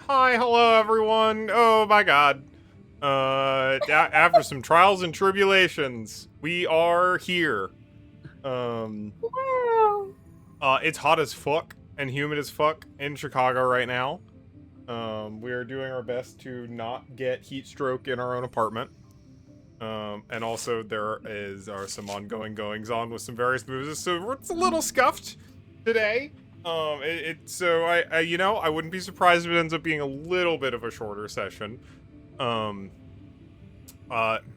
Hi, hello everyone. Oh my god. After some trials and tribulations, we are here. Um, Wow. it's hot as fuck and humid as fuck in Chicago right now. We are doing our best to not get heat stroke in our own apartment. And also there are some ongoing goings on with some various moves, so it's a little scuffed today. So I wouldn't be surprised if it ends up being a little bit of a shorter session. But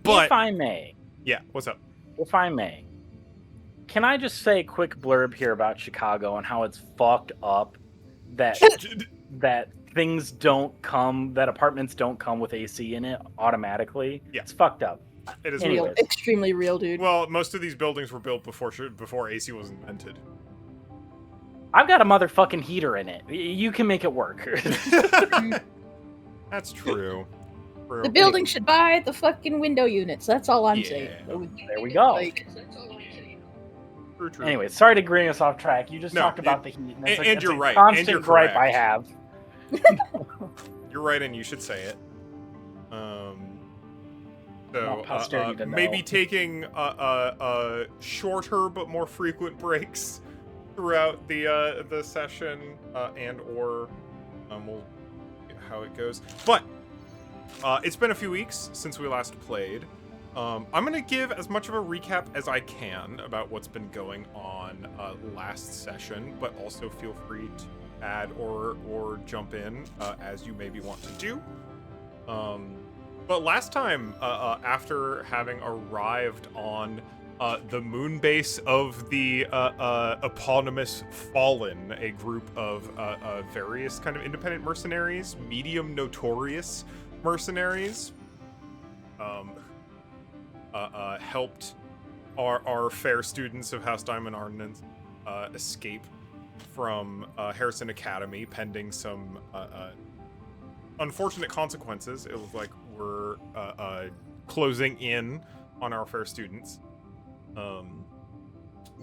If I may, yeah, what's up? can I just say a quick blurb here about Chicago and how it's fucked up that things don't come, that apartments don't come with AC in it automatically? Yeah. It's fucked up. It is Anyways. real. Extremely real, dude. Well, most of these buildings were built before AC was invented. I've got a motherfucking heater in it. You can make it work. That's true. The building should buy the fucking window units. That's all I'm Yeah. saying. There we go. True. Anyway, sorry to bring us off track. You just No, talked about the heat. And, it's and you're a right. Constant And you're gripe correct. I have. You're right, and you should say it. So posterity to maybe know. taking shorter but more frequent breaks throughout the session, and or we'll see how it goes. But it's been a few weeks since we last played. I'm gonna give as much of a recap as I can about what's been going on last session, but also feel free to add or jump in as you maybe want to do. But last time, after having arrived on the moon base of the eponymous Fallen, a group of various kind of independent mercenaries, medium notorious mercenaries, helped our fair students of House Diamond Ordnance escape from Harrison Academy, pending some unfortunate consequences. It was like we're closing in on our fair students.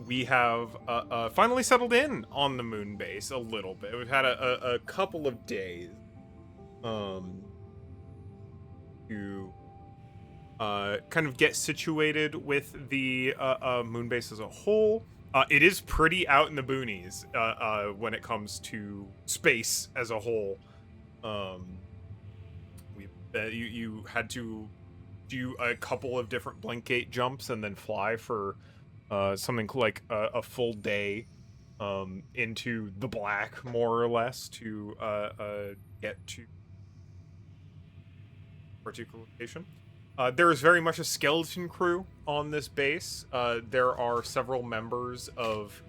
We have finally settled in on the moon base a little bit. We've had a couple of days to kind of get situated with the moon base as a whole. It is pretty out in the boonies when it comes to space as a whole. You had to do a couple of different blink gate jumps and then fly for something like a full day into the black, more or less, to get to a particular location. There is very much a skeleton crew on this base. There are several members of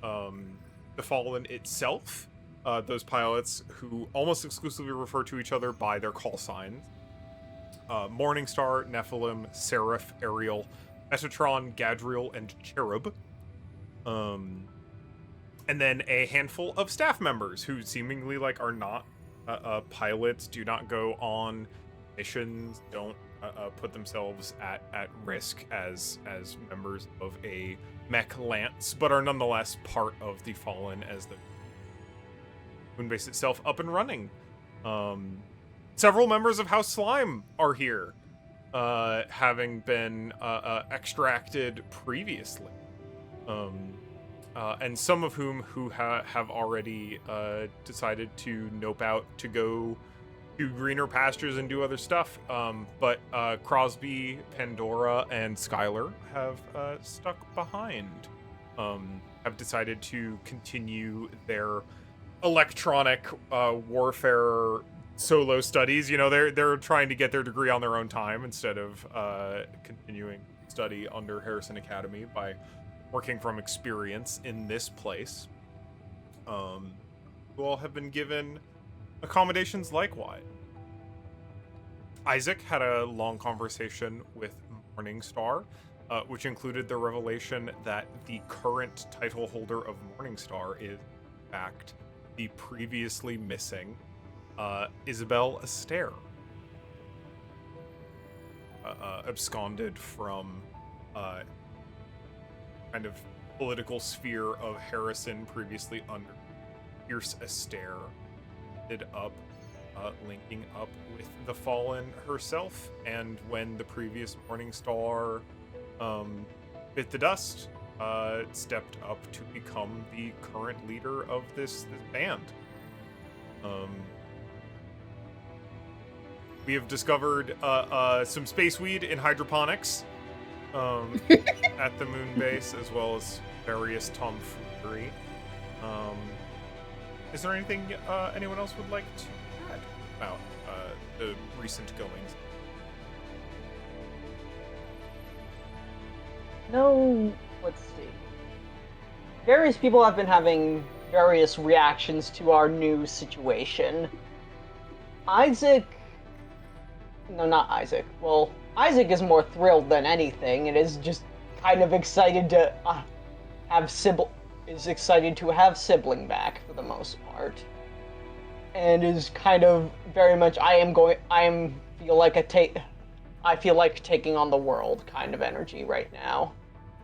the Fallen itself, those pilots who almost exclusively refer to each other by their call signs. Morningstar, Nephilim, Seraph, Ariel, Metatron, Gadriel, and Cherub. And then a handful of staff members who seemingly are not pilots, do not go on missions, don't put themselves at risk as members of a mech lance, but are nonetheless part of the Fallen as the Moonbase itself up and running. Several members of House Slime are here, having been extracted previously, and some of whom have already decided to nope out to go to greener pastures and do other stuff. But Crosby, Pandora, and Skylar have stuck behind. Have decided to continue their electronic warfare solo studies. You know, they're trying to get their degree on their own time instead of continuing study under Harrison Academy by working from experience in this place. Who all have been given accommodations likewise. Isaac had a long conversation with Morningstar, which included the revelation that the current title holder of Morningstar is, in fact, the previously missing Isabel Astaire. Absconded from kind of political sphere of Harrison, previously under Pierce Astaire, ended up linking up with the Fallen herself, and when the previous Morning Star bit the dust, stepped up to become the current leader of this band. We have discovered some space weed in hydroponics at the moon base, as well as various tomfoolery. Is there anything anyone else would like to add about the recent goings? No, let's see. Various people have been having various reactions to our new situation. Isaac is more thrilled than anything, and is just kind of excited to have sibling back for the most part, and is kind of very much I feel like taking on the world kind of energy right now.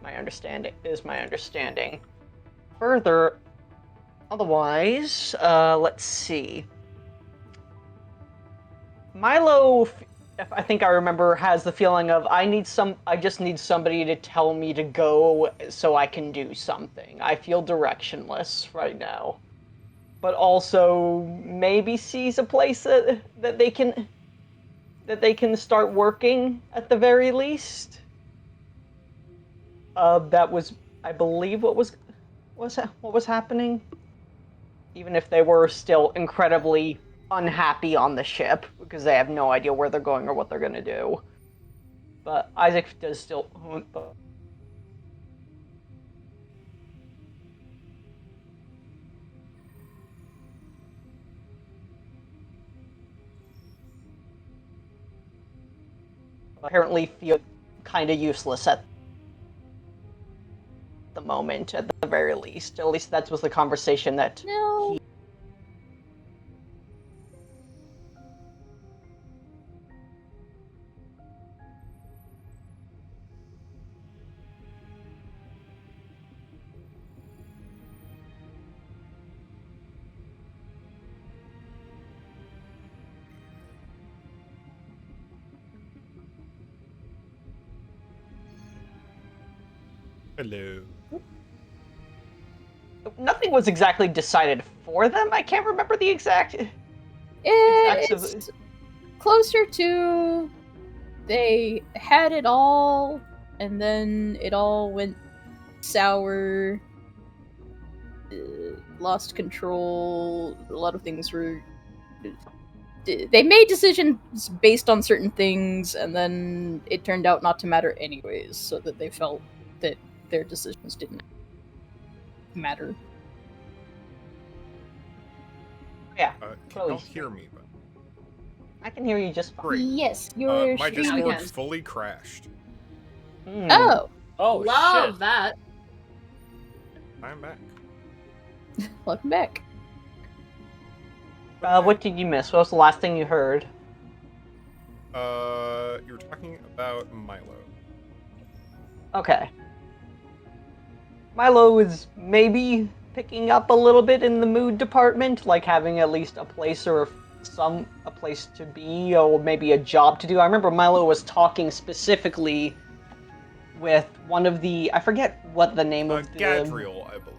My understanding. Further, otherwise, let's see. Milo, if I think I remember, has the feeling of I just need somebody to tell me to go so I can do something. I feel directionless right now. But also maybe sees a place that they can start working at the very least. That was, I believe, what was happening. Even if they were still incredibly unhappy on the ship because they have no idea where they're going or what they're going to do. But Isaac does still. Apparently feel kind of useless at the moment, at the very least. At least that was the conversation that No. Hello. Nothing was exactly decided for them. I can't remember the exact. It's closer to they had it all, and then it all went sour. Lost control. A lot of things were. They made decisions based on certain things, and then it turned out not to matter anyways, so that they felt that their decisions didn't matter. Yeah. Don't hear me, but I can hear you just fine. great. Yes, your My stream Discord again. fully crashed. Oh, Oh Love shit! that. I'm back. welcome back. What did you miss? What was the last thing you heard? You were talking about Milo. Okay. Milo is maybe picking up a little bit in the mood department, like having at least a place or a place to be, or maybe a job to do. I remember Milo was talking specifically with one of the, I forget what the name of the... Gadriel, I believe.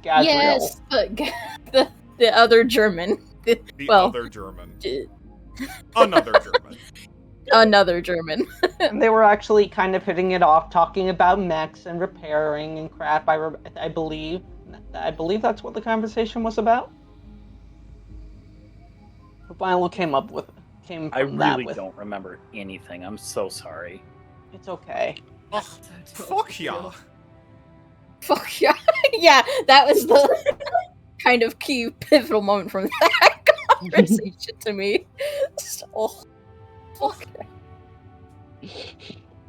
Gadriel. Yes, but the other German. The well, other German. Another German. Another German. And they were actually kind of hitting it off, talking about mechs and repairing and crap. I believe that's what the conversation was about. Milo came from I that really with. don't remember anything. I'm so sorry. It's okay. Ugh, fuck yeah. Fuck yeah. Yeah, that was the kind of key pivotal moment from that conversation to me. Oh, fuck.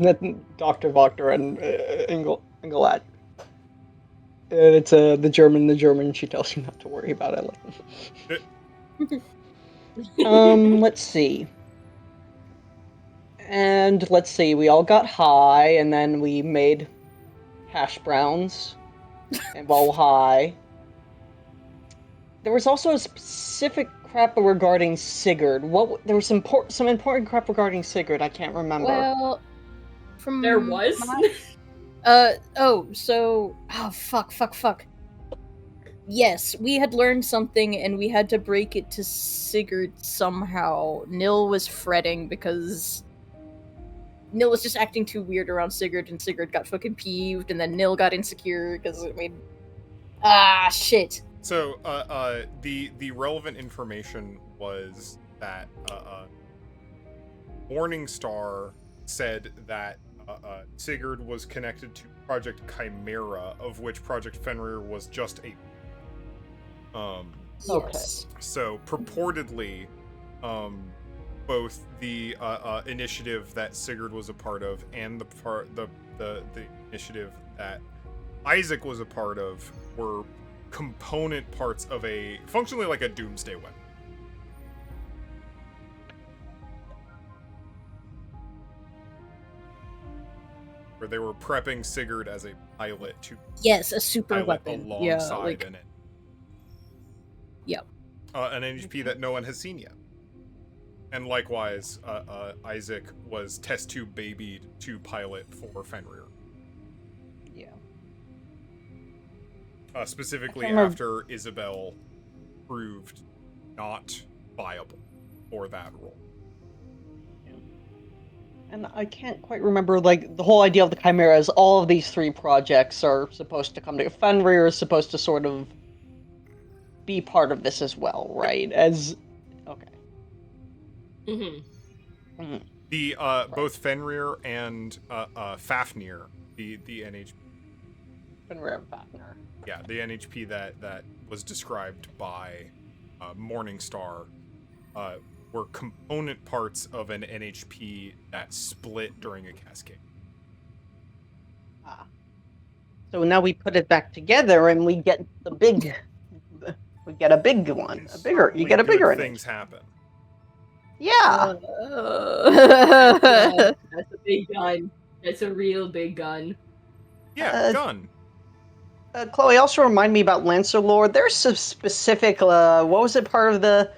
Dr. Voctor and Engelad. And it's the German. She tells you not to worry about it. Let's see. And let's see. We all got high, and then we made hash browns. And while high, there was also a specific crap regarding Sigurd. There was some important crap regarding Sigurd. I can't remember. Well, from There was? fuck. Yes, we had learned something and we had to break it to Sigurd somehow. Nil was fretting because Nil was just acting too weird around Sigurd, and Sigurd got fucking peeved, and then Nil got insecure because it made shit. So, the relevant information was that Morningstar said that Sigurd was connected to Project Chimera, of which Project Fenrir was just a. Yes. So purportedly, both the initiative that Sigurd was a part of and the initiative that Isaac was a part of were component parts of functionally like a doomsday weapon. Where they were prepping Sigurd as a pilot to Yes, a super pilot weapon. alongside in it. Yep. An NHP that no one has seen yet. And likewise, Isaac was test tube babied to pilot for Fenrir. Yeah. Specifically after Isabel proved not viable for that role. And I can't quite remember, like, the whole idea of the Chimera is all of these 3 projects are supposed to come together. Fenrir is supposed to sort of be part of this as well, right? Okay. Mm-hmm. The both Fenrir and Fafnir, the NHP. Fenrir and Fafnir. Yeah, the NHP that was described by Morningstar were component parts of an NHP that split during a cascade. So now we put it back together and we get a big one. You get a bigger things happen. Yeah. That's a big gun. That's a real big gun. Yeah, gun. Chloe, also remind me about Lancer lore. There's some specific, what was it, part of the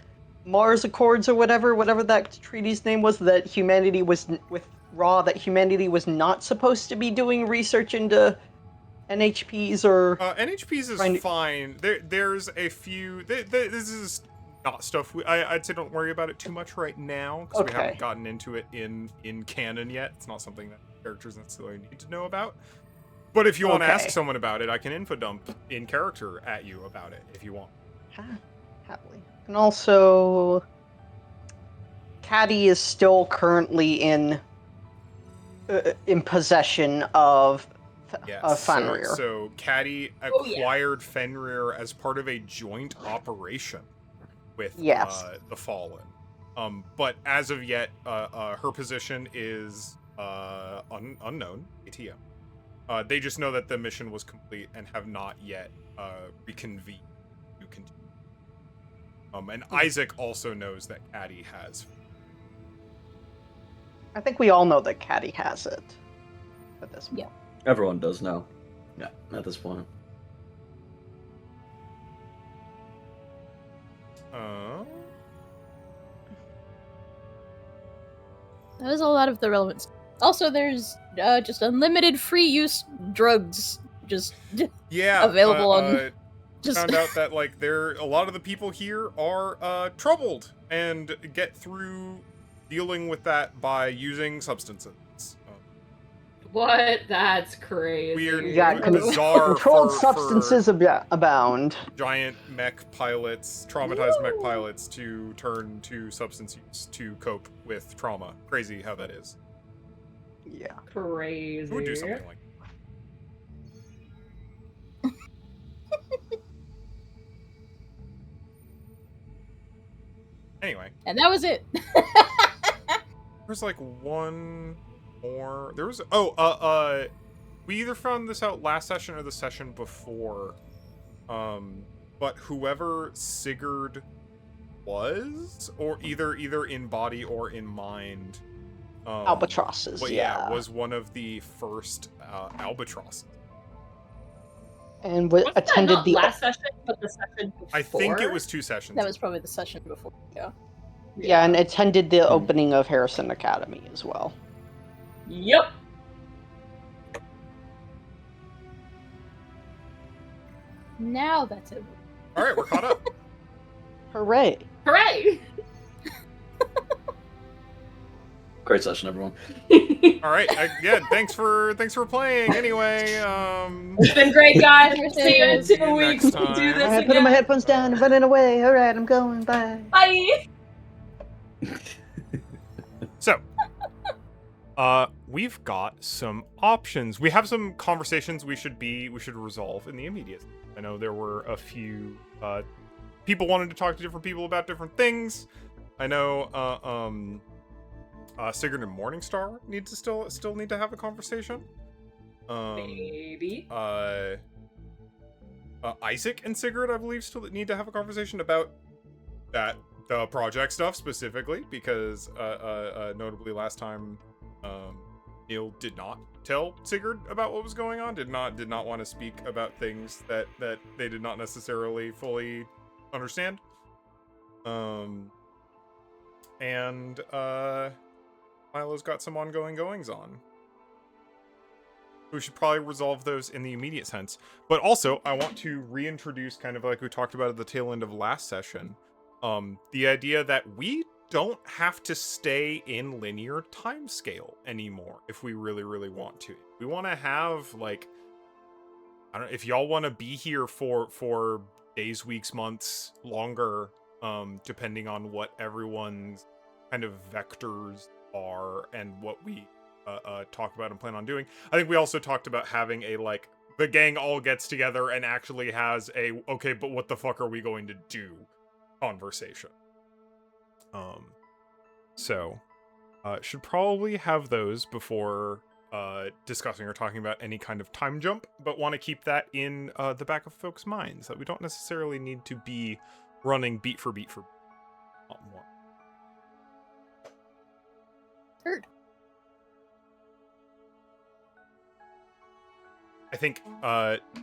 Mars Accords or whatever that treaty's name was, that humanity was, with Ra, that humanity was not supposed to be doing research into NHPs or... NHPs is fine. There's a few... this is not stuff... I'd say don't worry about it too much right now, because we haven't gotten into it in canon yet. It's not something that characters necessarily need to know about. But if you want to ask someone about it, I can info dump in character at you about it, if you want. Happily. And also... Caddy is still currently in possession of Fenrir. So Caddy acquired Fenrir as part of a joint operation with the Fallen. But as of yet, her position is unknown, ATM. They just know that the mission was complete and have not yet reconvened to continue. And Isaac also knows that Caddy has. I think we all know that Caddy has it at this point. Yeah. Everyone does know. Yeah, at this point. That was a lot of the relevance. Also, there's just unlimited free use drugs just available on. Just found out that like a lot of the people here are troubled and get through dealing with that by using substances. What? That's crazy. Weird, bizarre. Controlled substances abound. Giant mech pilots, traumatized mech pilots, to turn to substance use to cope with trauma. Crazy how that is. Yeah. Crazy. Who would do something like that? Anyway. And that was it. There's like one more. There was we either found this out last session or the session before. But whoever Sigurd was, or either in body or in mind, albatrosses, was one of the first albatrosses. And Wasn't that attended not the last session, but the session before? I think it was 2 sessions. That was probably the session before. Yeah. yeah, and attended the opening of Harrison Academy as well. Yep. Now that's it. All right, we're caught up. Hooray! Hooray! Great session, everyone. All right, yeah. Thanks for playing. Anyway, It's been great, guys. See you in See 2 you weeks. next We'll do time. this Alright, again. putting my headphones down and running away. Alright, I'm going. Bye. Bye. So, we've got some options. We have some conversations we should resolve in the immediate. I know there were a few people wanted to talk to different people about different things. I know Sigurd and Morningstar need to still need to have a conversation. Maybe. Isaac and Sigurd, I believe, still need to have a conversation about the project stuff specifically, because notably last time Neil did not tell Sigurd about what was going on, did not want to speak about things that they did not necessarily fully understand. And Milo's got some ongoing goings on. We should probably resolve those in the immediate sense. But also, I want to reintroduce, kind of like we talked about at the tail end of last session, the idea that we don't have to stay in linear timescale anymore if we really, really want to. We want to have, like, I don't know, if y'all want to be here for days, weeks, months, longer, depending on what everyone's kind of vectors are and what we talk about and plan on doing. I think we also talked about having a, like, the gang all gets together and actually has a, okay, but what the fuck are we going to do conversation. So should probably have those before discussing or talking about any kind of time jump, but want to keep that in the back of folks' minds, that we don't necessarily need to be running beat for beat for beat. Heard. I think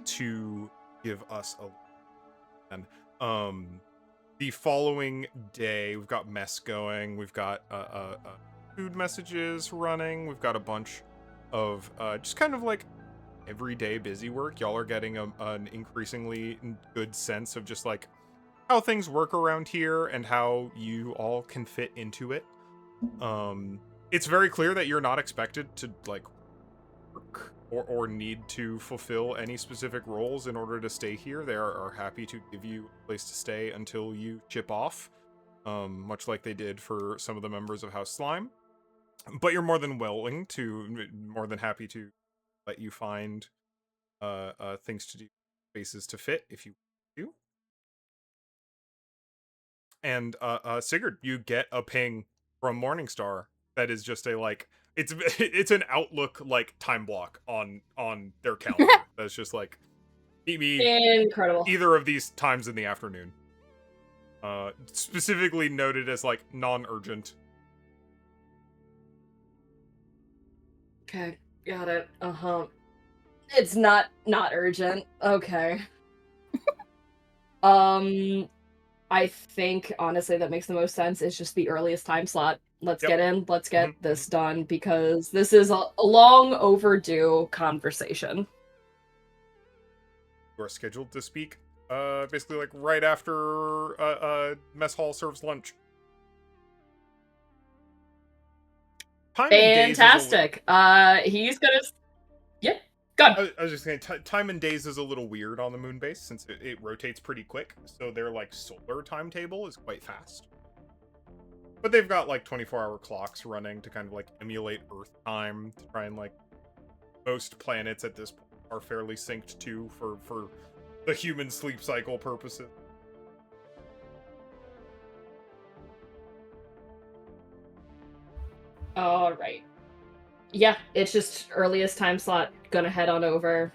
to give us the following day, we've got mess going, we've got food messages running, we've got a bunch of just kind of like everyday busy work. Y'all are getting an increasingly good sense of just like how things work around here and how you all can fit into it. It's very clear that you're not expected to like work or need to fulfill any specific roles in order to stay here. They are happy to give you a place to stay until you chip off, much like they did for some of the members of House Slime. But you're more than happy to let you find things to do, spaces to fit if you do. And Sigurd, you get a ping from Morningstar that is just a like it's an Outlook like time block on their calendar. That's just like meet me Incredible. either of these times in the afternoon. Specifically noted as like non-urgent. Okay, got it. It's not urgent. Okay. I think honestly that makes the most sense. It's just the earliest time slot. Let's get in. Let's get this done, because this is a long overdue conversation. You are scheduled to speak basically like right after mess hall serves lunch. Time and days Fantastic. He's gonna. Yep. Go on. I was just saying, time and days is a little weird on the Moonbase since it rotates pretty quick. So their like solar timetable is quite fast. But they've got like 24-hour clocks running to kind of like emulate Earth time to try and like most planets at this point are fairly synced to for the human sleep cycle purposes. All right. Yeah, it's just earliest time slot. Gonna head on over,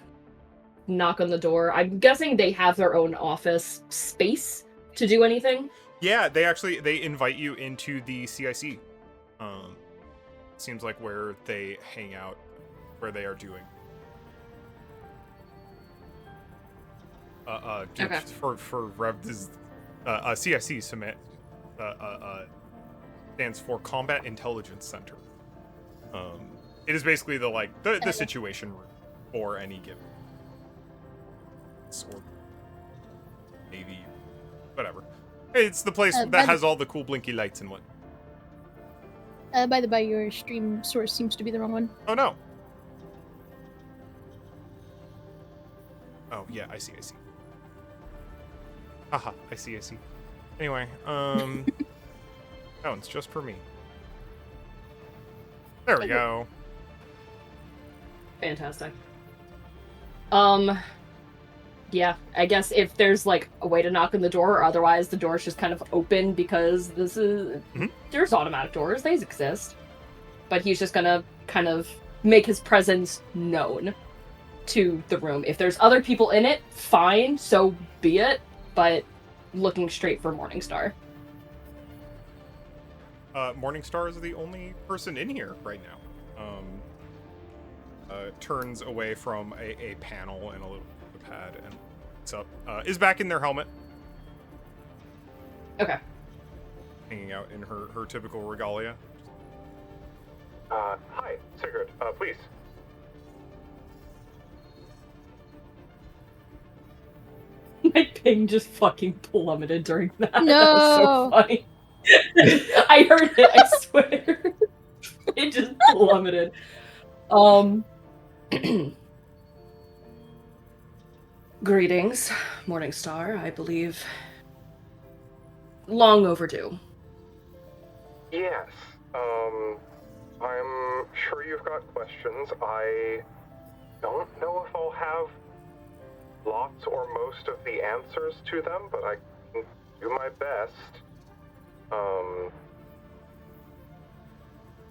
knock on the door. I'm guessing they have their own office space to do anything. Yeah, they invite you into the CIC. Seems like where they hang out, where they are doing. Dude, Okay. for Rev, this CIC submit stands for Combat Intelligence Center. It is basically the situation room for any given or Navy, whatever. It's the place that has all the cool blinky lights and what. By the by, your stream source seems to be the wrong one. Oh no. Oh yeah, I see. Haha, I see. Anyway, no, it's just for me. There we go. Fantastic. Yeah, I guess if there's like a way to knock on the door, or otherwise the door's just kind of open because this is there's automatic doors, they exist. But he's just gonna kind of make his presence known to the room. If there's other people in it, fine, so be it, but looking straight for Morningstar. Morningstar is the only person in here right now. Turns away from a panel and a little pad and looks up. Is back in their helmet. Okay. Hanging out in her typical regalia. Hi, Sigurd. Please. My ping just fucking plummeted during that. No. That was so funny. I heard it, I swear. It just plummeted. Greetings, Morningstar. I believe long overdue. Yes. I'm sure you've got questions. I don't know if I'll have lots or most of the answers to them, but I can do my best.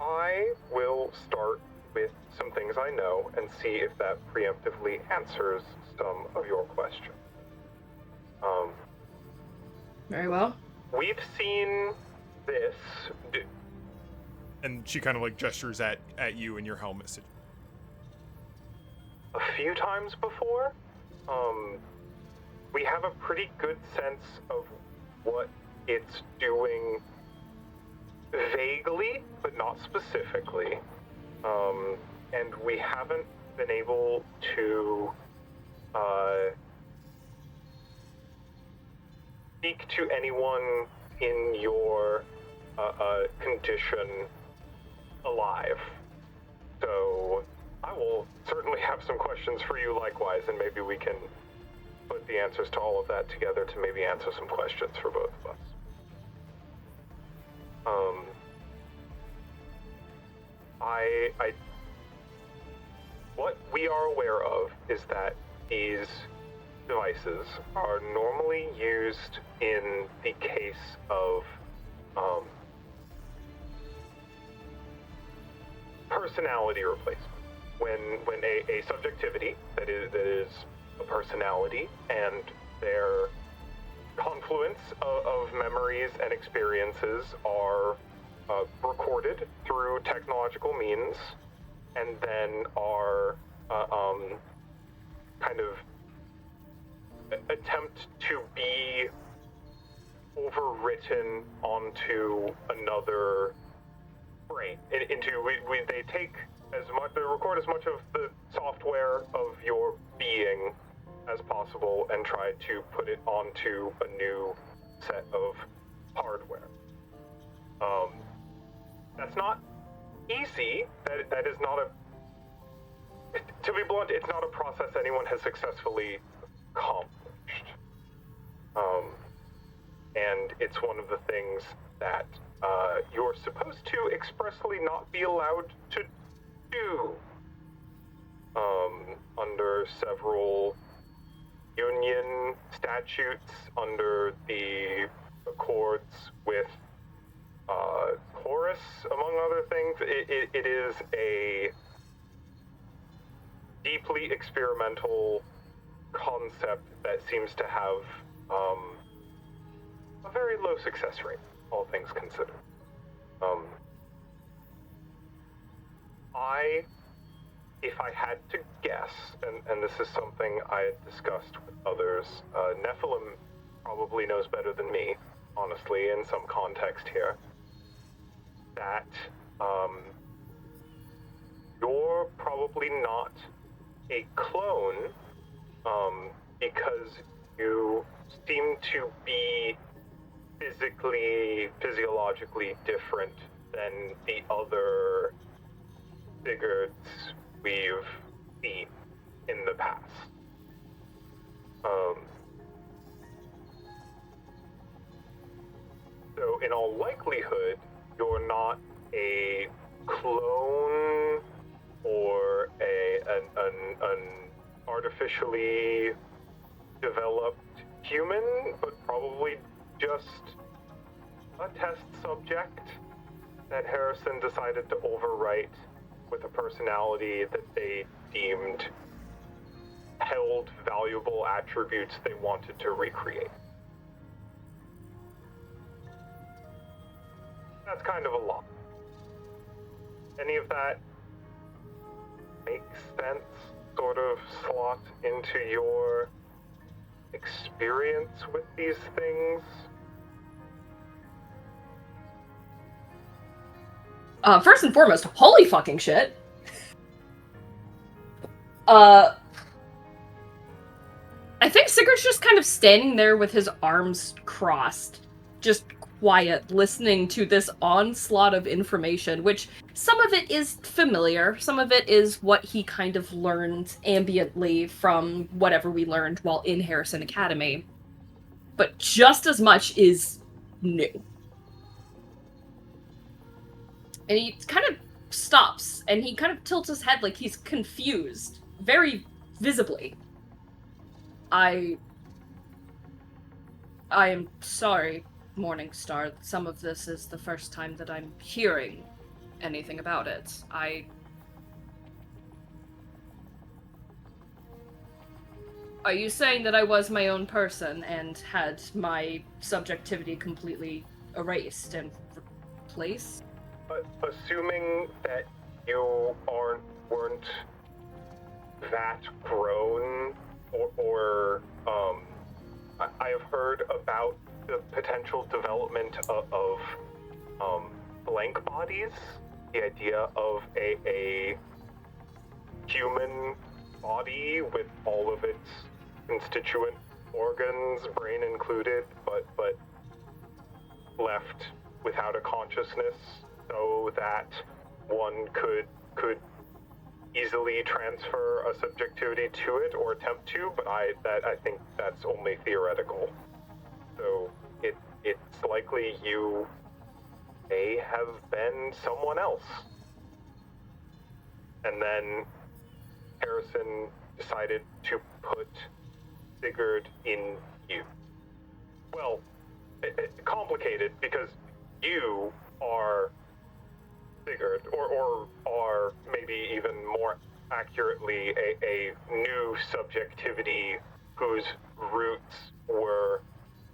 I will start with some things I know and see if that preemptively answers some of your questions. Very well. We've seen this. And she kind of like gestures at you and your helmet. A few times before. We have a pretty good sense of what it's doing vaguely, but not specifically. And we haven't been able to speak to anyone in your condition alive. So I will certainly have some questions for you likewise, and maybe we can put the answers to all of that together to maybe answer some questions for both of us. What we are aware of is that these devices are normally used in the case of personality replacement. When a subjectivity that is a personality and their confluence of memories and experiences are recorded through technological means and then are kind of attempt to be overwritten onto another brain. They take as much, they record as much of the software of your being as possible and try to put it onto a new set of hardware. That's not easy. That is not to be blunt, it's not a process anyone has successfully accomplished. And it's one of the things that you're supposed to expressly not be allowed to do under several union statutes, under the accords with Horus, among other things. It is a deeply experimental concept that seems to have a very low success rate, all things considered. If I had to guess, and this is something I had discussed with others, Nephilim probably knows better than me, honestly, in some context here, that you're probably not a clone, because you seem to be physiologically different than the other Sigurds we've seen in the past. So in all likelihood, you're not a clone or an artificially developed human, but probably just a test subject that Harrison decided to overwrite with a personality that they deemed held valuable attributes they wanted to recreate. That's kind of a lot. Any of that makes sense? Sort of slot into your experience with these things? First and foremost, holy fucking shit. I think Sigurd's just kind of standing there with his arms crossed, just quiet, listening to this onslaught of information, which some of it is familiar, some of it is what he kind of learned ambiently from whatever we learned while in Harrison Academy. But just as much is new. And he kind of stops, and he kind of tilts his head like he's confused, very visibly. I am sorry, Morningstar. Some of this is the first time that I'm hearing anything about it. Are you saying that I was my own person and had my subjectivity completely erased and replaced? Assuming that you weren't that grown, or I have heard about the potential development of blank bodies, the idea of a human body with all of its constituent organs, brain included, but left without a consciousness, so that one could easily transfer a subjectivity to it or attempt to, but I think that's only theoretical. So it's likely you may have been someone else. And then Harrison decided to put Sigurd in you. Well, complicated, because you are Sigurd, or are maybe even more accurately a new subjectivity whose roots were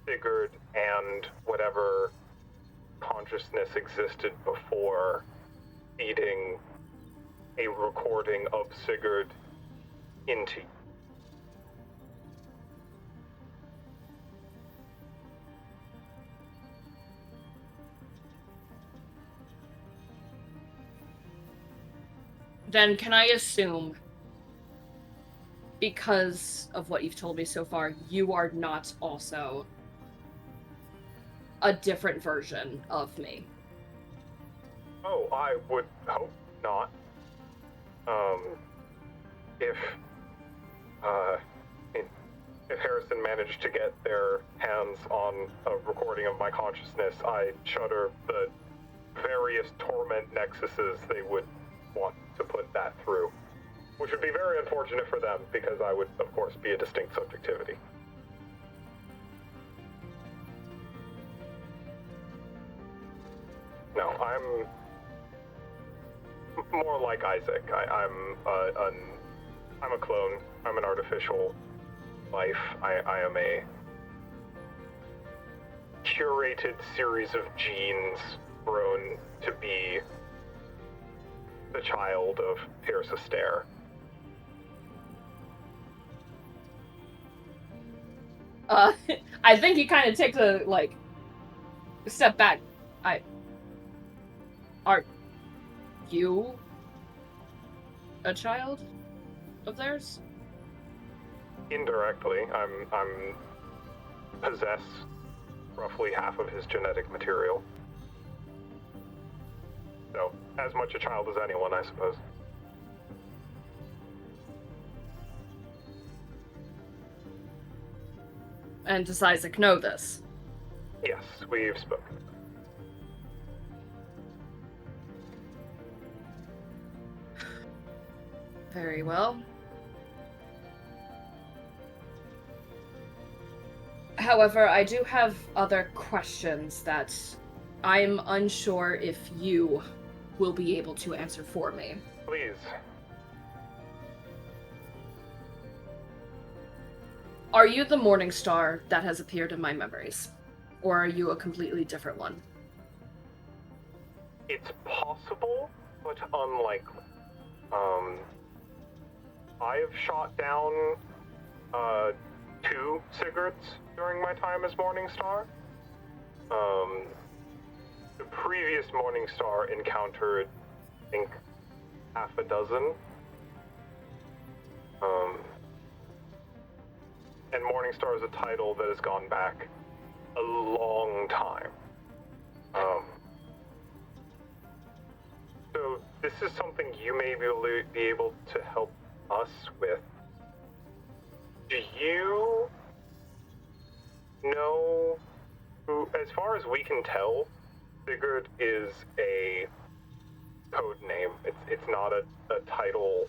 Sigurd and whatever consciousness existed before feeding a recording of Sigurd into you. Then can I assume, because of what you've told me so far, you are not also a different version of me? Oh, I would hope not. If Harrison managed to get their hands on a recording of my consciousness, I shudder the various torment nexuses they would want to put that through. Which would be very unfortunate for them, because I would, of course, be a distinct subjectivity. No, I'm more like Isaac. I'm a clone. I'm an artificial life. I am a curated series of genes grown to be the child of Pierce Astaire. I think he kind of takes a step back. Are you a child of theirs? Indirectly, I'm possess roughly half of his genetic material. So, as much a child as anyone, I suppose. And does Isaac know this? Yes, we've spoken. Very well. However, I do have other questions that I'm unsure if you will be able to answer for me. Please. Are you the Morning Star that has appeared in my memories? Or are you a completely different one? It's possible, but unlikely. I've shot down, 2 Sigurds during my time as Morningstar. The previous Morningstar encountered, I think, half a dozen. And Morningstar is a title that has gone back a long time. So this is something you may be able to help us with. Do you know who, as far as we can tell, Sigurd is a code name. It's not a title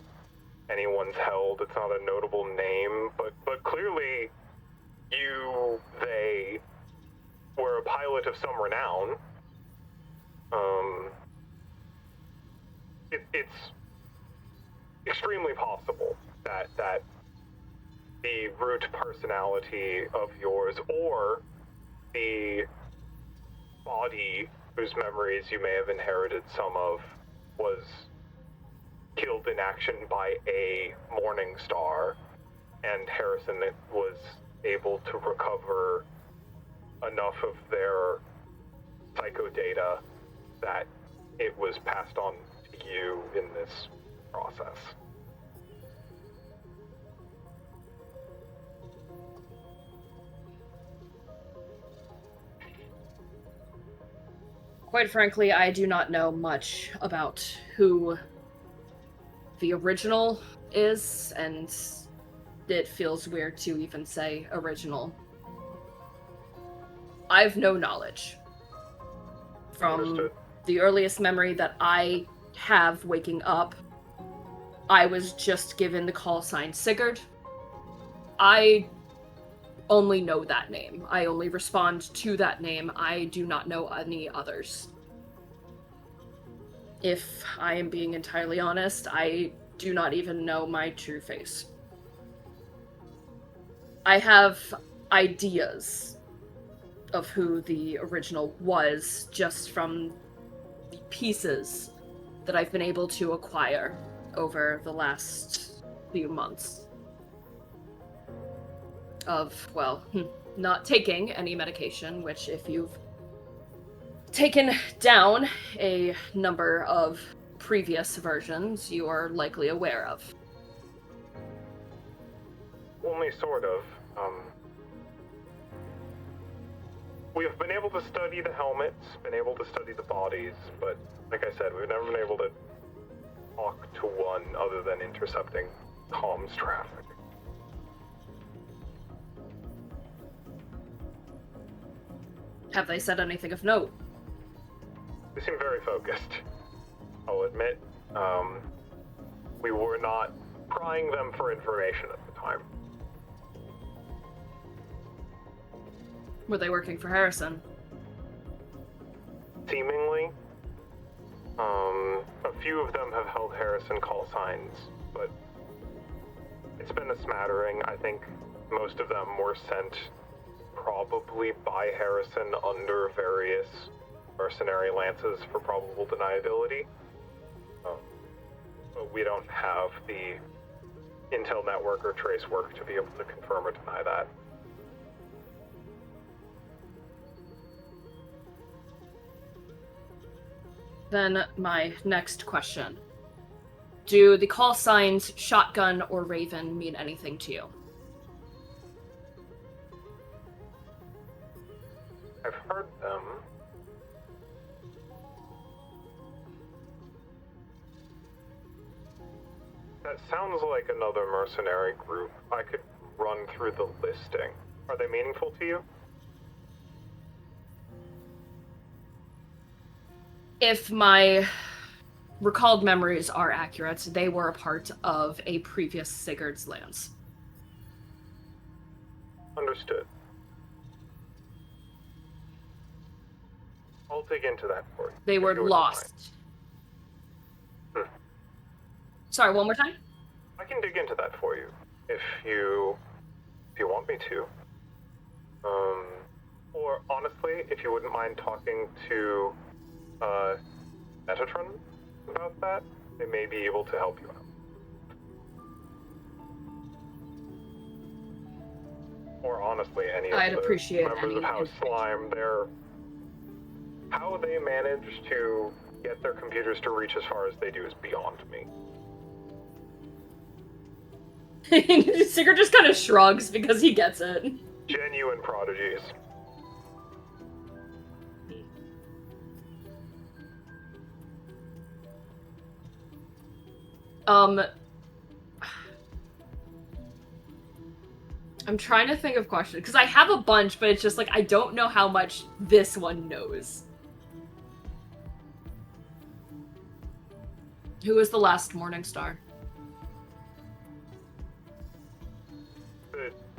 anyone's held. It's not a notable name, but clearly they were a pilot of some renown. It's extremely possible that the root personality of yours, or the body whose memories you may have inherited some of, was killed in action by a Morning Star, and Harrison was able to recover enough of their psychodata that it was passed on to you in this process. Quite frankly, I do not know much about who the original is, and it feels weird to even say original. I've no knowledge. From Understood. the earliest memory that I have waking up, I was just given the call sign Sigurd. I only know that name. I only respond to that name. I do not know any others. If I am being entirely honest, I do not even know my true face. I have ideas of who the original was just from the pieces that I've been able to acquire over the last few months. Of, well, not taking any medication, which if you've taken down a number of previous versions, you are likely aware of. Only sort of. We have been able to study the helmets, been able to study the bodies, but like I said, we've never been able to talk to one other than intercepting comms traffic. Have they said anything of note? They seem very focused, I'll admit. We were not prying them for information at the time. Were they working for Harrison? Seemingly. A few of them have held Harrison call signs, but it's been a smattering. I think most of them were sent probably by Harrison under various mercenary lances for probable deniability. But we don't have the intel network or trace work to be able to confirm or deny that. Then my next question. Do the call signs Shotgun or Raven mean anything to you? I've heard them. That sounds like another mercenary group. I could run through the listing. Are they meaningful to you? If my recalled memories are accurate, they were a part of a previous Sigurd's lands. Understood. I'll dig into that for you. They were If you wouldn't lost. mind. Sorry, one more time? I can dig into that for you if you want me to. Or honestly, if you wouldn't mind talking to Metatron about that, they may be able to help you out. Or honestly, any of I'd the appreciate members any of House information. Slime, how they manage to get their computers to reach as far as they do is beyond me. Sigurd just kind of shrugs because he gets it. Genuine prodigies. I'm trying to think of questions, because I have a bunch, but it's just like, I don't know how much this one knows. Who is the last Morning Star?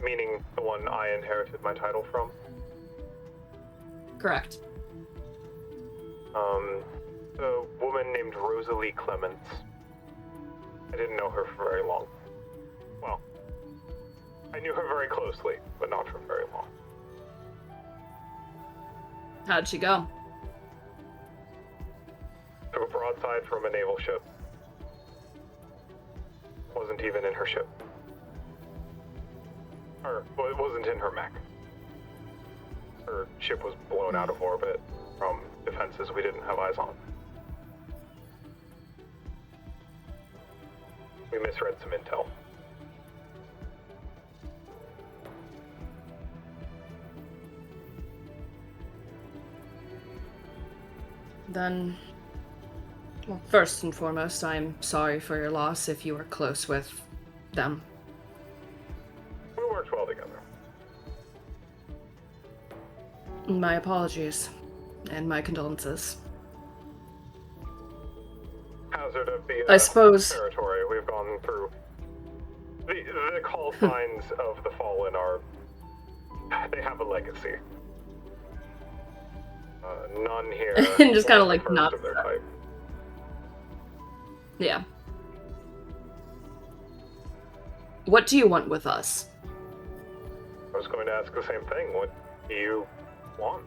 Meaning the one I inherited my title from? Correct. A woman named Rosalie Clements. I didn't know her for very long. Well, I knew her very closely, but not for very long. How'd she go? Took a broadside from a naval ship. Wasn't even in her ship. Well, it wasn't in her mech. Her ship was blown out of orbit from defenses we didn't have eyes on. We misread some intel. Then, well, first and foremost, I'm sorry for your loss if you were close with them. We worked well together. My apologies, and my condolences. Hazard of the I suppose. territory we've gone through. The call signs of the Fallen they have a legacy. None here. And just kind of was like the first nods. of their type. Yeah. What do you want with us? I was going to ask the same thing. What do you want?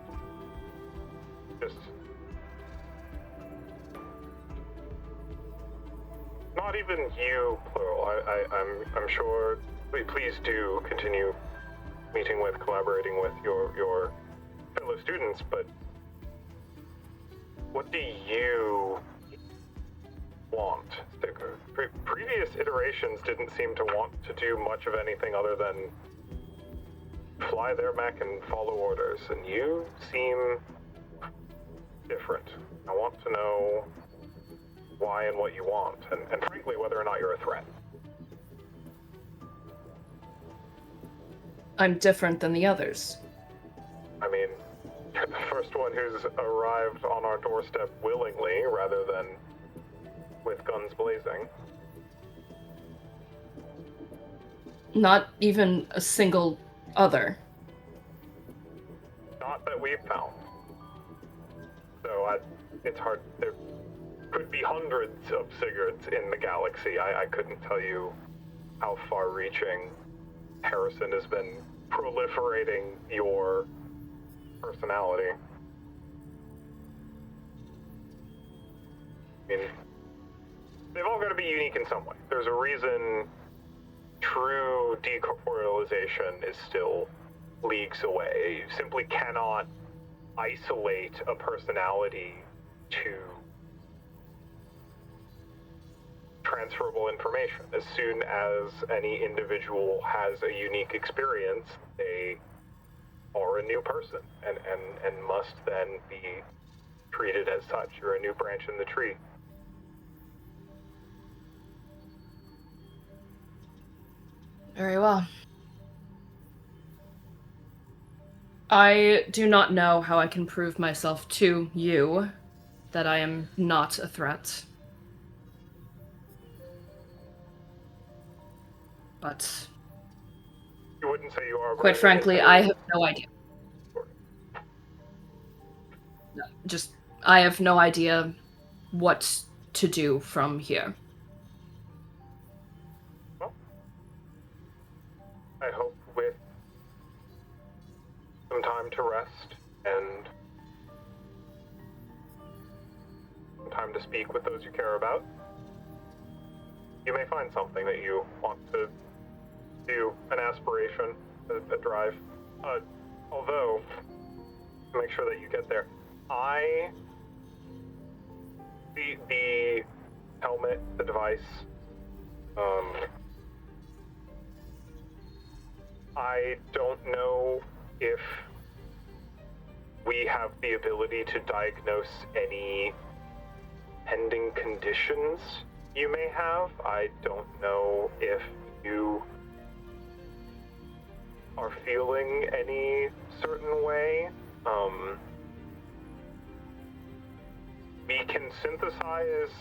Just not even you, plural. I'm sure. Please do continue meeting with, collaborating with your fellow students. But what do you want, Sigurd? Previous iterations didn't seem to want to do much of anything other than fly their mech and follow orders, and you seem different. I want to know why and what you want, and frankly, whether or not you're a threat. I'm different than the others. I mean, you're the first one who's arrived on our doorstep willingly, rather than with guns blazing. Not even a single other. Not that we've found. So it's hard. There could be hundreds of Sigurds in the galaxy. I couldn't tell you how far-reaching Harrison has been proliferating your personality. I mean, they've all got to be unique in some way. There's a reason true decorporealization is still leagues away. You simply cannot isolate a personality to transferable information. As soon as any individual has a unique experience, they are a new person and must then be treated as such. You're a new branch in the tree. Very well. I do not know how I can prove myself to you that I am not a threat. But You wouldn't say you are. but quite frankly, I have no idea. I have no idea what to do from here. Well, I hope with some time to rest and some time to speak with those you care about, you may find something that you want to do, an aspiration, a drive. Although, to make sure that you get there, the helmet, the device, I don't know if we have the ability to diagnose any pending conditions you may have. I don't know if you are feeling any certain way. We can synthesize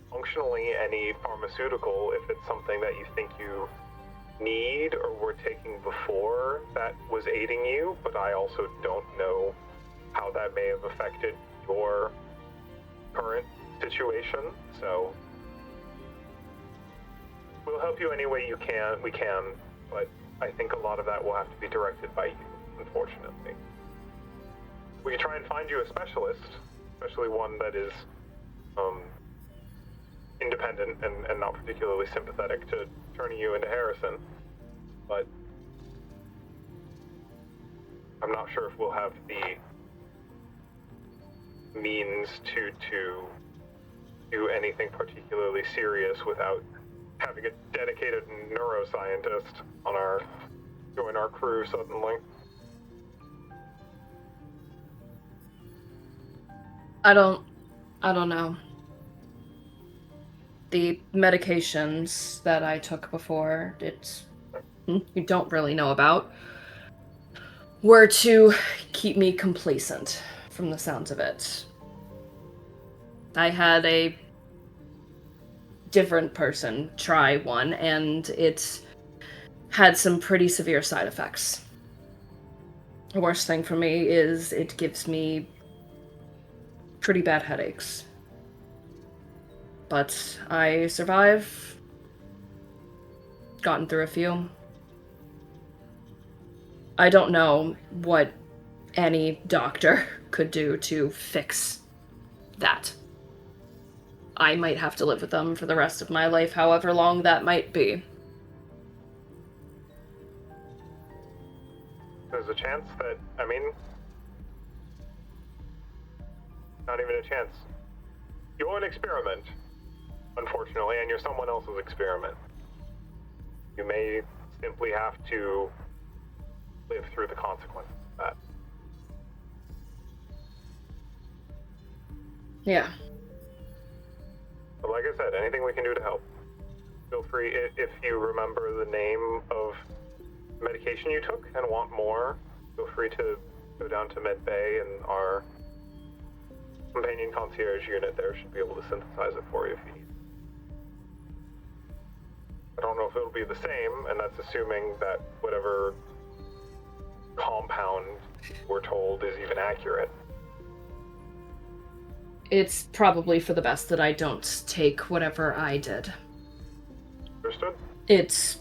functionally any pharmaceutical if it's something that you think you need or were taking before that was aiding you, but I also don't know how that may have affected your current situation, so we'll help you any way we can, but I think a lot of that will have to be directed by you, unfortunately. We can try and find you a specialist, especially one that is independent and not particularly sympathetic to turning you into Harrison, but I'm not sure if we'll have the means to do anything particularly serious without having a dedicated neuroscientist join our crew suddenly. I don't know. The medications that I took before, you don't really know about, were to keep me complacent, from the sounds of it. I had a different person try one, and it had some pretty severe side effects. The worst thing for me is it gives me pretty bad headaches. But I survive. Gotten through a few. I don't know what any doctor could do to fix that. I might have to live with them for the rest of my life, however long that might be. There's a chance that, not even a chance. You're an experiment, unfortunately, and you're someone else's experiment. You may simply have to live through the consequences of that. Yeah. But like I said, anything we can do to help. Feel free, if you remember the name of medication you took and want more, feel free to go down to Med Bay, and our companion concierge unit there should be able to synthesize it for you if you need. I don't know if it'll be the same, and that's assuming that whatever compound we're told is even accurate. It's probably for the best that I don't take whatever I did. Understood? It's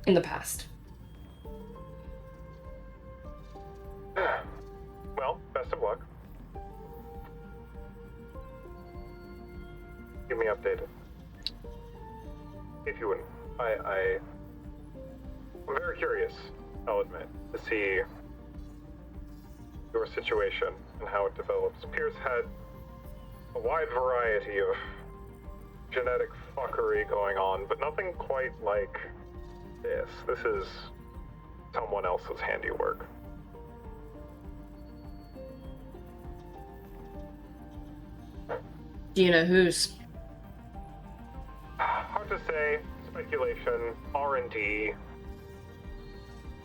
in the past. Well, best of luck. Keep me updated. If you wouldn't. I'm very curious, I'll admit, to see your situation and how it develops. Pierce had a wide variety of genetic fuckery going on, but nothing quite like this. This is someone else's handiwork. Do you know whose? Hard to say. Speculation. R&D.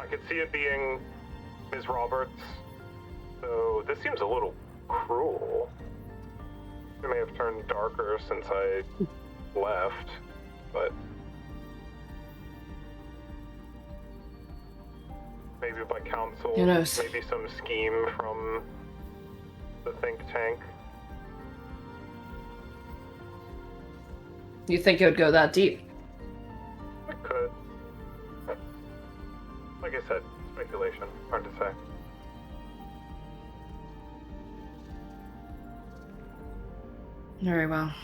I could see it being Ms. Roberts. So this seems a little cruel. It may have turned darker since I left, but maybe by council, Who knows? maybe some scheme from the think tank. You think it would go that deep? It could. Like I said, speculation. Hard to say. Very well.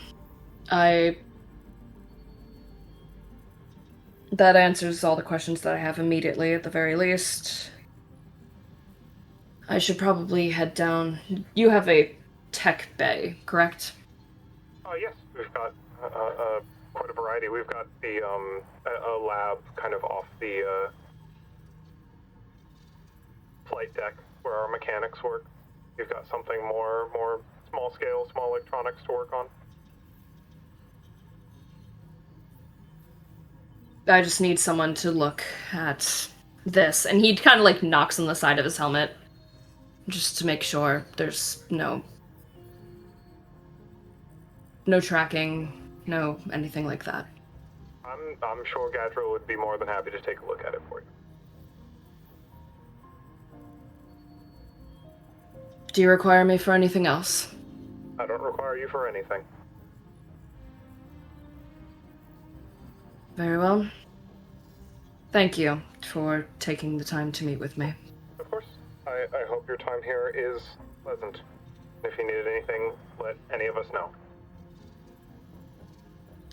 That answers all the questions that I have immediately, at the very least. I should probably head down. You have a tech bay, correct? Yes, we've got quite a variety. We've got the a lab kind of off the flight deck where our mechanics work. We've got something more small scale, small electronics to work on. I just need someone to look at this. And he kind of like knocks on the side of his helmet just to make sure there's no tracking, no anything like that. I'm sure Gadriel would be more than happy to take a look at it for you. Do you require me for anything else? I don't require you for anything. Very well. Thank you for taking the time to meet with me. Of course. I hope your time here is pleasant. If you needed anything, let any of us know.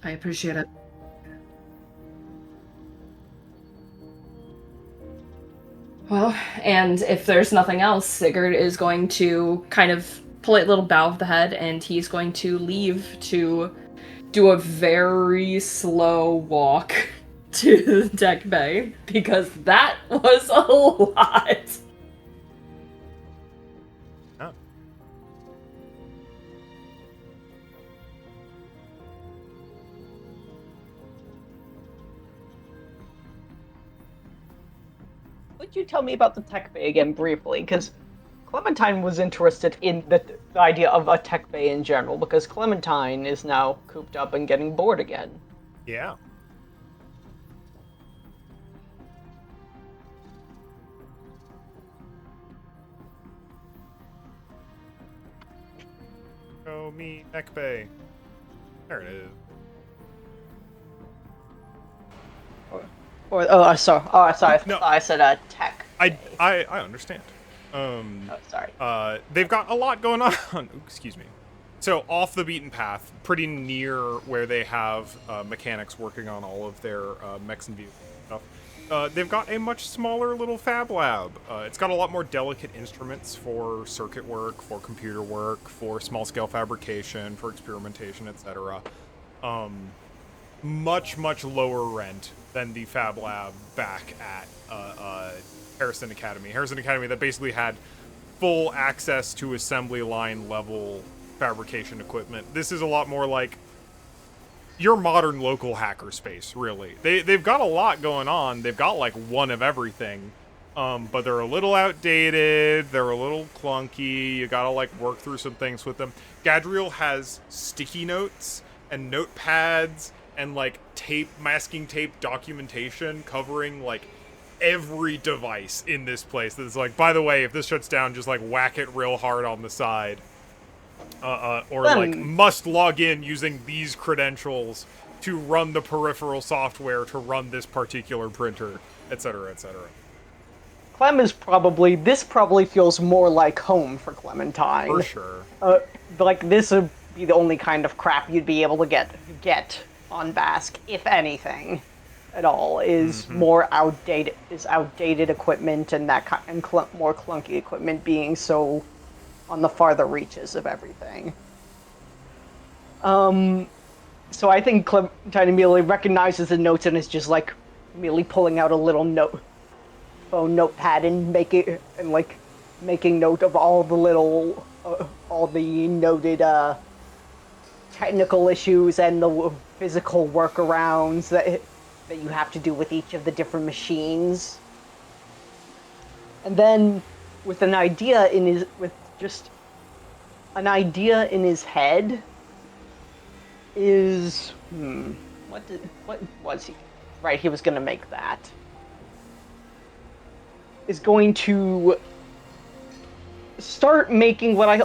I appreciate it. Well, and if there's nothing else, Sigurd is going to kind of polite little bow of the head, and he's going to leave to do a very slow walk to the deck bay, because that was a lot. Oh. Would you tell me about the tech bay again briefly? Because Clementine was interested in the idea of a tech bay in general, because Clementine is now cooped up and getting bored again. Yeah. Show me neck bay. There it is. Sorry. No. I said tech. I understand. Sorry. They've got a lot going on. Ooh, excuse me. So off the beaten path, pretty near where they have mechanics working on all of their mechs and vehicles and stuff. They've got a much smaller little fab lab. It's got a lot more delicate instruments for circuit work, for computer work, for small-scale fabrication, for experimentation, etc. Much lower rent than the fab lab back at Harrison Academy. Harrison Academy that basically had full access to assembly line level fabrication equipment. This is a lot more like your modern local hackerspace, really. They've got a lot going on. They've got like one of everything, but they're a little outdated. They're a little clunky. You gotta like work through some things with them. Gadriel has sticky notes and notepads and like masking tape documentation covering like every device in this place. That's like, by the way, if this shuts down, just like whack it real hard on the side. Or like must log in using these credentials to run the peripheral software to run this particular printer, etc., etc. Clem is this probably feels more like home for Clementine. For sure. Like this would be the only kind of crap you'd be able to get on Basque, if anything at all, is more outdated equipment and more clunky equipment being so on the farther reaches of everything. So I think Clementine immediately recognizes the notes and is just like immediately pulling out a little phone notepad and making note of all the little all the noted technical issues and the physical workarounds that you have to do with each of the different machines. And then with an idea in his head is what was he? Right, he was going to make that. Is going to start making what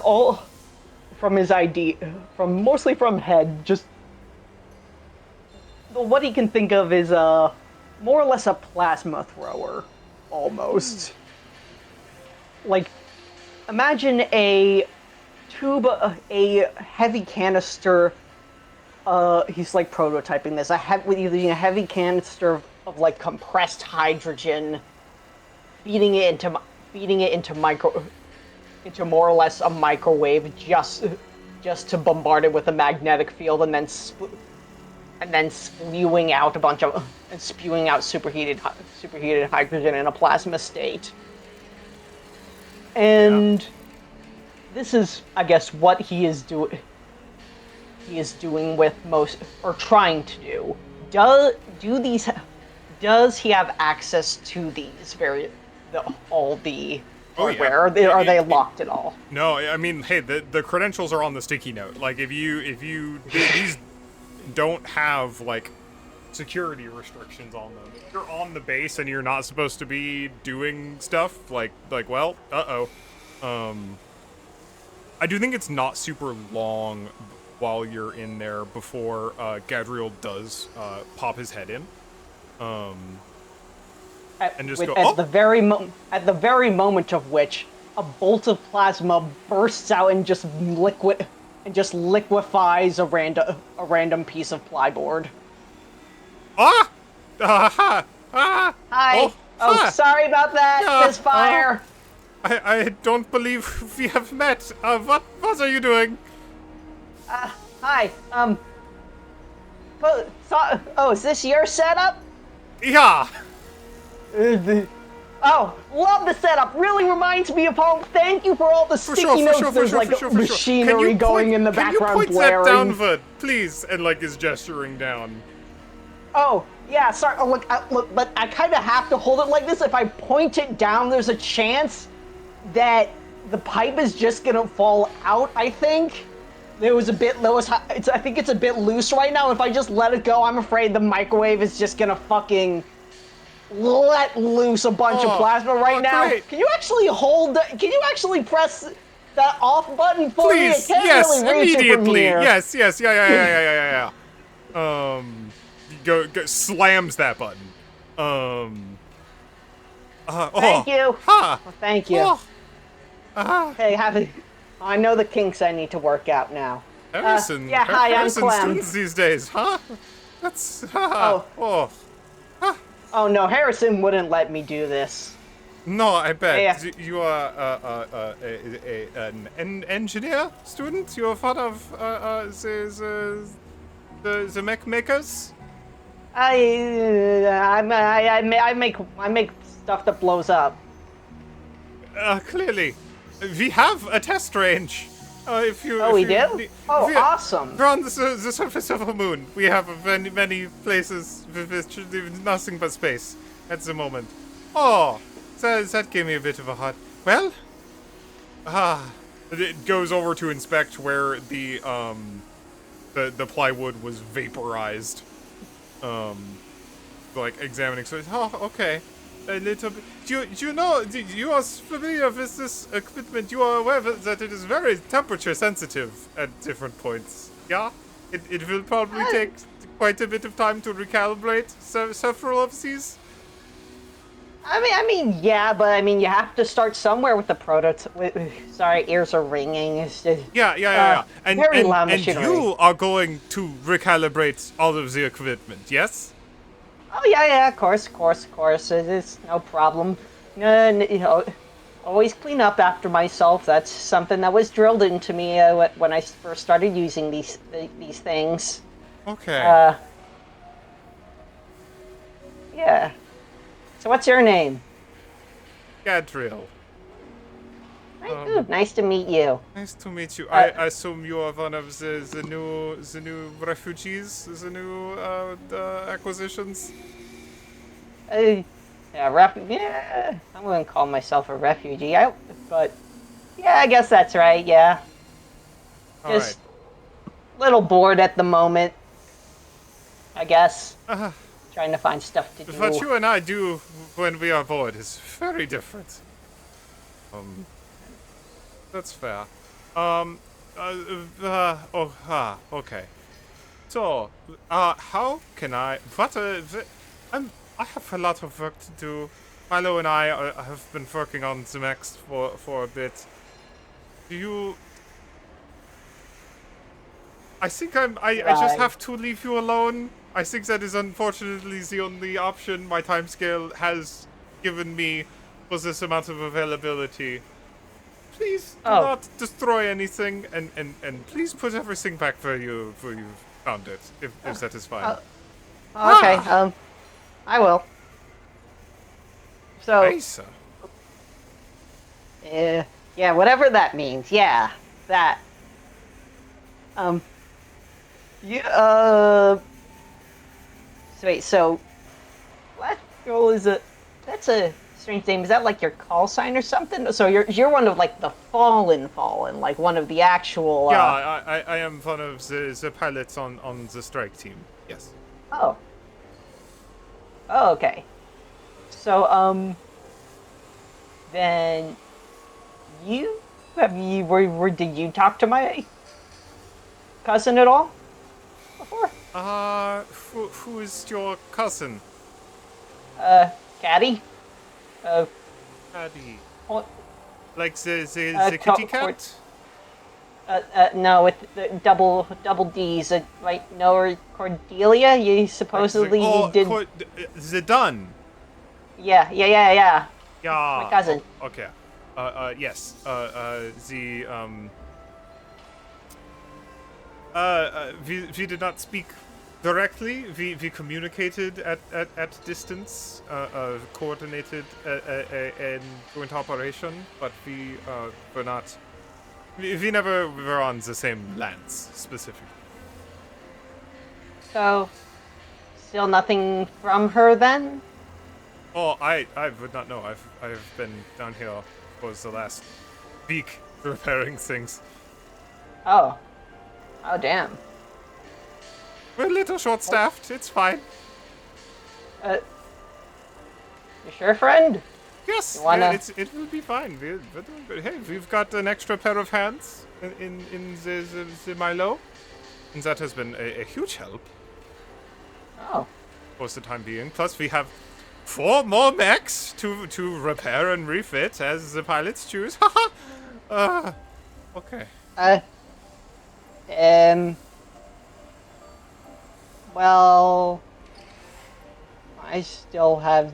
from his idea, mostly from head, just what he can think of is more or less a plasma thrower, almost. Like, imagine a tube, a heavy canister. He's like prototyping this. Using a heavy canister of like compressed hydrogen, feeding it into more or less a microwave, just to bombard it with a magnetic field, and then spewing out superheated hydrogen in a plasma state. And this is, I guess, what he is doing. He is doing with most, or trying to do. Does he have access to these all the hardware? Are they locked at all? No, I mean, hey, the credentials are on the sticky note. Like, if you these don't have like security restrictions on them. If you're on the base and you're not supposed to be doing stuff, well, I do think it's not super long while you're in there before Gadriel does pop his head in. And just at the very moment of which a bolt of plasma bursts out and just liquefies a random piece of plyboard. Hi. Sorry about that. Misfire. I don't believe we have met. What are you doing? Hi. Is this your setup? Yeah. Love the setup. Really reminds me of home. Thank you for all the sticky notes. There's machinery going in the background blaring. Can you point that downward, please? And is gesturing down. Oh, yeah, sorry. Look, but I kind of have to hold it like this. If I point it down, there's a chance that the pipe is just gonna fall out, I think. I think it's a bit loose right now. If I just let it go, I'm afraid the microwave is just gonna fucking let loose a bunch of plasma right now. Great. Can you actually press that off button for me? Please, I can't yes, really reach immediately. It from here. Yes, yeah. Go slams that button. Thank you. Ha. Well, thank you. Hey, I know the kinks I need to work out now. Harrison, hi, I'm Harrison Clem. students these days, huh? That's Oh no, Harrison wouldn't let me do this. No, I bet. Yeah. You are an engineer student? You are part of the mech makers? I make stuff that blows up. Clearly. We have a test range. We do? Awesome. We're on the surface of a moon. We have many places with nothing but space at the moment. That gave me a bit of a hot. Well, it goes over to inspect where the plywood was vaporized. Examining. So, okay. A little bit. You are familiar with this equipment. You are aware that it is very temperature sensitive at different points. Yeah? It will probably take quite a bit of time to recalibrate several of these. I mean, yeah, but you have to start somewhere with the prototype. Sorry, ears are ringing. It's just, Yeah. And machinery. You are going to recalibrate all of the equipment, yes? Oh yeah, of course. It's no problem. always clean up after myself. That's something that was drilled into me when I first started using these things. Okay. Yeah. So what's your name? Gadriel. Good. Nice to meet you. Nice to meet you. I assume you are one of the new refugees, the new acquisitions. Yeah, yeah, I wouldn't call myself a refugee. But yeah, I guess that's right. Yeah. All Just a little bored at the moment. I guess. right. Trying to find stuff to do. What you and I do when we are bored is very different. That's fair. Okay. So, how can I? I have a lot of work to do. Milo and I have been working on the next for a bit. Do you? I think I just have to leave you alone. I think that is unfortunately the only option my timescale has given me for this amount of availability. Please do not destroy anything, and please put everything back where you found it, if that is fine. Okay. I will. So. Nice. Yeah, whatever that means. Yeah, that. Yeah. So wait. So, what girl is it? That's a strange name. Is that like your call sign or something? So you're one of like the fallen, like one of the actual. Yeah, I am one of the pilots on the strike team. Yes. Oh. Oh, okay. So then did you talk to my cousin at all before? Who is your cousin? Caddy. Paddy. What? Like the kitty cat? No, with the double D's. Right? No, Cordelia. You supposedly you did. The Dun. Yeah. Yeah. My cousin. Okay. Yes. We did not speak directly. We communicated at distance, coordinated a joint operation, but we were not. We never were on the same lands specifically. So, still nothing from her then? Oh, I would not know. I've been down here for the last week repairing things. Oh damn. We're a little short-staffed. It's fine. You sure, friend? Yes, You wanna- it will be fine. We're doing good. Hey, we've got an extra pair of hands in the Milo, and that has been a huge help Oh. for the time being. Plus, we have 4 more mechs to repair and refit as the pilots choose. Haha. Okay. Well, I still have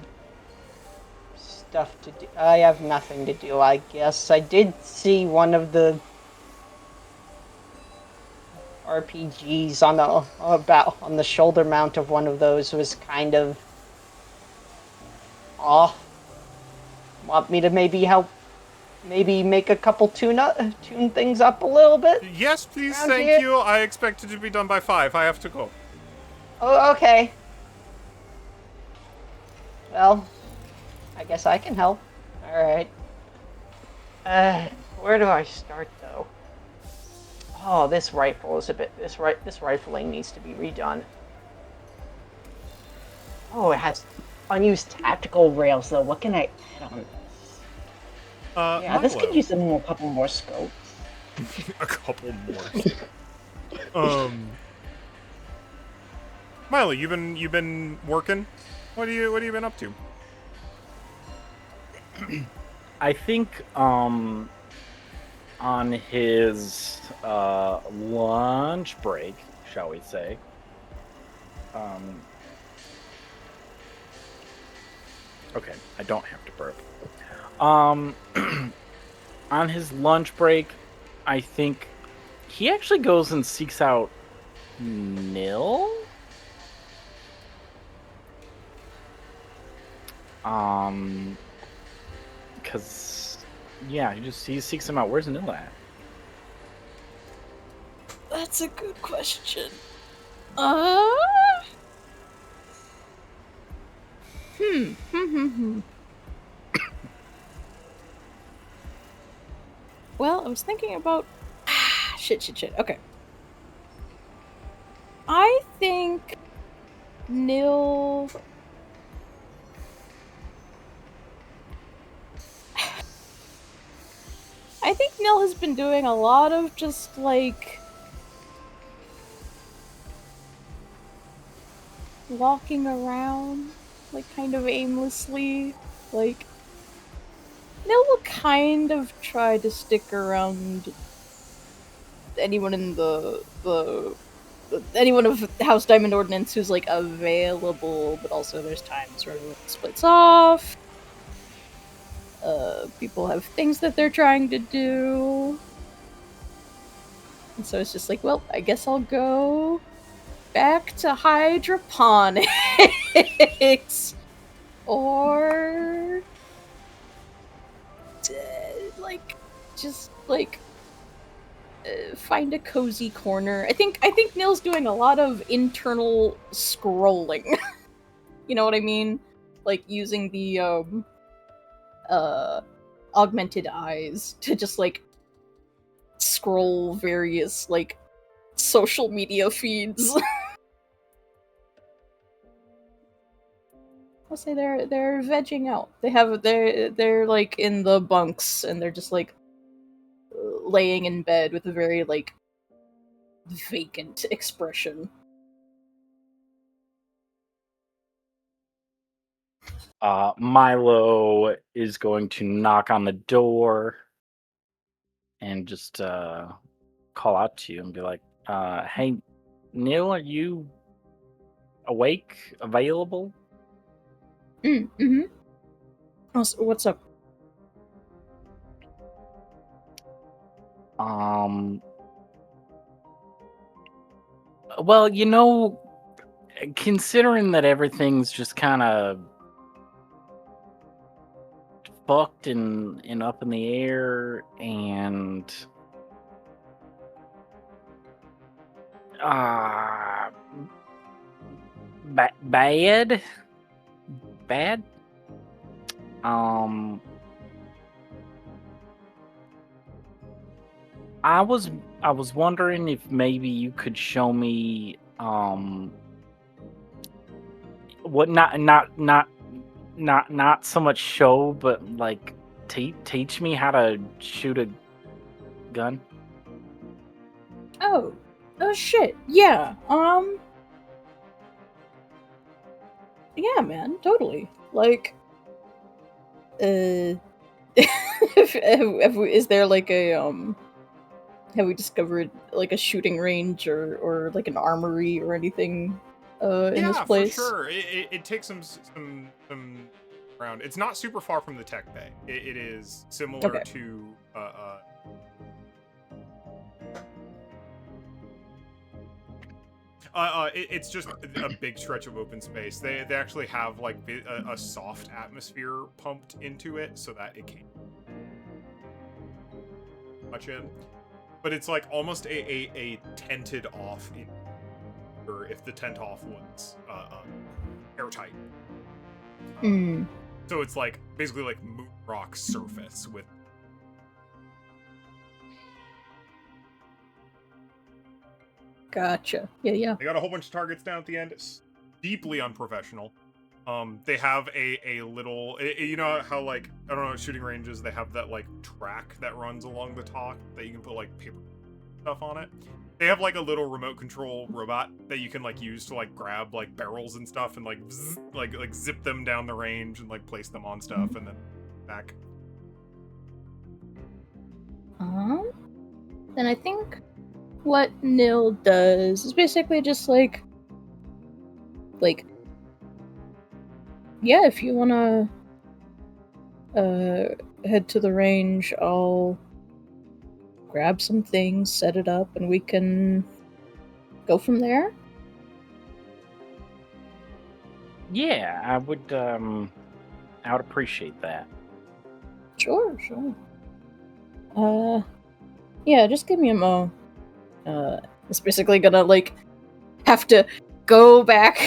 stuff to do. I have nothing to do, I guess. I did see one of the RPGs on the shoulder mount of one of those was kind of off. Want me to maybe help? Maybe make a couple tune things up a little bit? Yes, please, Around thank here? you. I expect it to be done by 5. I have to go. Oh, okay. Well, I guess I can help. Alright. Where do I start, though? Oh, this rifle is a bit... This rifling needs to be redone. Oh, it has unused tactical rails, though. What can I add on this? Yeah, this could use a couple more scopes. A couple more. Milo, you been working? What have you been up to? I think on his lunch break, shall we say, okay, I don't have to burp. On his lunch break, I think he actually goes and seeks out Nil. Because yeah, he seeks him out. Where's Nil at? That's a good question. Well, I was thinking about shit. Okay. I think Nil. I think Nil has been doing a lot of just like walking around, like kind of aimlessly. Like Nil will kind of try to stick around anyone in anyone of House Diamond Ordinance who's like available, but also there's times where everyone splits off. People have things that they're trying to do. And so it's just like, well, I guess I'll go back to hydroponics. Or like just like find a cozy corner. I think Nil's doing a lot of internal scrolling. You know what I mean? Like using the augmented eyes to just like scroll various like social media feeds. I'll say they're vegging out. They're like in the bunks and they're just like laying in bed with a very like vacant expression. Milo is going to knock on the door and just call out to you and be like, hey, Neil, are you awake, available? Mm-hmm. What's up? Well, you know, considering that everything's just kind of fucked and up in the air and bad. I was wondering if maybe you could show me what not so much show, but like teach me how to shoot a gun. Oh shit. Yeah. Yeah, man, totally. Like is there like a have we discovered like a shooting range or like an armory or anything in this place? For sure. It takes some around. It's not super far from the tech bay. It is similar to it's just a big stretch of open space. They actually have like a soft atmosphere pumped into it so that it can't much in. But it's like almost a tented off, or if the tent off was airtight. So it's like basically like moon rock surface with. Gotcha. Yeah. They got a whole bunch of targets down at the end. It's deeply unprofessional. They have a little, you know how like, I don't know, shooting ranges, they have that like track that runs along the top that you can put like paper stuff on it. They have like a little remote control robot that you can like use to like grab like barrels and stuff and like zzz, like zip them down the range and like place them on stuff and then back. Then I think what Nil does is basically just like yeah, if you wanna head to the range. I'll grab some things, set it up, and we can go from there. Yeah, I would appreciate that. Sure. Yeah, just give me a mo. It's basically gonna like have to go back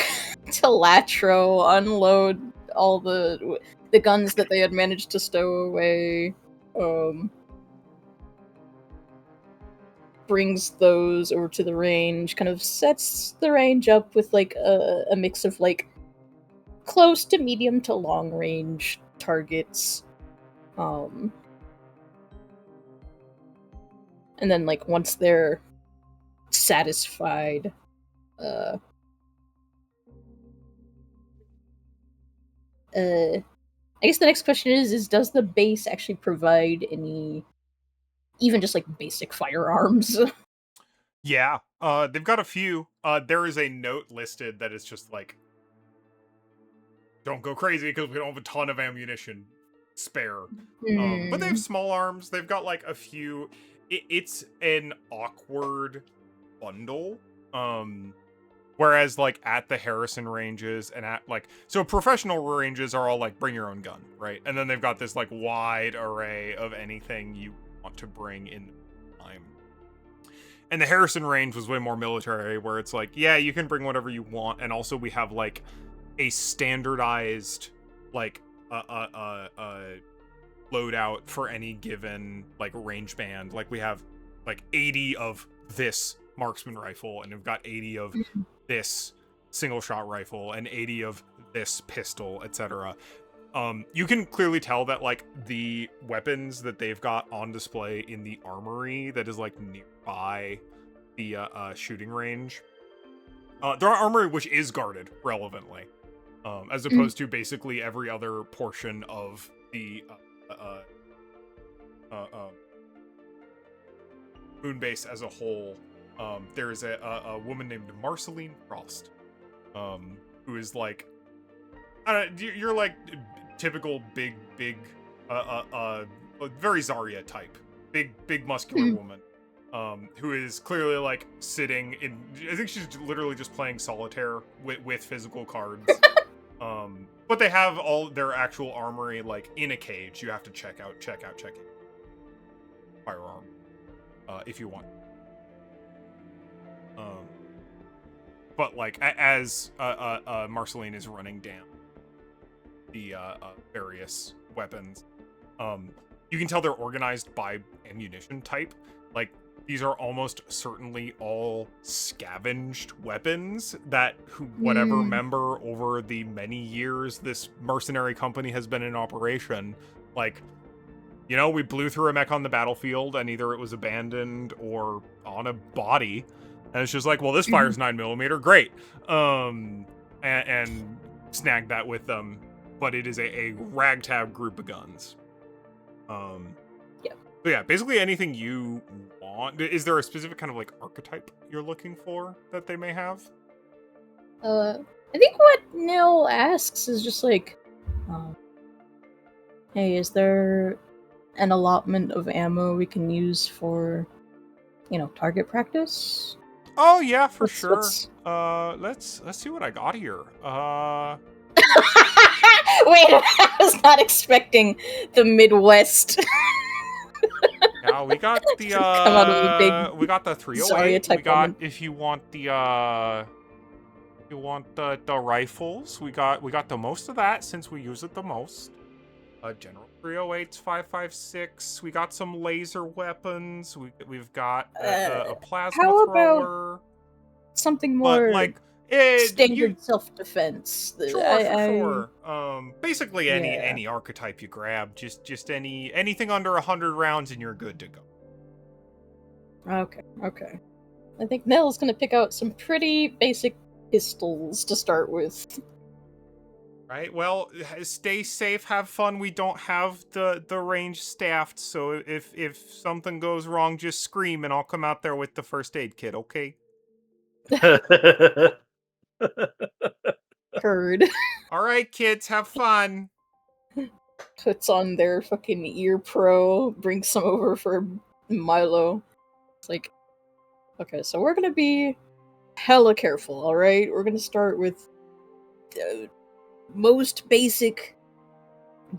to Latro, unload all the guns that they had managed to stow away. Brings those over to the range, kind of sets the range up with like a mix of like close to medium to long range targets. And then like once they're satisfied, I guess the next question is does the base actually provide any, even just like basic firearms? Yeah, they've got a few. There is a note listed that is just like, don't go crazy because we don't have a ton of ammunition spare. But they have small arms. They've got like a few. It's an awkward bundle. Whereas like at the Harrison ranges and at like, so professional ranges are all like bring your own gun, right? And then they've got this like wide array of anything you want to bring in time. And the Harrison range was way more military, where it's like, yeah, you can bring whatever you want, and also we have like a standardized like loadout for any given like range band. Like we have like 80 of this marksman rifle, and we've got 80 of this single shot rifle, and 80 of this pistol, etc. You can clearly tell that like the weapons that they've got on display in the armory that is like nearby the shooting range, their armory which is guarded relevantly, as opposed to basically every other portion of the Moonbase as a whole. There's a woman named Marceline Frost, who is like, you're like typical big, very Zarya type, big muscular woman, who is clearly like sitting in. I think she's literally just playing solitaire with physical cards. But they have all their actual armory like in a cage. You have to check out firearm, if you want. But like as Marceline is running down the various weapons, you can tell they're organized by ammunition type. Like these are almost certainly all scavenged weapons that whatever member over the many years this mercenary company has been in operation, like, you know, we blew through a mech on the battlefield and either it was abandoned or on a body. And it's just like, well, this fires 9mm, great. And snag that with them. But it is a ragtag group of guns. Yeah. So yeah, basically anything you want. Is there a specific kind of like archetype you're looking for that they may have? I think what Nil asks is just like, hey, is there an allotment of ammo we can use for, target practice? Oh yeah, for sure. Let's- Let's see what I got here. Wait, I was not expecting the Midwest. Yeah, we got the Come out of the big we got the 308. Zarya type We got woman. if you want the rifles, we got the most of that since we use it the most. General 308's 5.56. We got some laser weapons. We've got a plasma how about thrower. something more But like standard self-defense? Sure. Basically any archetype you grab, just anything under 100 rounds and you're good to go. Okay. I think Nell's gonna pick out some pretty basic pistols to start with. Right. Well, stay safe, have fun. We don't have the range staffed, so if something goes wrong, just scream and I'll come out there with the first aid kit, okay? Heard. All right, kids, have fun. puts on their fucking ear pro, brings some over for Milo. It's like, okay, so we're gonna be hella careful, alright? We're gonna start with the most basic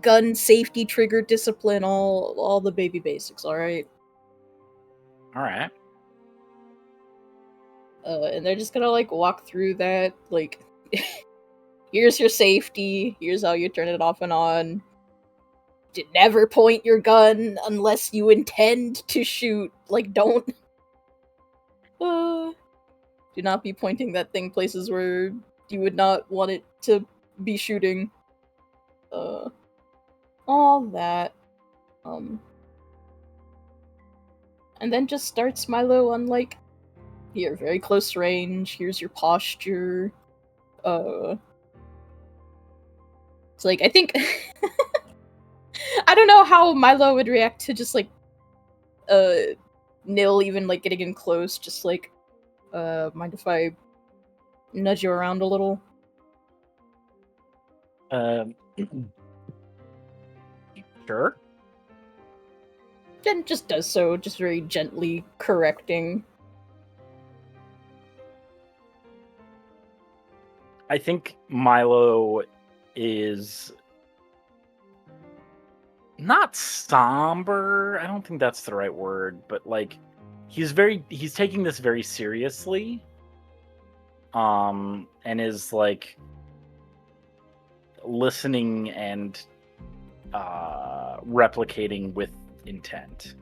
gun safety, trigger discipline, all the baby basics, alright? All right. And they're just gonna, like, walk through that, like, here's your safety, here's how you turn it off and on. Never point your gun unless you intend to shoot. Like, don't. Do not be pointing that thing places where you would not want it to be shooting. All that. And then just starts Milo on, like, here, very close range, here's your posture. It's like, I think... I don't know how Milo would react to just, like, Nil even, like, getting in close, just, like, mind if I nudge you around a little? Sure. Jen just does so, just very gently correcting. I think Milo is not somber. I don't think that's the right word, but like he's taking this very seriously. And is like listening and replicating with intent.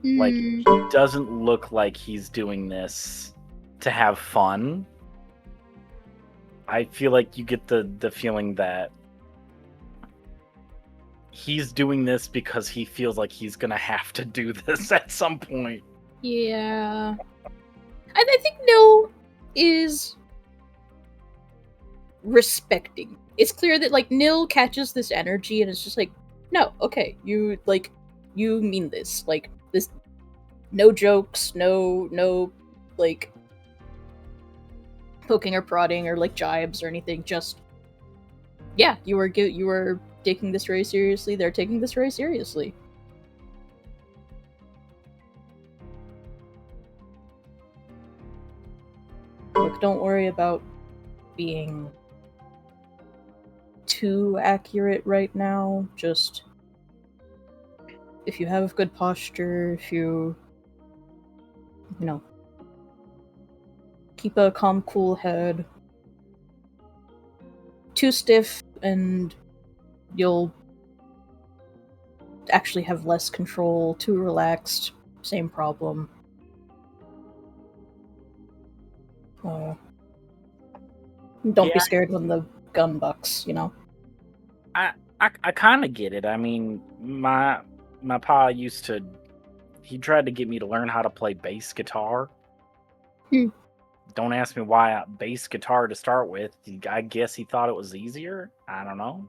Like he doesn't look like he's doing this to have fun. I feel like you get the feeling that he's doing this because he feels like he's gonna have to do this at some point. Yeah. I think Nil is respecting. It's clear that, like, Nil catches this energy and it's just like, no, okay, you mean this. Like, this, no jokes, no, like, poking or prodding or, like, jibes or anything, just, yeah, you were taking this very seriously, they're taking this very seriously. Look, don't worry about being too accurate right now, just if you have good posture, if you know, keep a calm, cool head. Too stiff and you'll actually have less control. Too relaxed, same problem. Don't be scared when the gun bucks, you know? I kind of get it. I mean, my pa he tried to get me to learn how to play bass guitar. Don't ask me why bass guitar to start with. I guess he thought it was easier. I don't know.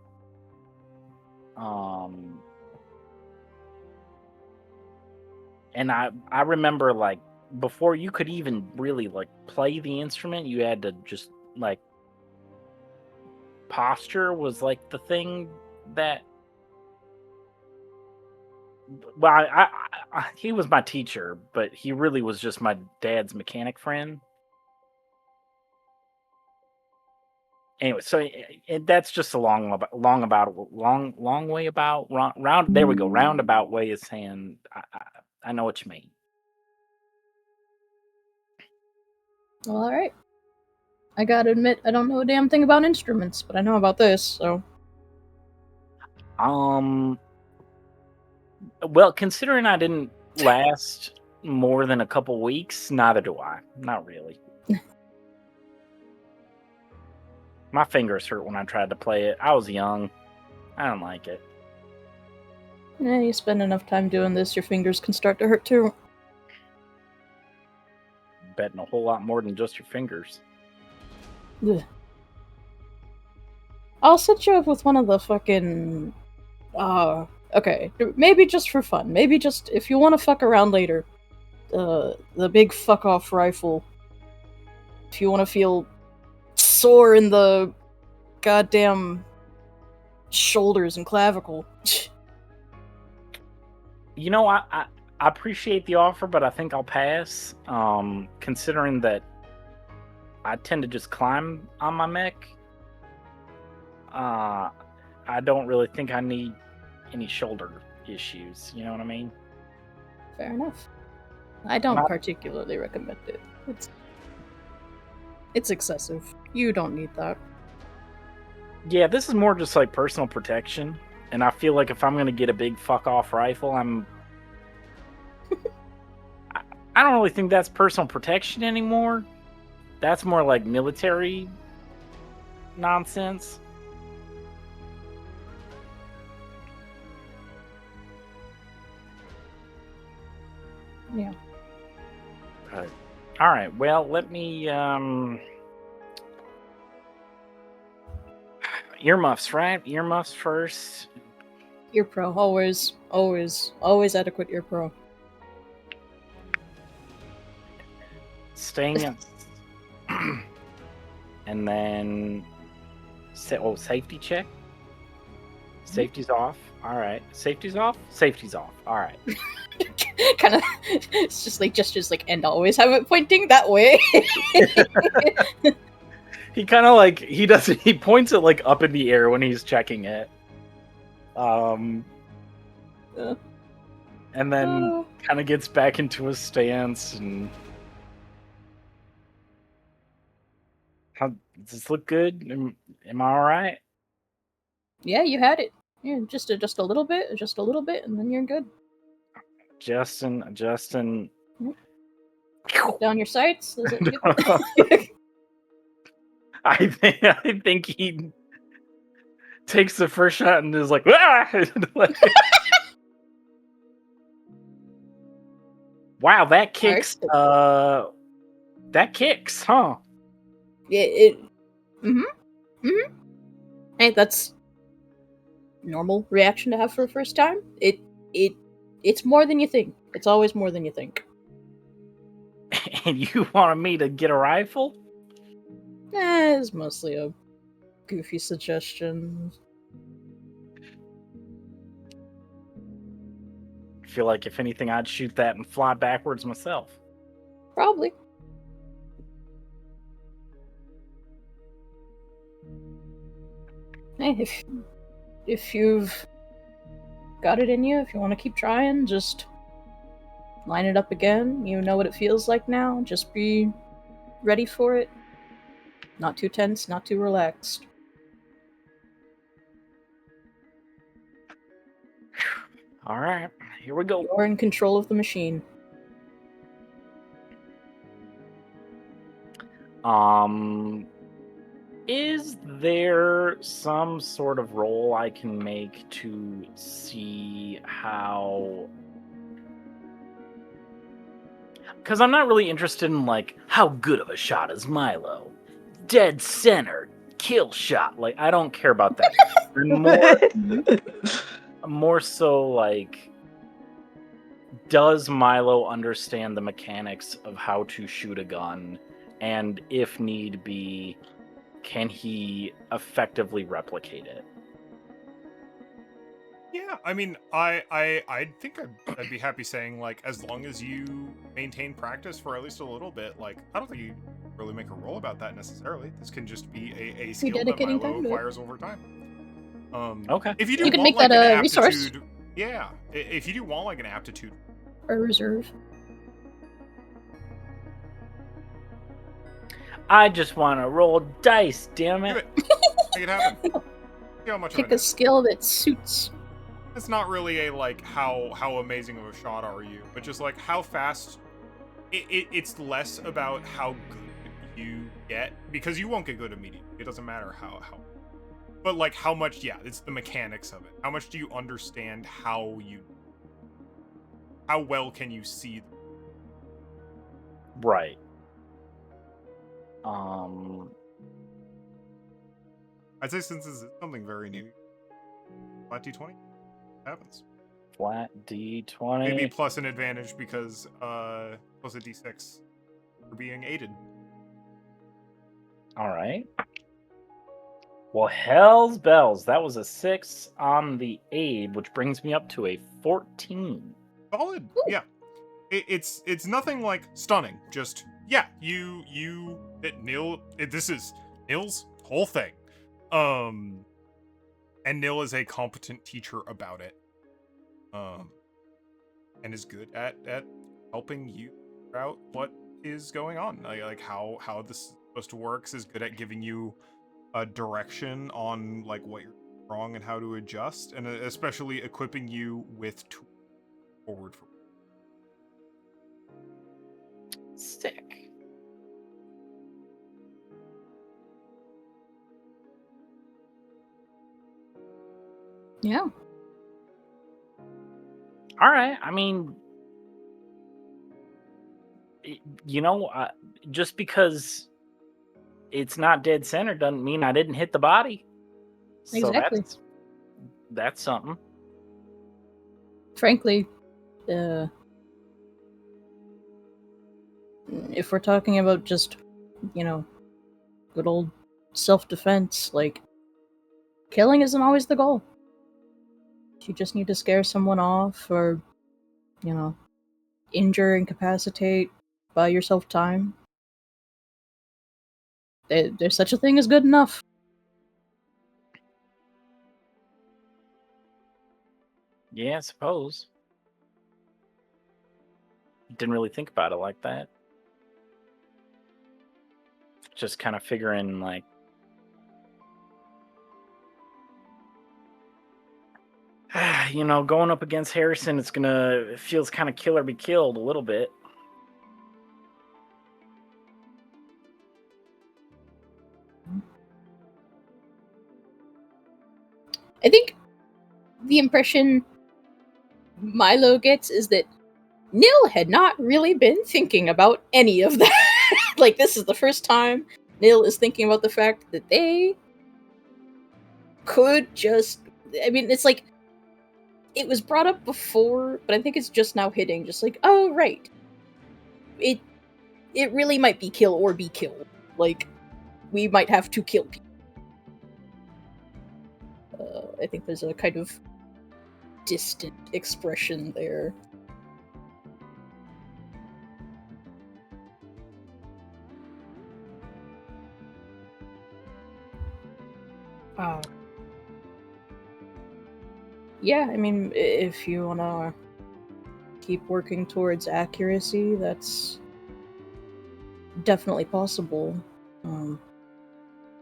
And I remember, like, before you could even really, like, play the instrument, you had to just, like, posture was, like, the thing that, well, he was my teacher, but he really was just my dad's mechanic friend. Anyway, so that's just a roundabout way of saying I know what you mean. Well, alright. I gotta admit, I don't know a damn thing about instruments, but I know about this, so... Well, considering I didn't last more than a couple weeks, neither do I. Not really. My fingers hurt when I tried to play it. I was young. I don't like it. You spend enough time doing this, your fingers can start to hurt too. Betting a whole lot more than just your fingers. Ugh. I'll set you up with one of the fucking... okay, maybe just for fun. Maybe just if you want to fuck around later. The big fuck-off rifle. If you want to feel sore in the goddamn shoulders and clavicle. You know, I appreciate the offer, but I think I'll pass. Considering that I tend to just climb on my mech. I don't really think I need any shoulder issues. You know what I mean? Fair enough. I don't Not- particularly recommend it. It's excessive. You don't need that. Yeah, this is more just like personal protection, and I feel like if I'm gonna get a big fuck off rifle, I don't really think that's personal protection anymore. That's more like military nonsense. Yeah. But, all right. Well, let me earmuffs, right? Earmuffs first. Ear pro, always adequate ear pro. Staying and then safety check. Safety's off. All right. Safety's off. Safety's off. All right. Kind of, it's just like gestures like, and always have it pointing that way. He kind of like he points it like up in the air when he's checking it. And then kind of gets back into his stance and does this look good? Am I all right? Yeah, you had it. Yeah, just a little bit, and then you're good. Justin. Put down your sights. Is it I think he takes the first shot and is like, ah! Wow, that kicks. That kicks, huh? Yeah. Hey, that's normal reaction to have for a first time. It's more than you think. It's always more than you think. And you wanted me to get a rifle? It's mostly a goofy suggestion. I feel like if anything, I'd shoot that and fly backwards myself. Probably. Hey, if you've got it in you, if you want to keep trying, just line it up again. You know what it feels like now. Just be ready for it. Not too tense, not too relaxed. All right, here we go. You're in control of the machine. Is there some sort of roll I can make to see how? Because I'm not really interested in like how good of a shot is Milo, dead center, kill shot. Like I don't care about that. More so like, does Milo understand the mechanics of how to shoot a gun, and if need be, can he effectively replicate it? Yeah, I mean, I think I'd be happy saying, like, as long as you maintain practice for at least a little bit, like, I don't think you really make a role about that necessarily. This can just be a skill that dedicating Milo time to it. acquires over time. Okay. If you do You can want, make like, that an a resource. aptitude, yeah, if you do want like an aptitude, Or reserve. I just want to roll dice, damn do it. it. Make it happen. See how much Pick of a it. skill that suits. It's not really a like how amazing of a shot are you, but just like how fast. It's less about how good you get, because you won't get good immediately. It doesn't matter how. But like how much, yeah, it's the mechanics of it. How much do you understand how well can you see them? Right. I'd say since this is something very new, flat D20 happens. Flat D20. Maybe plus an advantage because plus a D6 for being aided. All right. Well, hell's bells. That was a 6 on the aid, which brings me up to a 14. Solid. Yeah. It's nothing like stunning. Just yeah, this is Nil's whole thing. And Nil is a competent teacher about it. And is good at helping you figure out what is going on. Like how this is supposed to work, is good at giving you a direction on like what you're wrong and how to adjust, and especially equipping you with tools forward for. Sick. Yeah. All right. I mean, just because it's not dead center doesn't mean I didn't hit the body. So Exactly. that's something. Frankly, if we're talking about just, good old self-defense, like, killing isn't always the goal. You just need to scare someone off or, injure, incapacitate, buy yourself time. There's such a thing as good enough. Yeah, I suppose. Didn't really think about it like that. Just kind of figuring like, going up against Harrison, it feels kind of kill or be killed a little bit. I think the impression Milo gets is that Nil had not really been thinking about any of that. Like, this is the first time Nil is thinking about the fact that they could just... I mean, it's like... It was brought up before, but I think it's just now hitting. Just like, oh, right. It really might be kill or be killed. Like, we might have to kill people. I think there's a kind of distant expression there. Yeah, I mean, if you wanna keep working towards accuracy, that's definitely possible.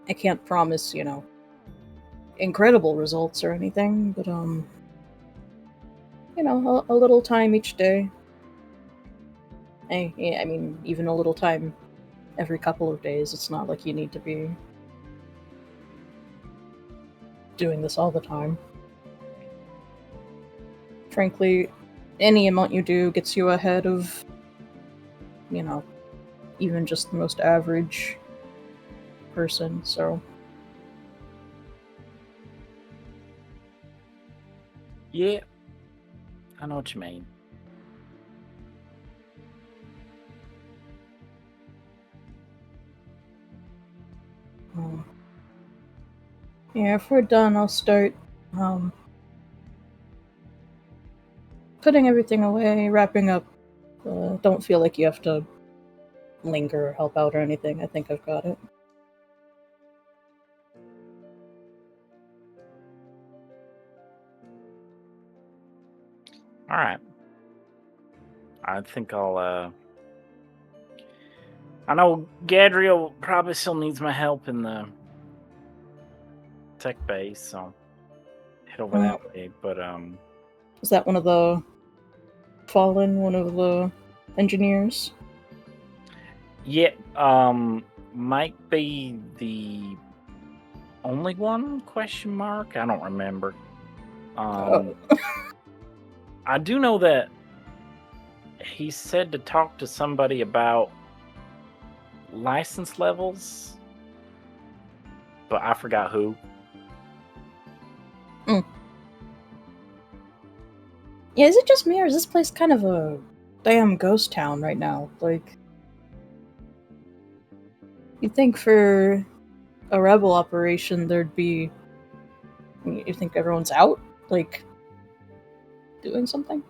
I can't promise, incredible results or anything, but, a little time each day. I mean, even a little time every couple of days. It's not like you need to be doing this all the time. Frankly, any amount you do gets you ahead of, even just the most average person, so... Yeah, I know what you mean. Yeah, if we're done, I'll start, putting everything away, wrapping up. Don't feel like you have to linger or help out or anything. I think I've got it. All right. I think I know Gadriel probably still needs my help in the tech base, so head over that way. But Is that one of the Fallen, one of the engineers? yeah, might be the only one? Question mark. I don't remember. I do know that he said to talk to somebody about license levels, but I forgot who. Yeah, is it just me, or is this place kind of a damn ghost town right now? Like, you'd think for a rebel operation, there'd be... You think everyone's out? Like, doing something?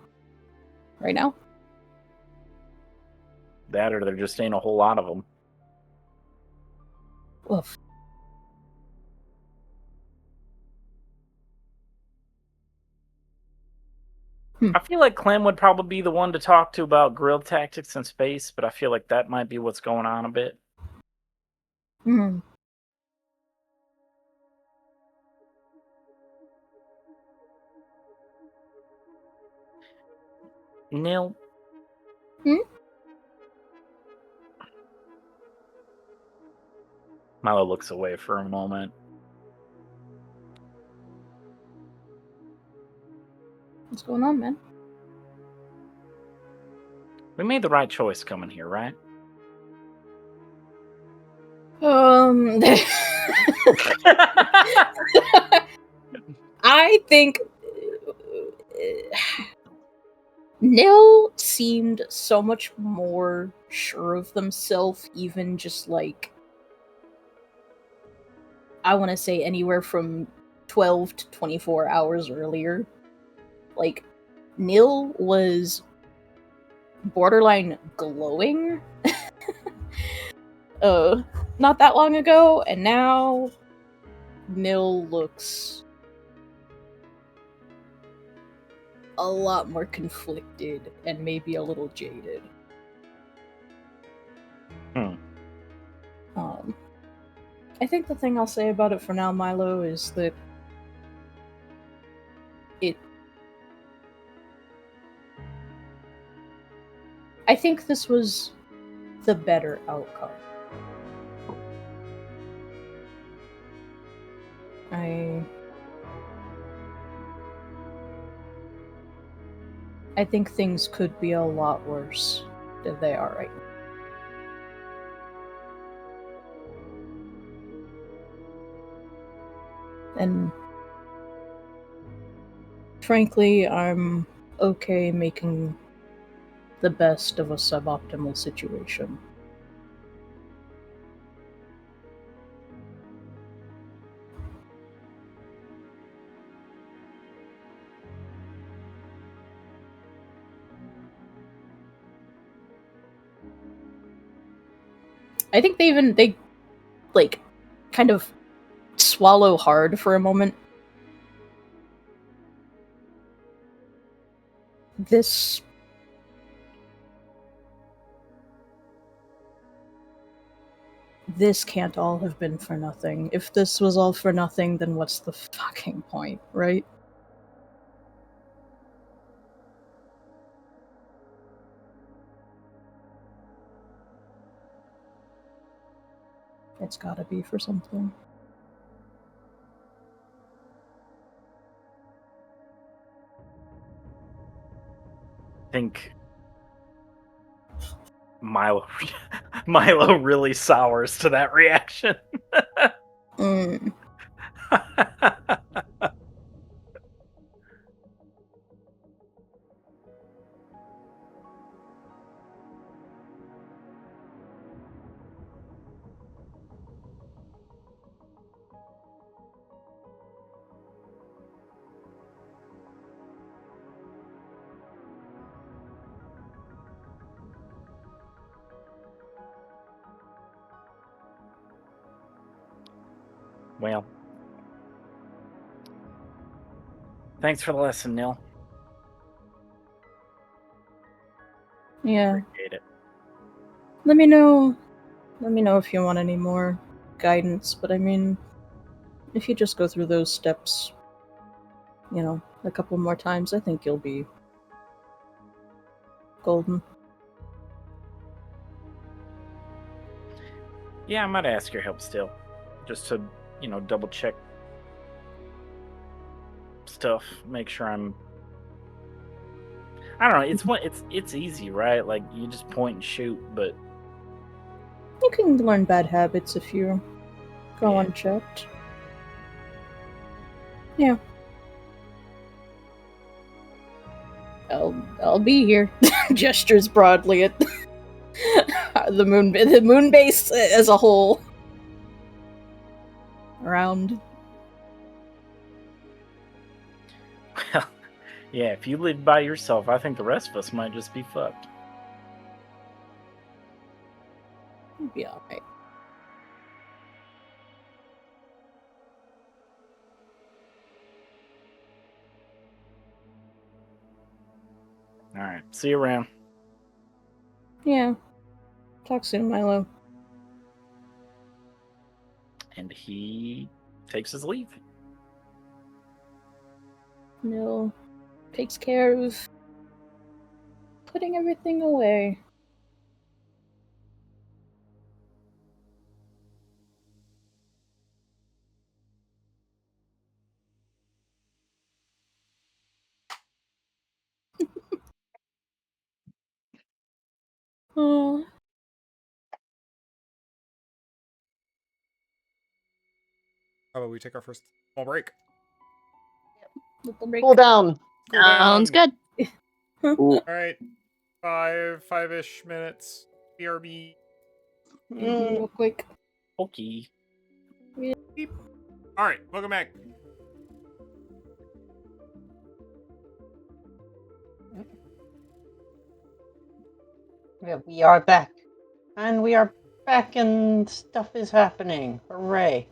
Right now? That or there just ain't a whole lot of them. Oof. I feel like Clem would probably be the one to talk to about guerrilla tactics in space, but I feel like that might be what's going on a bit. Hmm. Neil? Milo looks away for a moment. What's going on, man? We made the right choice coming here, right? I think Nil seemed so much more sure of themselves, even just like, I want to say anywhere from 12 to 24 hours earlier. Like, Nil was borderline glowing not that long ago, and now Nil looks a lot more conflicted and maybe a little jaded. I think the thing I'll say about it for now, Milo, is that I think this was the better outcome. I think things could be a lot worse than they are right now. And frankly, I'm okay making the best of a suboptimal situation. I think they like kind of swallow hard for a moment. This can't all have been for nothing. If this was all for nothing, then what's the fucking point, right? It's gotta be for something. I think Milo really sours to that reaction. Well, thanks for the lesson, Neil. Yeah. Appreciate it. Let me know if you want any more guidance, but I mean, if you just go through those steps, a couple more times, I think you'll be golden. Yeah, I might ask your help still, just to, double check stuff, make sure I'm. I don't know. It's easy, right? Like you just point and shoot, but You can learn bad habits if you go unchecked. Yeah. I'll be here. Gestures broadly at the moon base as a whole. around. Well, yeah, if you live by yourself, I think the rest of us might just be fucked. You'll be alright. Alright, see you around. Yeah. Talk soon, Milo. And he takes his leave. Nil takes care of putting everything away. Oh, How about we take our first small break? little break. Cool down. Cool Sounds down. good. Cool. All right, 5-ish minutes. BRB. Real quick. Okay. Beep. All right, welcome back. Yeah, we are back. And we are back and stuff is happening. Hooray.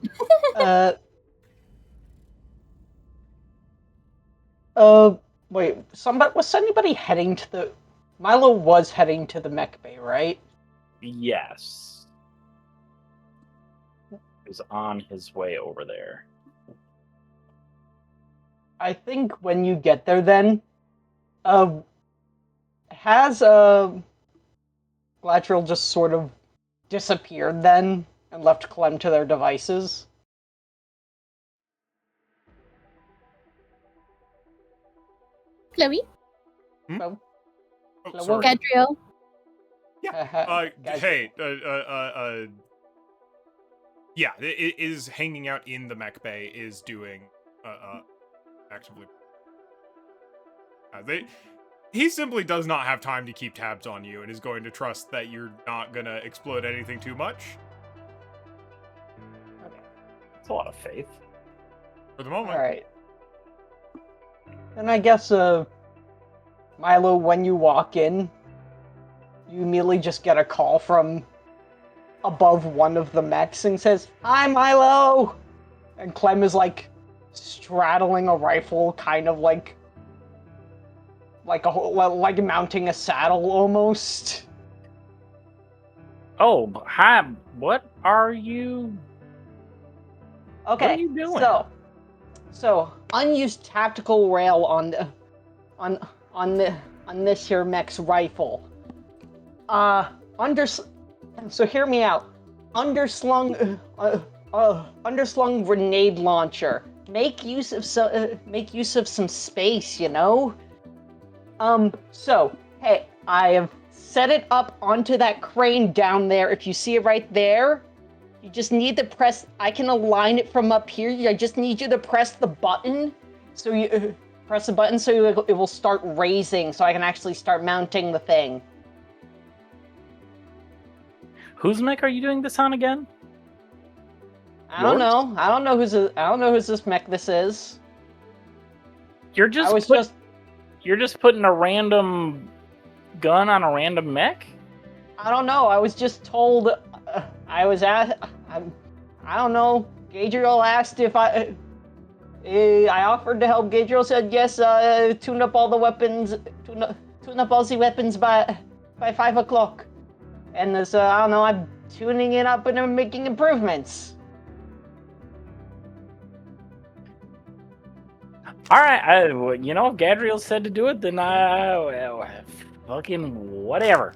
Wait, was anybody heading to the... Milo was heading to the mech bay, right? Yes. He's on his way over there. I think when you get there then, has, Gladriel just sort of disappeared then and left Clem to their devices? Chloe? Well, Oh, Hello. sorry. Gadriel? Hey, yeah, it is hanging out in the mech bay, is doing, actively. He simply does not have time to keep tabs on you and is going to trust that you're not gonna explode anything too much. It's a lot of faith. For the moment. Alright. And I guess, Milo, when you walk in, you immediately just get a call from above one of the mechs and says, "Hi, Milo!" And Clem is, like, straddling a rifle, kind of like mounting a saddle, almost. Oh, hi. What are you? Okay, What are you doing? So unused tactical rail on this here mech's rifle. So hear me out. Underslung grenade launcher. Make use of some space, you know. So hey, I have set it up onto that crane down there. If you see it right there. You just need to press, I can align it from up here. I just need you to press the button. So you press the button so it will start raising so I can actually start mounting the thing. Whose mech are you doing this on again? I don't know. I don't know whose this mech this is. You're just putting a random gun on a random mech? I don't know. I was just told. I don't know. Gadriel asked if I offered to help. Gadriel said yes. Tune up all the weapons. Tune up all the weapons by 5 o'clock. And this, I don't know. I'm tuning it up and I'm making improvements. All right, you know, if Gadriel said to do it, then fucking whatever.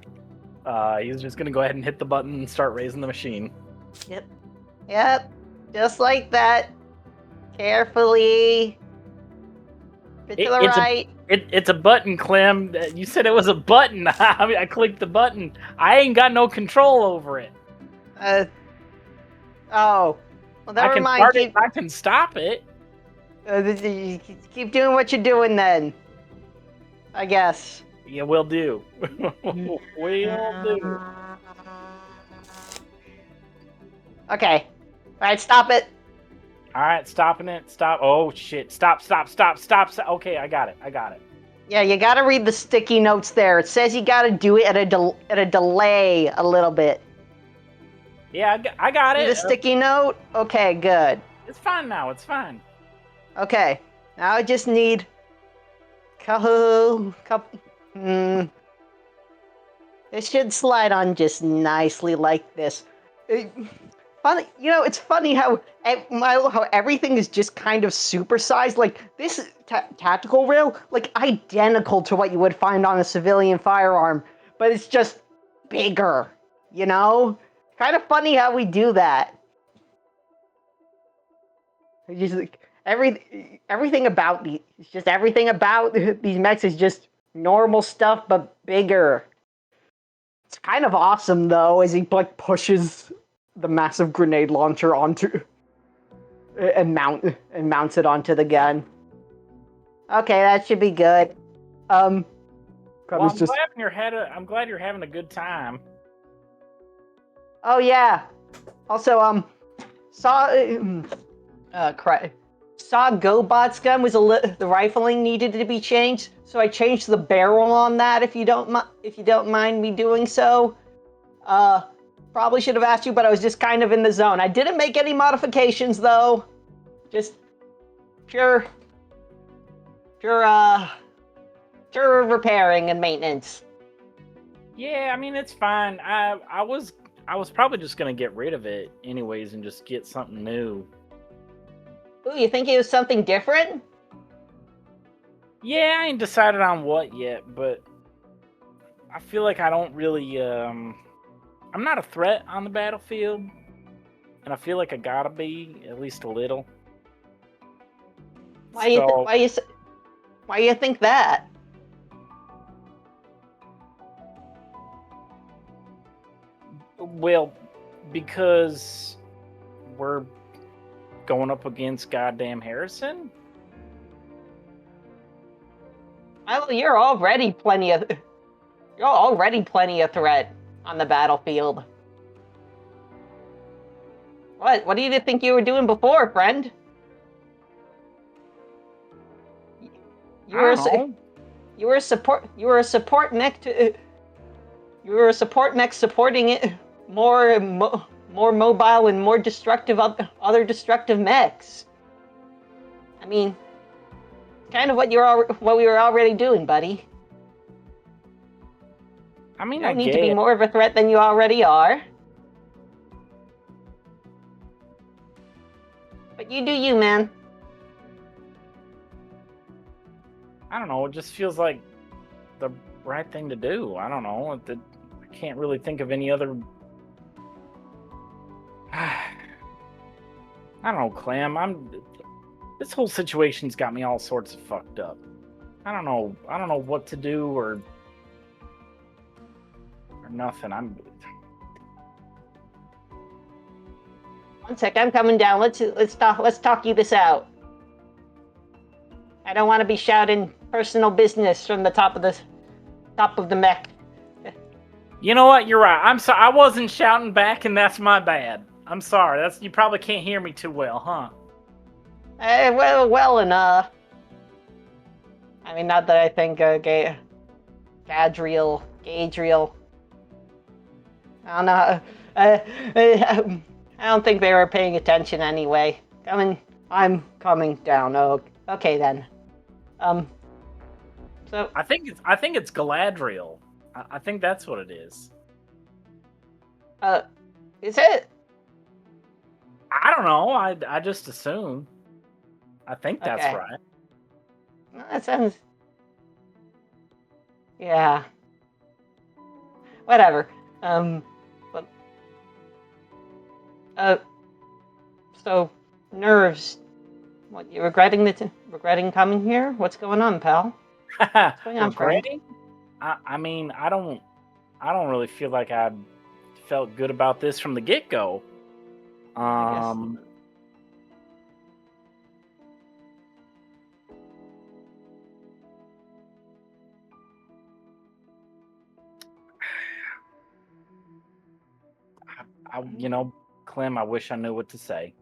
He's just gonna go ahead and hit the button and start raising the machine. Yep. Just like that. Carefully. To the right. It's a button, Clem. You said it was a button. I mean, I clicked the button. I ain't got no control over it. Oh. Well, never mind. I can stop it. Keep doing what you're doing then. I guess. Yeah, will do. Will do. Okay. Alright, stop it. All right, stopping it. Stop. Oh shit! Stop! Stop! Stop! Stop! Stop. Okay, I got it. I got it. Yeah, you gotta read the sticky notes there. It says you gotta do it at a delay a little bit. Yeah, I got See it. the sticky note? Okay, good. It's fine now. It's fine. Okay, now I just need couple. It should slide on just nicely like this. Funny, it's funny how how everything is just kind of supersized. Like this tactical rail, like identical to what you would find on a civilian firearm, but it's just bigger. Kind of funny how we do that. It's just like, everything about these mechs is just normal stuff, but bigger. It's kind of awesome though, as he like pushes the massive grenade launcher onto and mounts it onto the gun. Okay, that should be good. Well, I'm glad you're having a good time. Oh yeah. Also, saw GoBot's gun was the rifling needed to be changed, so I changed the barrel on that. If you don't mind me doing so. Probably should have asked you, but I was just kind of in the zone. I didn't make any modifications though. Just pure repairing and maintenance. Yeah, I mean it's fine. I was probably just gonna get rid of it anyways and just get something new. Ooh, you think it was something different? Yeah, I ain't decided on what yet, but I feel like I don't really I'm not a threat on the battlefield, and I feel like I gotta be at least a little. Why do you think that? Well, because we're going up against goddamn Harrison. Well, you're already plenty of threat on the battlefield. What do you think you were doing before, friend? You were a support next supporting it more mobile and more destructive other destructive mechs. I mean, kind of what we were already doing, buddy. I mean, you don't need to be more of a threat than you already are. But you do you, man. I don't know. It just feels like the right thing to do. I don't know. I can't really think of any other. I don't know, Clem. This whole situation's got me all sorts of fucked up. I don't know what to do or nothing. One sec, I'm coming down. Let's talk you this out. I don't want to be shouting personal business from the top of the mech. You know what? You're right. I'm sorry. I wasn't shouting back, and that's my bad. I'm sorry. You probably can't hear me too well, huh? Well enough. I mean, not that I think Gadriel. I don't know. I don't think they were paying attention anyway. I'm coming down. Oh, okay then. So I think it's Galadriel. I think that's what it is. Is it? I don't know. I just assume. I think that's Okay. right. That sounds. Yeah. Whatever. So nerves. What, you regretting coming here? What's going on, pal? What's going on, friend? Regretting? I mean, I don't really feel like I felt good about this from the get-go. Clem, I wish I knew what to say.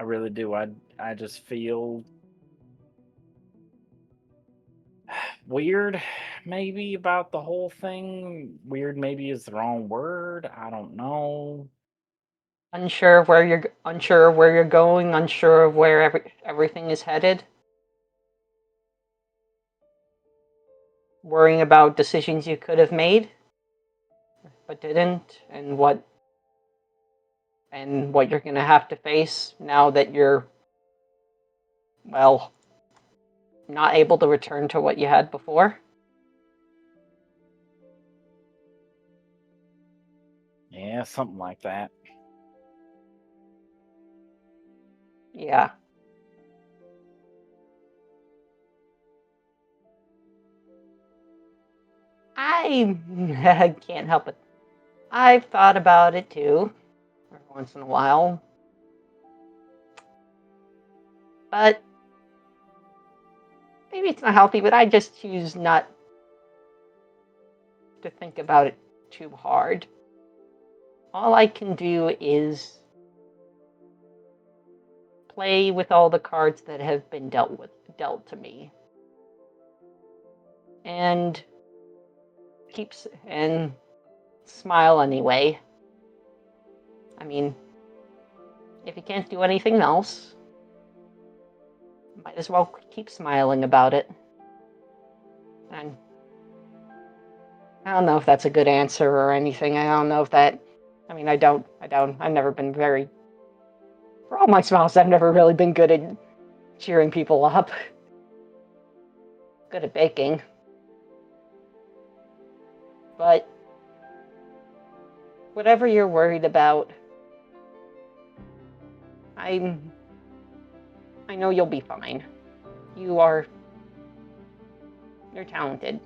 I really do. I just feel weird, maybe, about the whole thing. Weird, maybe, is the wrong word. I don't know. Unsure of where you're going, unsure of where everything is headed. Worrying about decisions you could have made, but didn't, and what you're gonna have to face now that you're, well, not able to return to what you had before. Yeah, something like that. Yeah. I can't help it. I've thought about it too, every once in a while. But maybe it's not healthy, but I just choose not to think about it too hard. All I can do is play with all the cards that have been dealt to me. And and smile anyway. I mean, if you can't do anything else, might as well keep smiling about it. And I don't know if that's a good answer or anything. I don't know if that. I mean, I've never been very. For all my smiles, I've never really been good at cheering people up. Good at baking. But whatever you're worried about, I know you'll be fine. You're talented.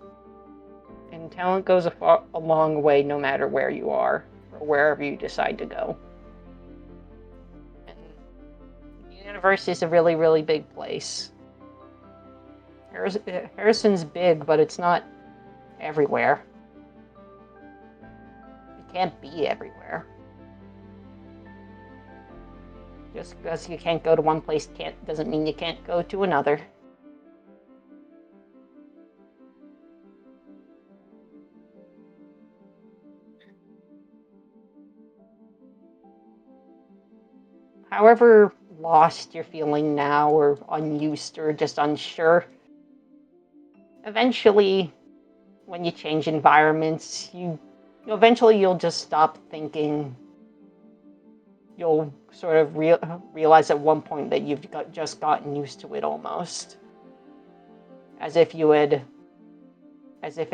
And talent goes a long way no matter where you are or wherever you decide to go. And the universe is a really, really big place. Harrison's big, but it's not everywhere. It can't be everywhere. Just because you can't go to one place doesn't mean you can't go to another. However lost you're feeling now, or unused, or just unsure, eventually, when you change environments, you'll just stop thinking. You'll sort of realize at one point that you've just gotten used to it almost. As if it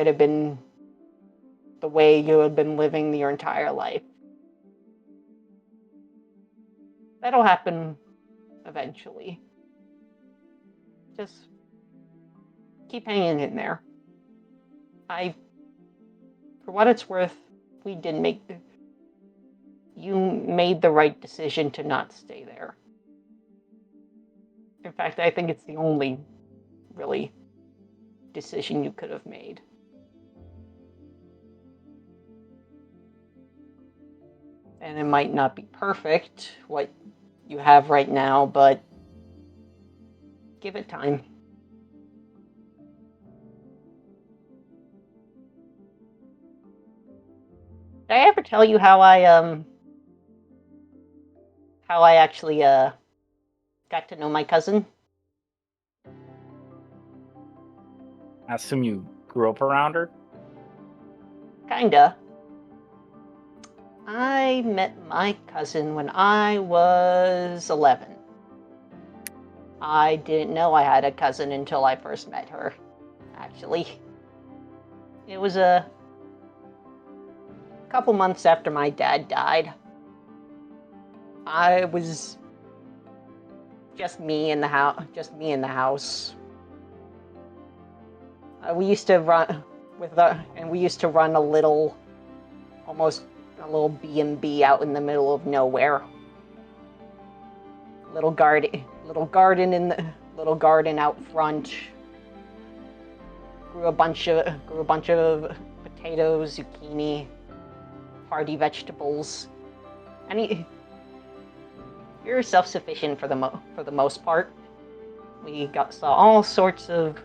had been the way you had been living your entire life. That'll happen eventually. Just keep hanging in there. For what it's worth, you made the right decision to not stay there. In fact, I think it's the only really decision you could have made. And it might not be perfect, what you have right now, but give it time. Did I ever tell you how I actually got to know my cousin? I assume you grew up around her? Kinda. I met my cousin when I was 11. I didn't know I had a cousin until I first met her, actually. It was a couple months after my dad died. I was just me in the house. We used to run almost a little B&B out in the middle of nowhere. Little garden out front. Grew a bunch of potatoes, zucchini, hardy vegetables. You're self-sufficient for the most part. We saw all sorts of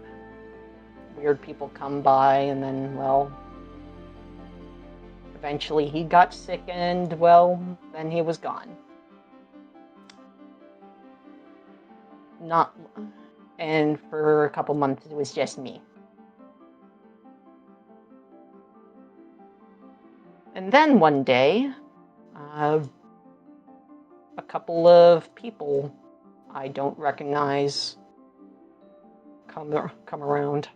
weird people come by, and then, well, eventually he got sick, and, well, then he was gone. And for a couple months, it was just me. And then one day, a couple of people I don't recognize come around.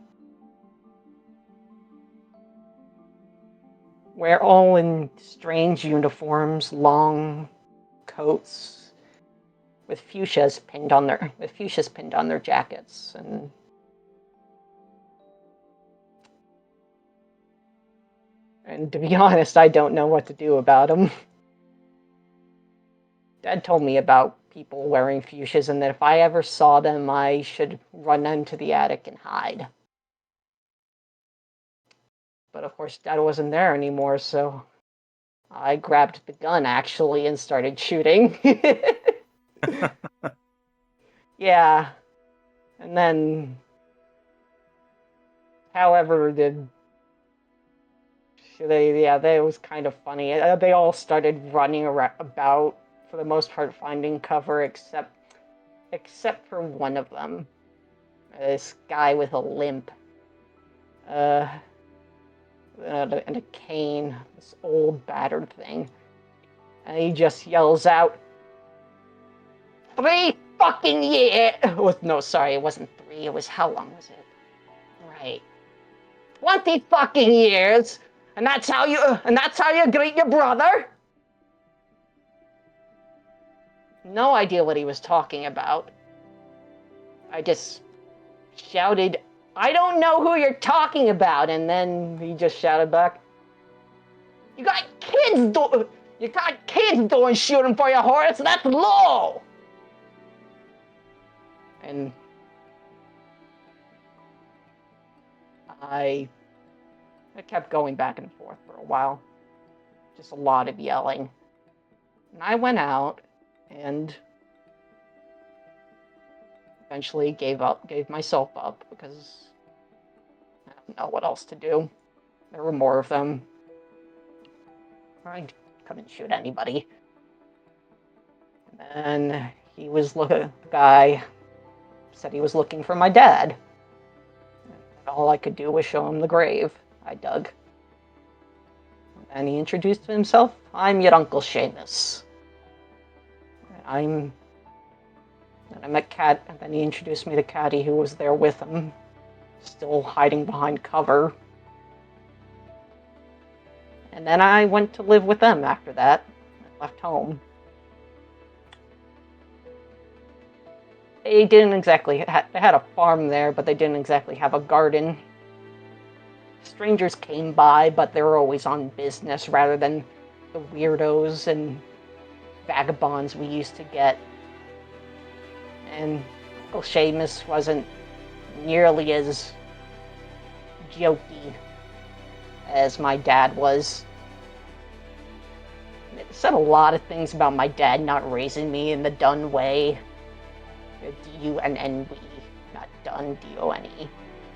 We're all in strange uniforms, long coats, with fuchsias pinned on their jackets, and to be honest, I don't know what to do about them. Dad told me about people wearing fuchsias, and that if I ever saw them, I should run into the attic and hide. But of course, Dad wasn't there anymore, so I grabbed the gun, actually, and started shooting. Yeah. And then, however, it was kind of funny. They all started running about, for the most part, finding cover, except for one of them. This guy with a limp. And a cane. This old, battered thing. And he just yells out, 3 fucking years! No, sorry, it wasn't 3. It was, how long was it? Right. 20 fucking years! And that's how you greet your brother? No idea what he was talking about. I just shouted, I don't know who you're talking about, and then he just shouted back, You got kids doing shooting for your horse, that's low! And I kept going back and forth for a while. Just a lot of yelling. And I went out and eventually gave myself up because I don't know what else to do. There were more of them. I couldn't shoot anybody. And then the guy said he was looking for my dad. All I could do was show him the grave I dug. And he introduced himself. I'm your Uncle Seamus. And I met Cat, and then he introduced me to Catty, who was there with him, still hiding behind cover. And then I went to live with them after that. I left home. They didn't exactly... They had a farm there, but they didn't exactly have a garden. Strangers came by, but they were always on business rather than the weirdos and vagabonds we used to get. And Uncle Seamus wasn't nearly as jokey as my dad was. It said a lot of things about my dad not raising me in the Dunn way. The D-U-N-N-W, not Dunn, D-O-N-E,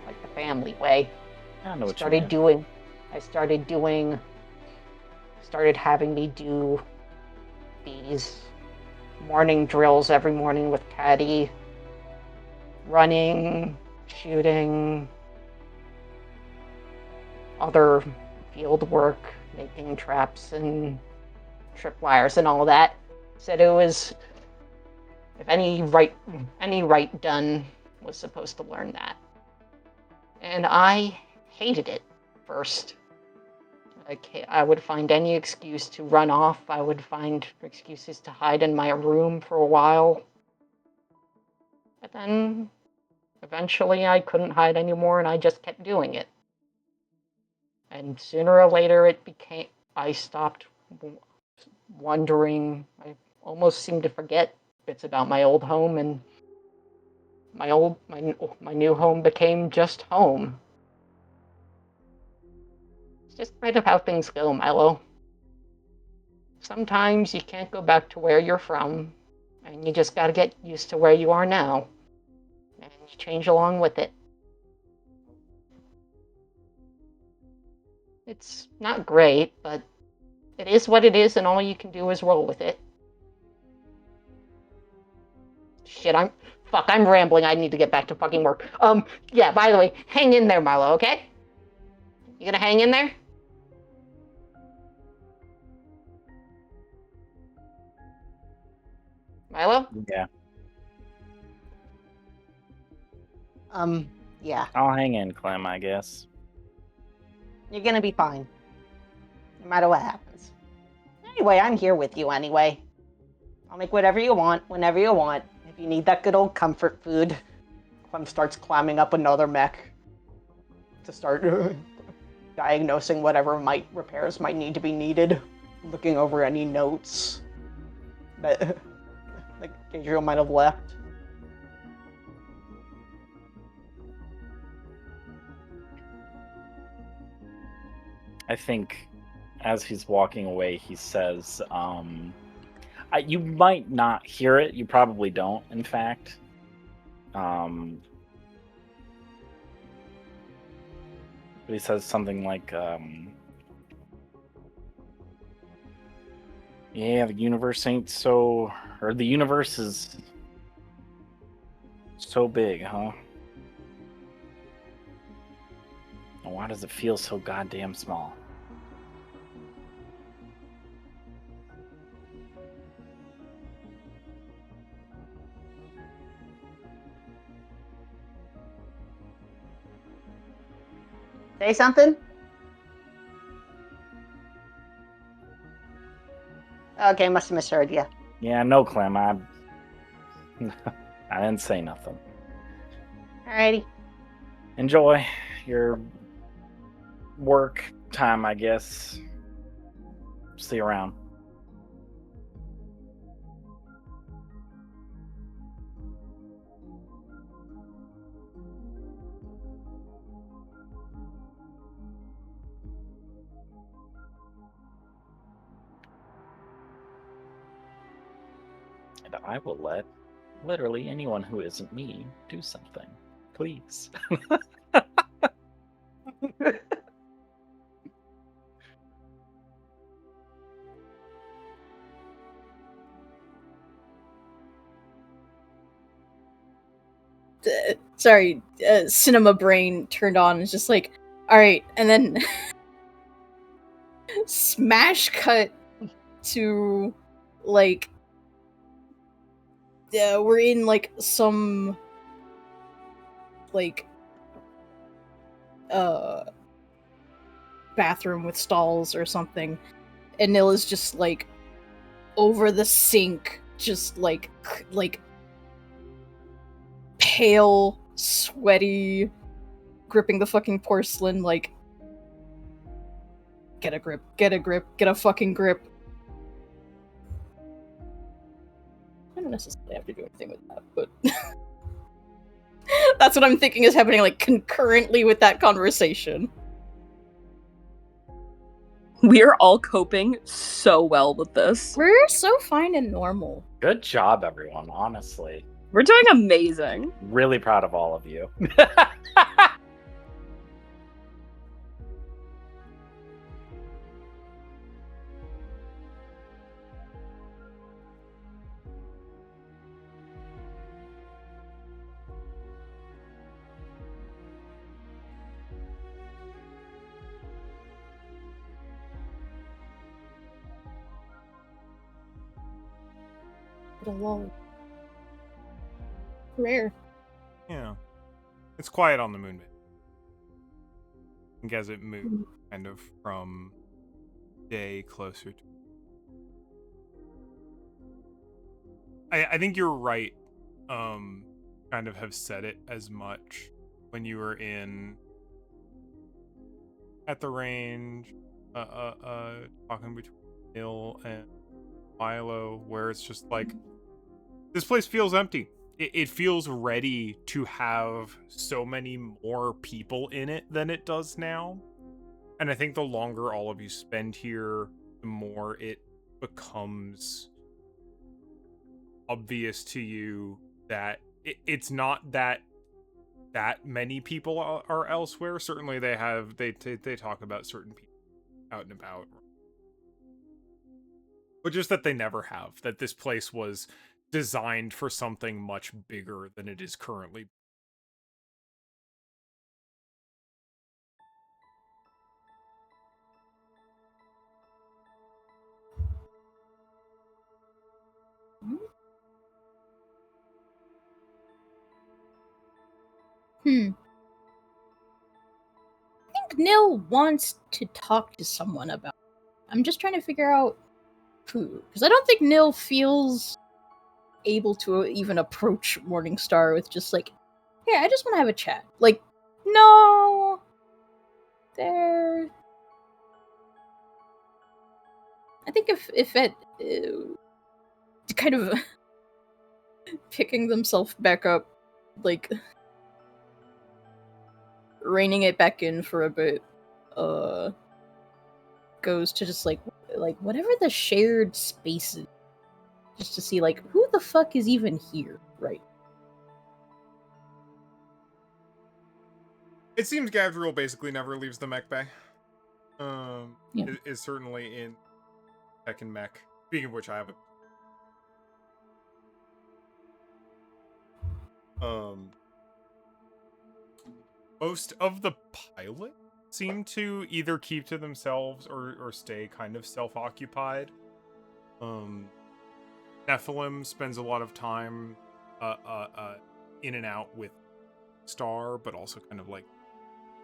like the family way. I know what you mean. Started having me do these morning drills every morning with Caddy. Running, shooting, other field work, making traps and tripwires and all that. Said it was, if any right done was supposed to learn that. And I hated it first. I would find any excuse to run off. I would find excuses to hide in my room for a while. But then, eventually I couldn't hide anymore and I just kept doing it. And sooner or later I stopped wondering. I almost seemed to forget bits about my old home, and my new home became just home. It's just kind of how things go, Milo. Sometimes you can't go back to where you're from, And you just gotta get used to where you are now. And you change along with it. It's not great, but it is what it is, and all you can do is roll with it. Shit, I'm rambling. I need to get back to fucking work. Yeah, by the way, hang in there, Marlo, okay? You gonna hang in there? Milo? Yeah, Yeah. I'll hang in, Clem, I guess. You're gonna be fine. No matter what happens. Anyway, I'm here with you anyway. I'll make whatever you want, whenever you want. If you need that good old comfort food. Clem starts climbing up another mech to start diagnosing whatever repairs might need to be needed. Looking over any notes that like Gabriel might have left. I think as he's walking away, he says, you might not hear it. You probably don't, in fact. But he says something like, yeah, the universe ain't so... Or the universe is so big, huh? Why does it feel so goddamn small? Say something? Okay, must have misheard you. Yeah, no, Clem, I didn't say nothing. Alrighty. Enjoy your work time, I guess. See you around. And I will let literally anyone who isn't me do something. Please. Sorry, cinema brain turned on. It's just like, all right, and then smash cut to like we're in like some like bathroom with stalls or something, and Nil is just like over the sink, just like pale, sweaty, gripping the fucking porcelain, like, get a grip, get a fucking grip. I don't necessarily have to do anything with that, but that's what I'm thinking is happening, like, concurrently with that conversation. We're all coping so well with this. We're so fine and normal. Good job, everyone, honestly. We're doing amazing. Really proud of all of you. But alone. Rare. Yeah. It's quiet on the Moonbased. I think as it moves kind of from day closer to... I think you're right. Kind of have said it as much when you were at the range, talking between Nil and Milo, where it's just like, this place feels empty. It feels ready to have so many more people in it than it does now. And I think the longer all of you spend here, the more it becomes obvious to you that it's not that many people are elsewhere. Certainly they talk about certain people out and about, but just that they never have, that this place was designed for something much bigger than it is currently. I think Nil wants to talk to someone about it. I'm just trying to figure out who. Because I don't think Nil feels able to even approach Morningstar with just like, hey, I just want to have a chat. Like, no. There. I think if it kind of picking themselves back up, like reining it back in for a bit, goes to just like whatever the shared space is, just to see like who the fuck is even here, right? It seems Gabriel basically never leaves the mech bay. Yeah. Is certainly in Tech and Mech. Speaking of which, I have a most of the pilots seem to either keep to themselves or stay kind of self-occupied. Nephilim spends a lot of time in and out with Star, but also kind of like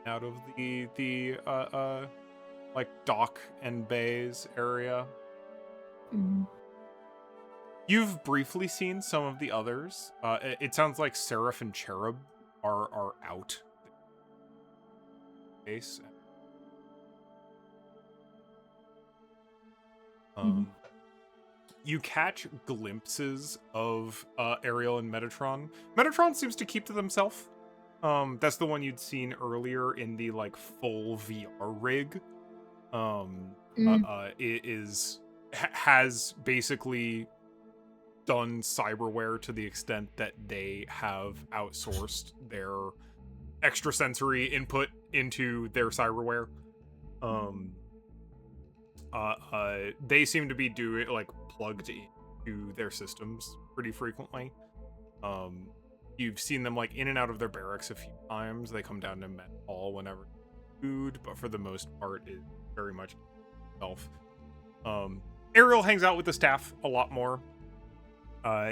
out of the like dock and bays area. Mm. You've briefly seen some of the others. It sounds like Seraph and Cherub are out. Base. You catch glimpses of Ariel and Metatron. Metatron seems to keep to themselves. That's the one you'd seen earlier in the like full VR rig. Has basically done cyberware to the extent that they have outsourced their extrasensory input into their cyberware. They seem to be doing like plugged into their systems pretty frequently. You've seen them like in and out of their barracks a few times. They come down to Met Hall whenever food, but for the most part, is very much self. Ariel hangs out with the staff a lot more.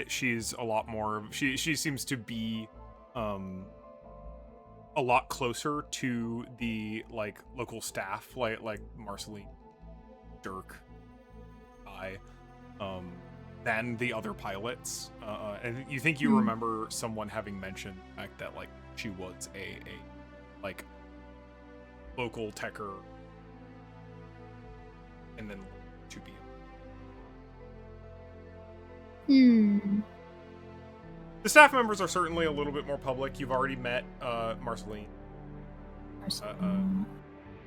She's a lot more. She seems to be a lot closer to the like local staff, like Marceline, Dirk, than the other pilots. And you think you remember someone having mentioned the fact that like she was a like local techer, and then to be. The staff members are certainly a little bit more public. You've already met Marceline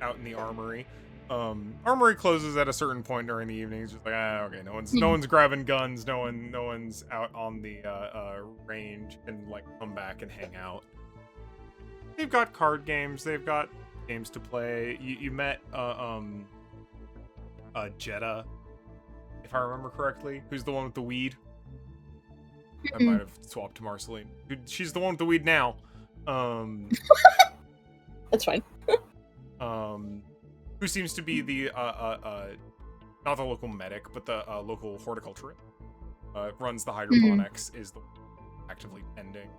out in the armory. Armory closes at a certain point during the evening. It's just like, okay, no one's grabbing guns. No one's out on the range and like come back and hang out. They've got card games. They've got games to play. You met Jetta, if I remember correctly, who's the one with the weed. I might have swapped to Marceline. She's the one with the weed now. That's fine. Who seems to be the not the local medic, but the local horticulturist. Runs the hydroponics, is the actively tending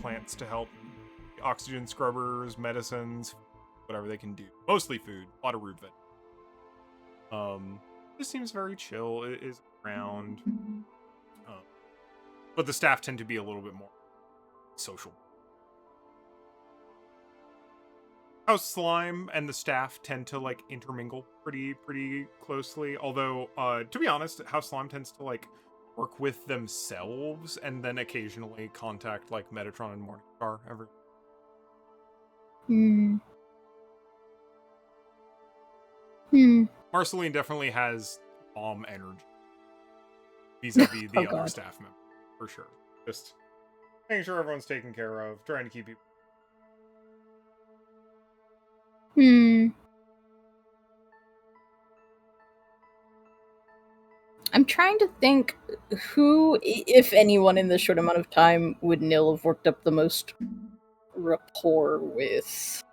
plants to help. Oxygen scrubbers, medicines, whatever they can do. Mostly food, a lot of root veg. This seems very chill. It is around. But the staff tend to be a little bit more social. House Slime and the staff tend to like intermingle pretty closely. Although, to be honest, House Slime tends to like work with themselves and then occasionally contact like Metatron and Morningstar every. Marceline definitely has bomb energy. vis-a-vis the Oh, other God. staff member, for sure. Just making sure everyone's taken care of, trying to keep you. I'm trying to think who, if anyone in this short amount of time, would Nil have worked up the most rapport with.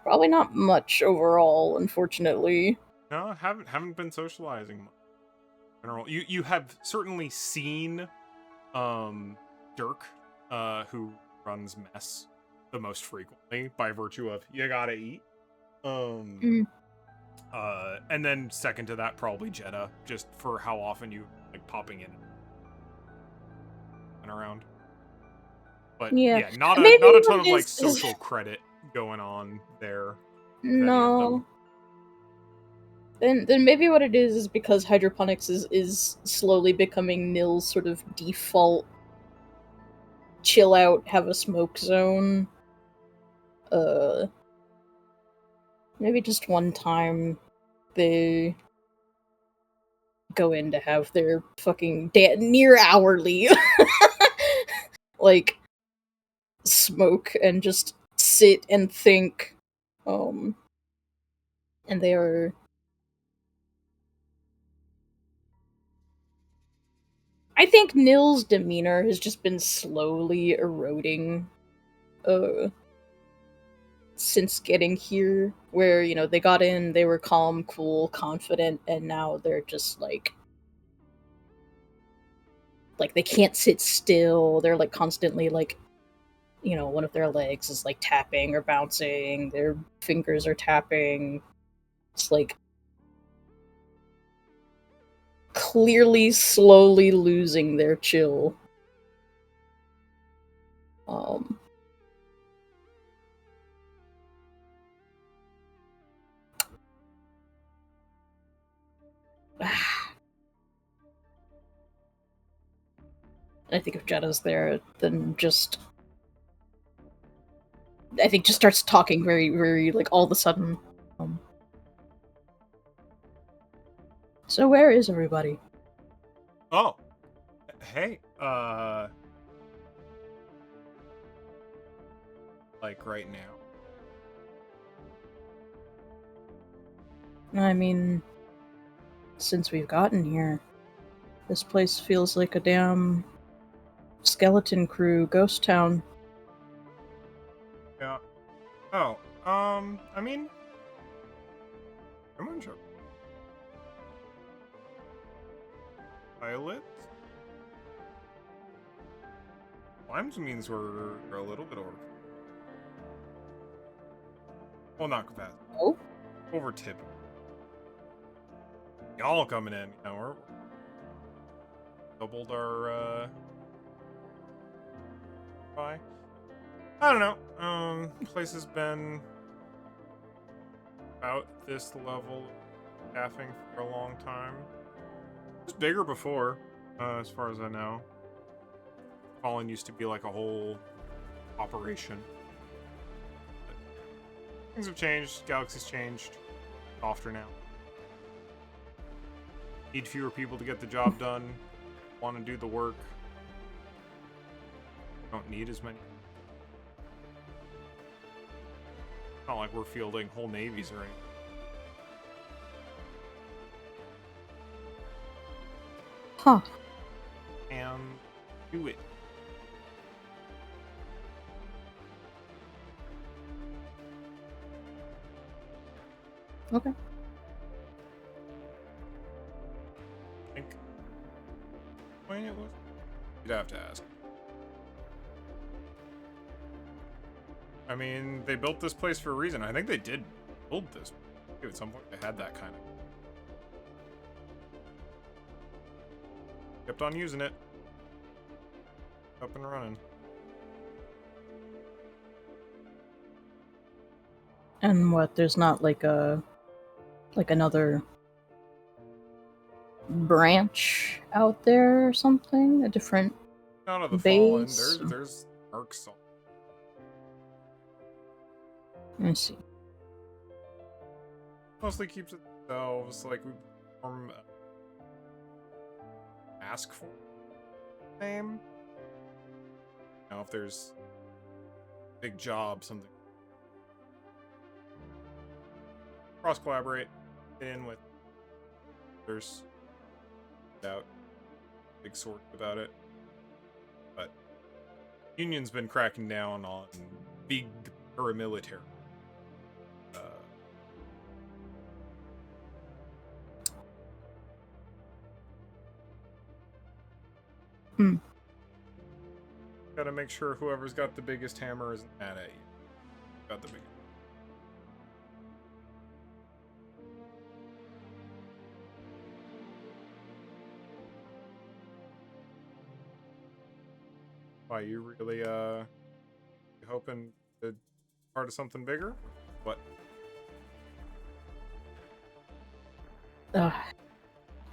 Probably not much overall, unfortunately. No, haven't been socializing much. In general, you have certainly seen Dirk, who runs mess the most frequently by virtue of you gotta eat. And then second to that, probably Jeddah, just for how often you like popping in and around. But Yeah. not Maybe a ton what of it like is- social credit going on there. No. Then maybe what it is because hydroponics is slowly becoming Nil's sort of default chill out, have a smoke zone. Maybe just one time they go in to have their fucking near hourly like smoke and just sit and think. And they are. I think Nil's demeanor has just been slowly eroding since getting here, where, you know, they got in, they were calm, cool, confident, and now they're just like they can't sit still. They're like constantly like, you know, one of their legs is like tapping or bouncing, their fingers are tapping. It's like clearly slowly losing their chill. I think if Jetta's there, then just I think just starts talking very, very like all of a sudden. So where is everybody? Oh, hey, like right now. I mean, since we've gotten here, this place feels like a damn skeleton crew ghost town. Yeah. Oh, I mean, I'm on joke. Violet? Limes means we're a little bit over. Well, not capacity. Oh? Over tip. Y'all coming in. You know, we're doubled our, buy. I don't know. Place has been about this level of staffing for a long time. It was bigger before, as far as I know. Fallen used to be like a whole operation. But things have changed. Galaxy's changed. Softer now. Need fewer people to get the job done. Want to do the work. Don't need as many. Not like we're fielding whole navies or anything. Huh. And do it. Okay. I think when it was. You'd have to ask. I mean, they built this place for a reason. I think they did build this. At some point, they had that kind of. Kept on using it. Up and running. And what? There's not like another branch out there or something? A different Out of the base? Fallen, there's arcs. I see. Mostly keeps it themselves. Like we form ask for name. You know, if there's a big job, something. Cross collaborate, get in with others, out big sort about it. But Union's been cracking down on big paramilitary. Gotta make sure whoever's got the biggest hammer isn't mad at you. Got the biggest. Why, you really, you hoping to be part of something bigger? What?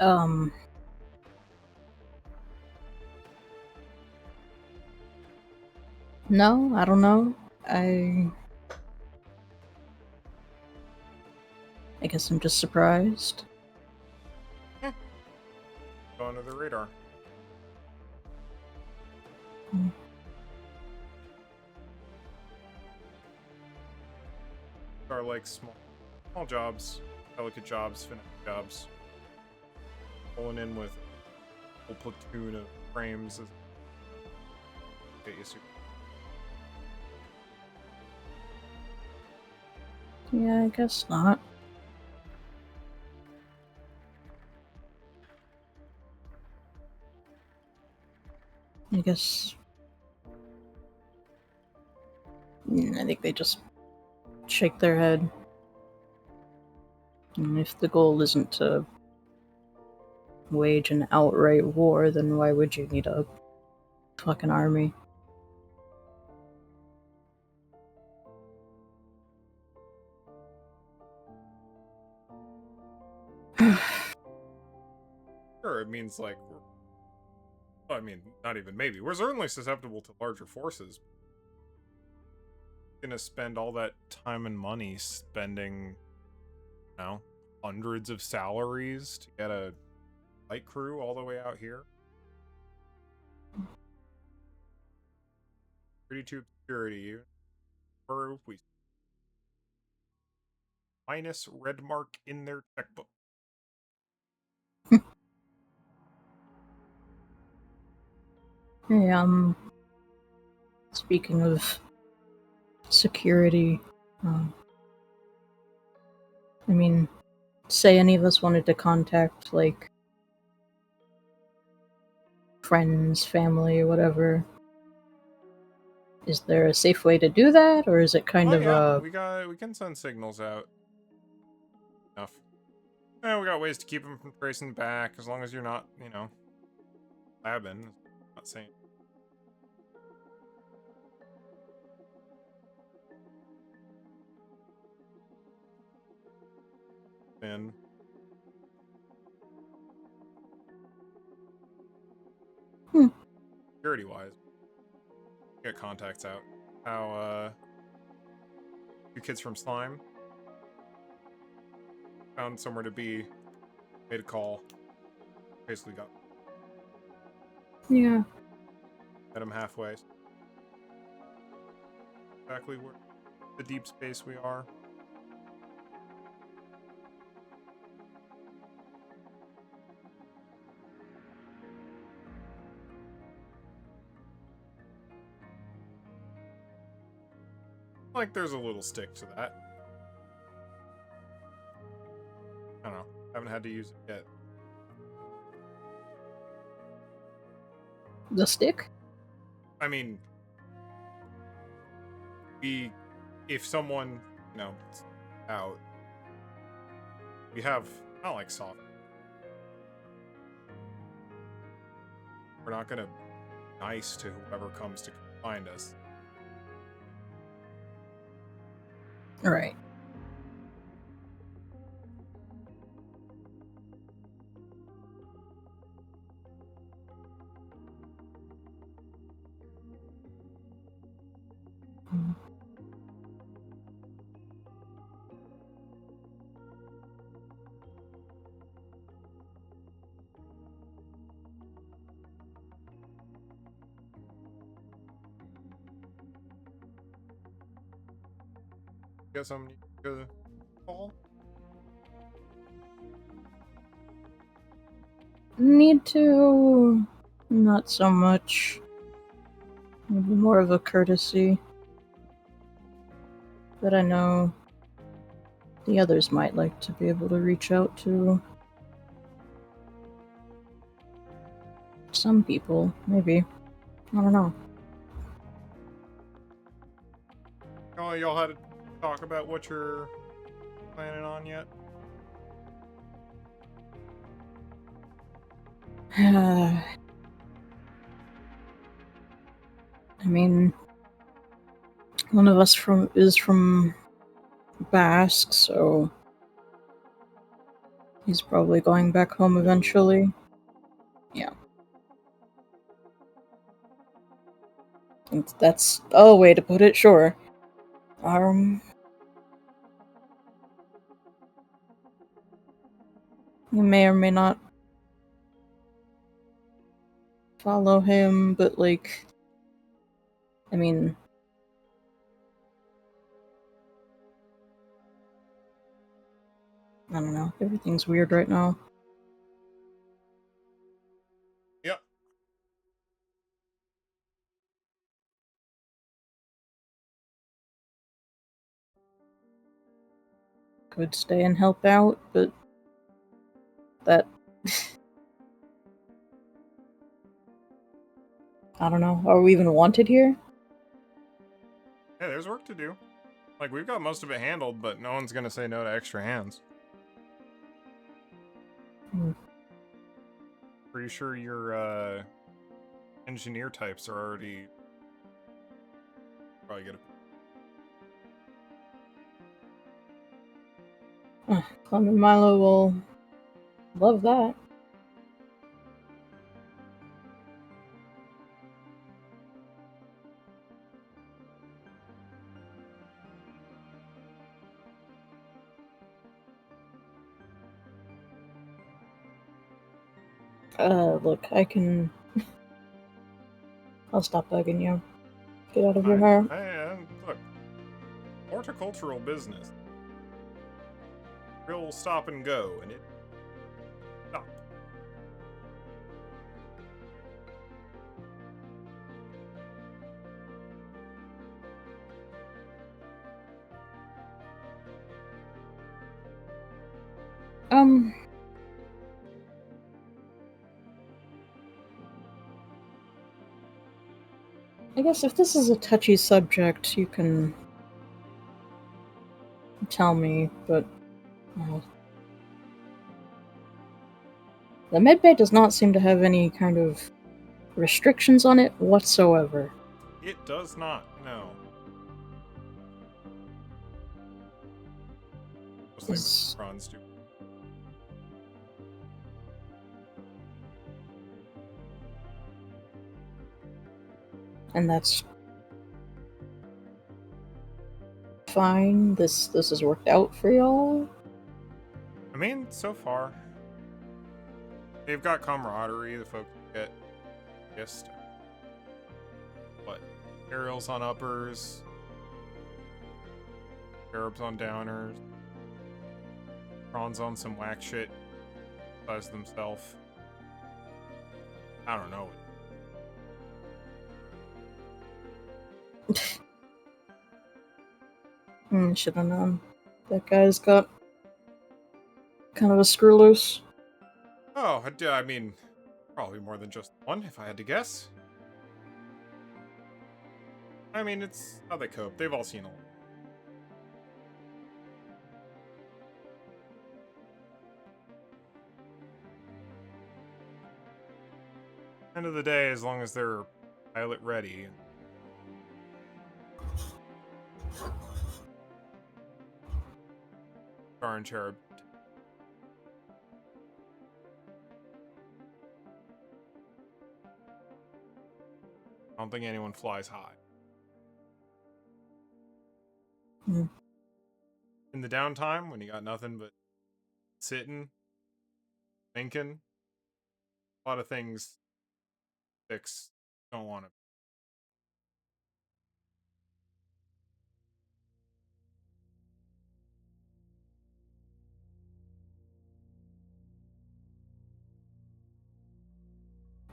Um. No, I don't know. I guess I'm just surprised. Go under the radar. Are like small jobs, delicate jobs, finish jobs. Pulling in with a whole platoon of frames. Get you super. Yeah, I guess not. I guess. I think they just shake their head. And if the goal isn't to wage an outright war, then why would you need a fucking army? Sure, it means like I mean, not even maybe. We're certainly susceptible to larger forces. Gonna spend all that time and money spending, you know, hundreds of salaries to get a light crew all the way out here. Pretty to obscurity. Or we minus red mark in their checkbook. Hey, speaking of security, I mean, say any of us wanted to contact, like, friends, family, whatever. Is there a safe way to do that, or is it kind of we can send signals out. Enough. Yeah, we got ways to keep them from tracing back, as long as you're not, you know, labbing. Not saying. And security wise, get contacts out. How two kids from Slime found somewhere to be, made a call, basically got Yeah. met them halfway. Exactly where the deep space we are. Like there's a little stick to that. I don't know. Haven't had to use it yet. The stick? I mean, if someone, you know, out, we have not like soft. We're not gonna be nice to whoever comes to find us. Right. Guess I'm gonna call. Need to... Not so much. Maybe more of a courtesy. But I know the others might like to be able to reach out to some people, maybe. I don't know. Oh, y'all had to talk about what you're planning on yet? I mean, one of us is from Basque, so he's probably going back home eventually. Yeah. That's a way to put it, sure. You may or may not follow him, but like, I mean, I don't know. Everything's weird right now. Yep. Could stay and help out, but that... I don't know. Are we even wanted here? Yeah, there's work to do. Like, we've got most of it handled, but no one's gonna say no to extra hands. Pretty sure your engineer types are already probably gonna. Clem and Milo will love that. Look, I can... I'll stop bugging you. Get out of your hair. Look, horticultural business. Real stop and go, and it stop. I guess if this is a touchy subject, you can tell me, but... the medbay does not seem to have any kind of restrictions on it whatsoever. It does not, no. Just Is- like Ron's do. And that's fine. This has worked out for y'all. I mean, so far. They've got camaraderie, the folks get just what? Aerials on uppers, Arabs on downers, Ron's on some whack shit, besides themselves. I don't know. Should have known. That guy's got kind of a screw loose. Oh, I mean, probably more than just one, if I had to guess. I mean, it's how they cope. They've all seen a lot. End of the day, as long as they're pilot ready. Star and Cherub. I don't think anyone flies high. In the downtime, when you got nothing but sitting, thinking, a lot of things six don't want to.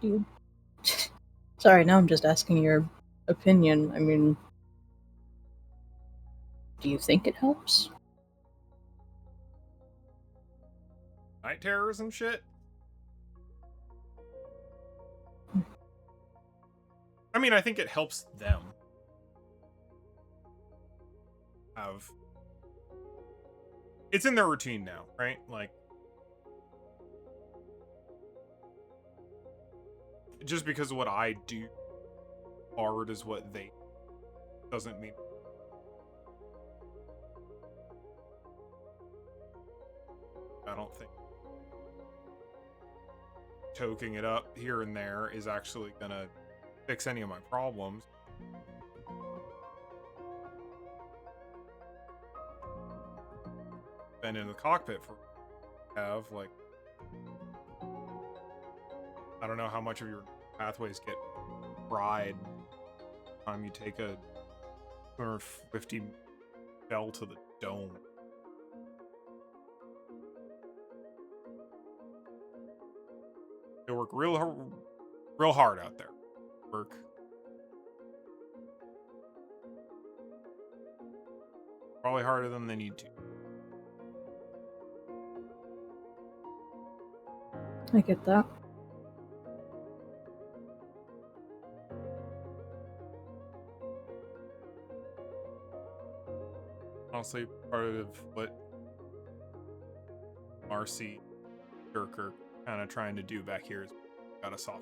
You... Sorry, now I'm just asking your opinion. I mean, do you think it helps? Night terrors and shit? I mean, I think it helps them have... It's in their routine now, right? Like, just because of what I do hard is what they... doesn't mean... I don't think toking it up here and there is actually gonna fix any of my problems. Been in the cockpit for like, I don't know how much of your pathways get fried time you take a 250 shell to the dome. They work real hard out there. Work. Probably harder than they need to. I get that. Honestly, part of what Marcy Durker kind of trying to do back here is got us off.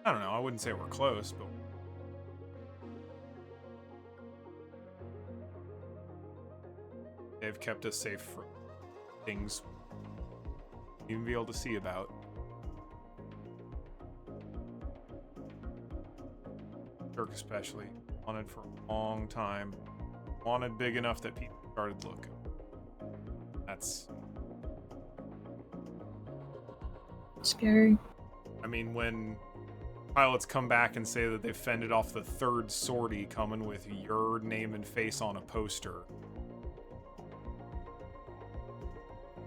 I don't know, I wouldn't say we're close, but they've kept us safe from things we even be able to see about. Dirk especially wanted for a long time. Wanted big enough that people started looking. That's scary. I mean, when pilots come back and say that they fended off the third sortie coming with your name and face on a poster,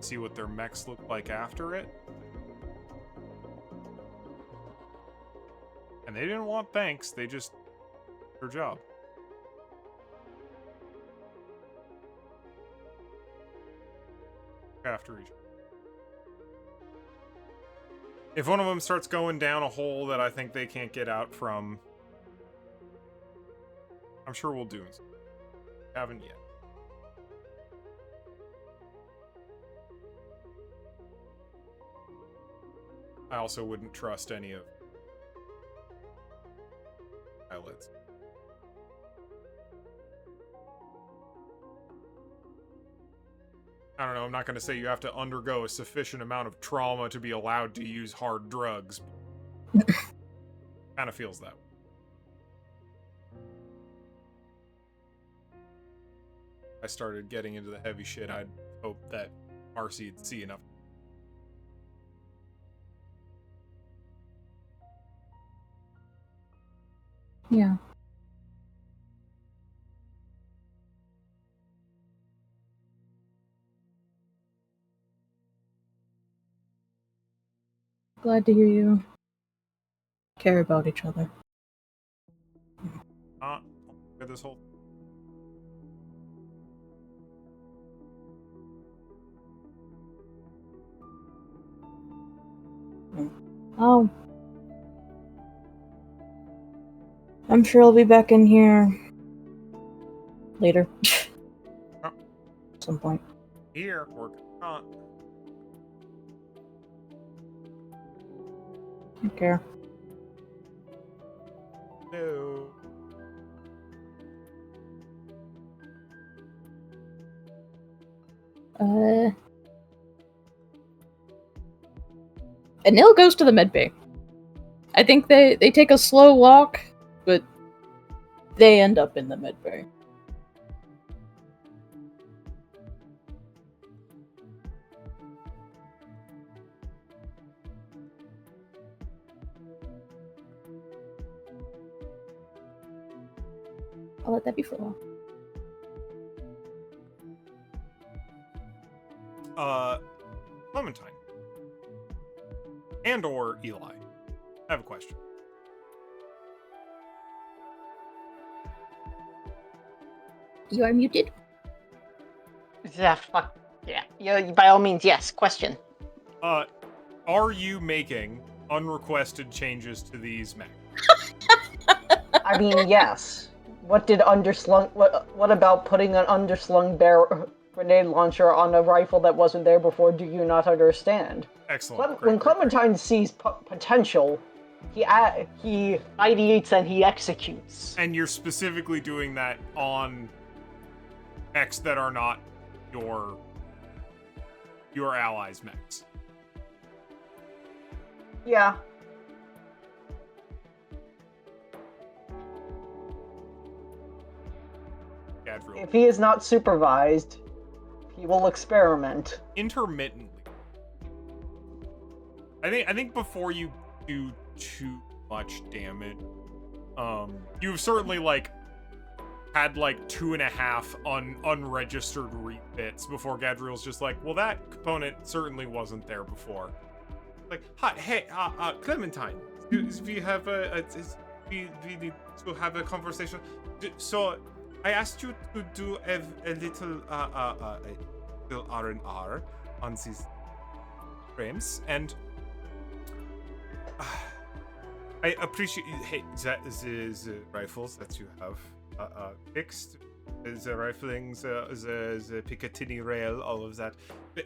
see what their mechs look like after it. And they didn't want thanks, they just their job. After each other. If one of them starts going down a hole that I think they can't get out from, I'm sure we'll do it. Haven't yet. I also wouldn't trust any of pilots. I don't know, I'm not going to say you have to undergo a sufficient amount of trauma to be allowed to use hard drugs. Kind of feels that way. I started getting into the heavy shit, I'd hope that Marcy'd see enough. Yeah. Glad to hear you care about each other. Get this whole... Oh. I'm sure I'll be back in here later. Oh. At some point. Here, working on. Take care. No. Anil goes to the medbay. I think they take a slow walk, but they end up in the medbay. I'll let that be for a while. Clementine. and or Eli. I have a question. You are muted. Yeah, fuck. Yeah, by all means, yes. Question. Are you making unrequested changes to these mechs? I mean, yes. What did underslung? What about putting an underslung grenade launcher on a rifle that wasn't there before? Do you not understand? Excellent. When Great. Clementine sees potential, he ideates and he executes. And you're specifically doing that on mechs that are not your allies' mechs. Yeah. Gadriel. If he is not supervised, he will experiment. Intermittently. I think before you do too much damage, you've certainly had 2.5 unregistered refits before Gadriel's just like, well, that component certainly wasn't there before. Like, hi, hey, Clementine, we have we need to have a conversation. So I asked you to do a little R&R on these frames, and I appreciate. Hey, the rifles that you have fixed, the rifling, the Picatinny rail, all of that,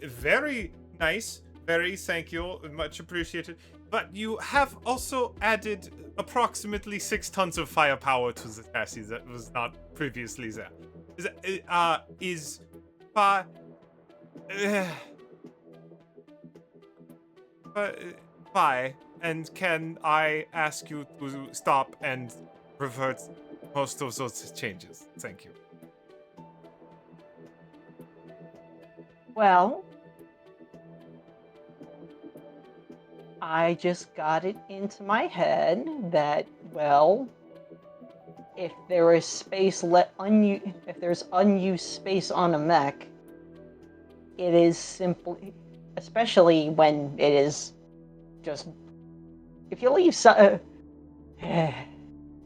very nice. Very thank you, much appreciated. But you have also added approximately 6 tons of firepower to the chassis that was not previously there. Why? And can I ask you to stop and revert most of those changes? Thank you. Well, I just got it into my head that, well, if there is space if there's unused space on a mech, it is simply, especially when it is just, if you leave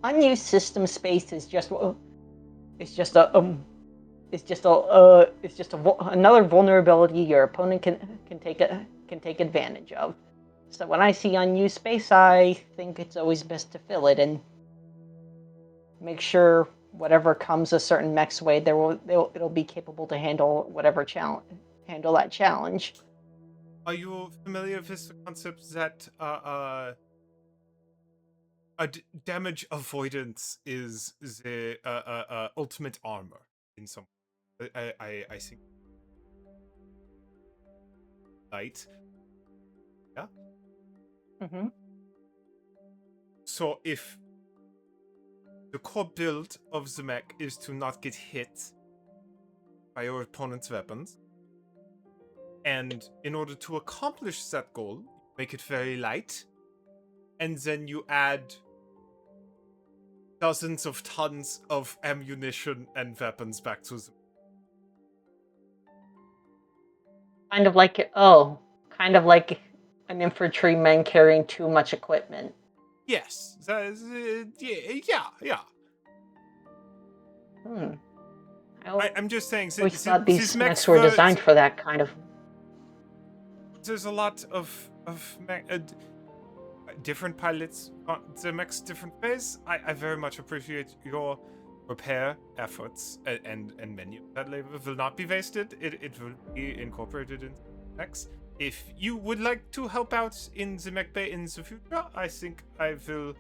unused system space is just another vulnerability your opponent can take advantage of. So when I see unused space, I think it's always best to fill it and make sure whatever comes a certain mech's way, it'll be capable to handle that challenge. Are you familiar with the concept that damage avoidance is the ultimate armor in some? I think. Right. Yeah. Mm-hmm. So if the core build of the mech is to not get hit by your opponent's weapons, and in order to accomplish that goal, make it very light, and then you add dozens of tons of ammunition and weapons back to them. Kind of like an infantryman carrying too much equipment. Yes, that is, yeah. I'm just saying. We thought these mechs were designed for that kind of. There's a lot of different pilots on the mechs different ways. I very much appreciate your repair efforts and menu. That labor will not be wasted. It will be incorporated in mechs. If you would like to help out in the mech bay in the future, I think I will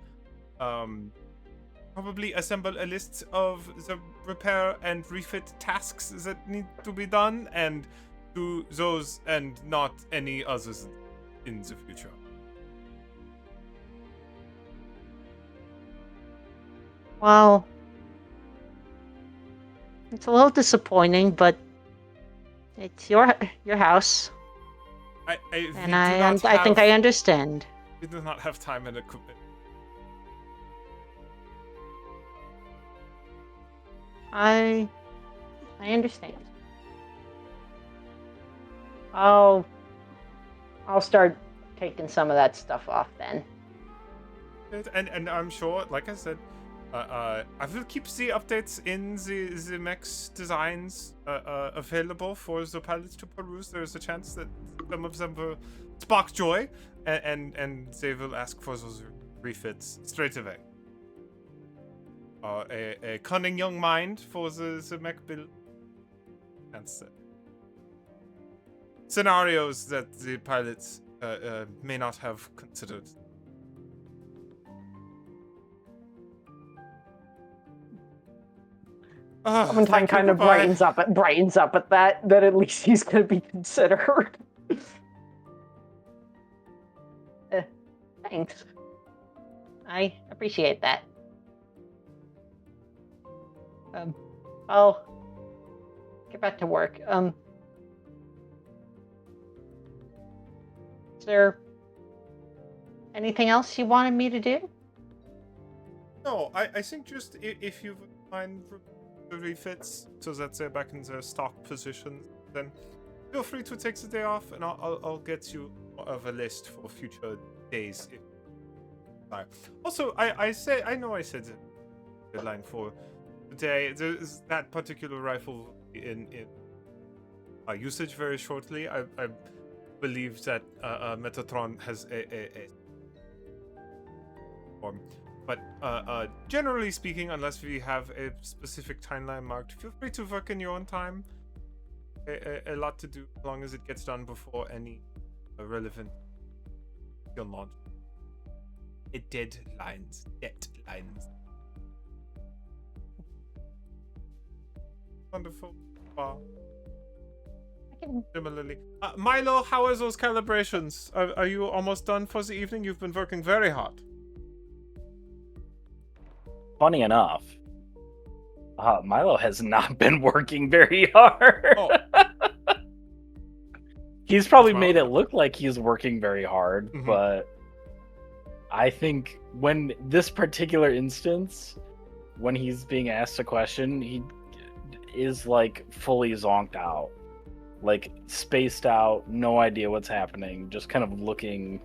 probably assemble a list of the repair and refit tasks that need to be done, and do those and not any others in the future. Well, it's a little disappointing, but it's your house, I think I understand. We do not have time and equipment. I understand. I'll start taking some of that stuff off then. And I'm sure, like I said, I will keep the updates in the mech's designs available for the pilots to peruse. There's a chance that some of them will spark joy, and they will ask for those refits straight away. A cunning young mind for the mech build. That's it. Scenarios that the pilots may not have considered. Clementine kind of brightens up at that at least he's going to be considered. Thanks. I appreciate that. I'll get back to work. Is there anything else you wanted me to do? No, I think just if you find the refits so that they're back in their stock position, then feel free to take the day off, and I'll get you of a list for future days. Also, I know I said the deadline for today. There's that particular rifle in usage very shortly. I believe that Metatron has a form. But generally speaking, unless we have a specific timeline marked, feel free to work in your own time. A lot to do, as long as it gets done before any relevant skill launch. Deadlines. Wonderful. Wow. Similarly, Milo, how are those calibrations? Are you almost done for the evening? You've been working very hard. Funny enough, Milo has not been working very hard. Oh. He's probably made it look like he's working very hard, but I think when this particular instance, when he's being asked a question, he is like fully zonked out, like spaced out, no idea what's happening, just kind of looking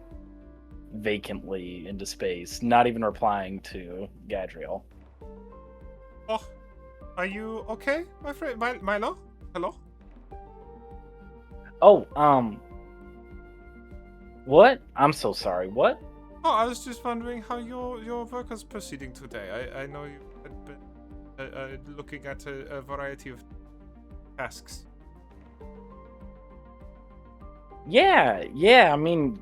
vacantly into space, not even replying to Gadriel. Oh, are you okay, my friend? Milo? Hello? Oh, what? I'm so sorry, what? Oh, I was just wondering how your work is proceeding today. I know you had been looking at a variety of tasks. Yeah, I mean,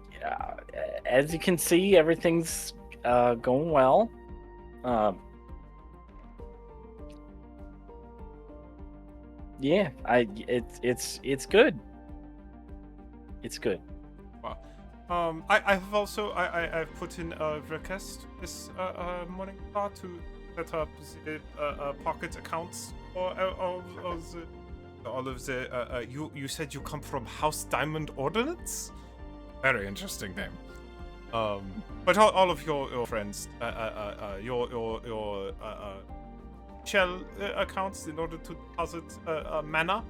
as you can see, everything's going well. Yeah, it's good. It's good. Wow. I've also I've put in a request this morning to set up the pocket accounts for all of the you said you come from House Diamond Ordnance? Very interesting name. But all of your friends, your shell accounts in order to deposit mana,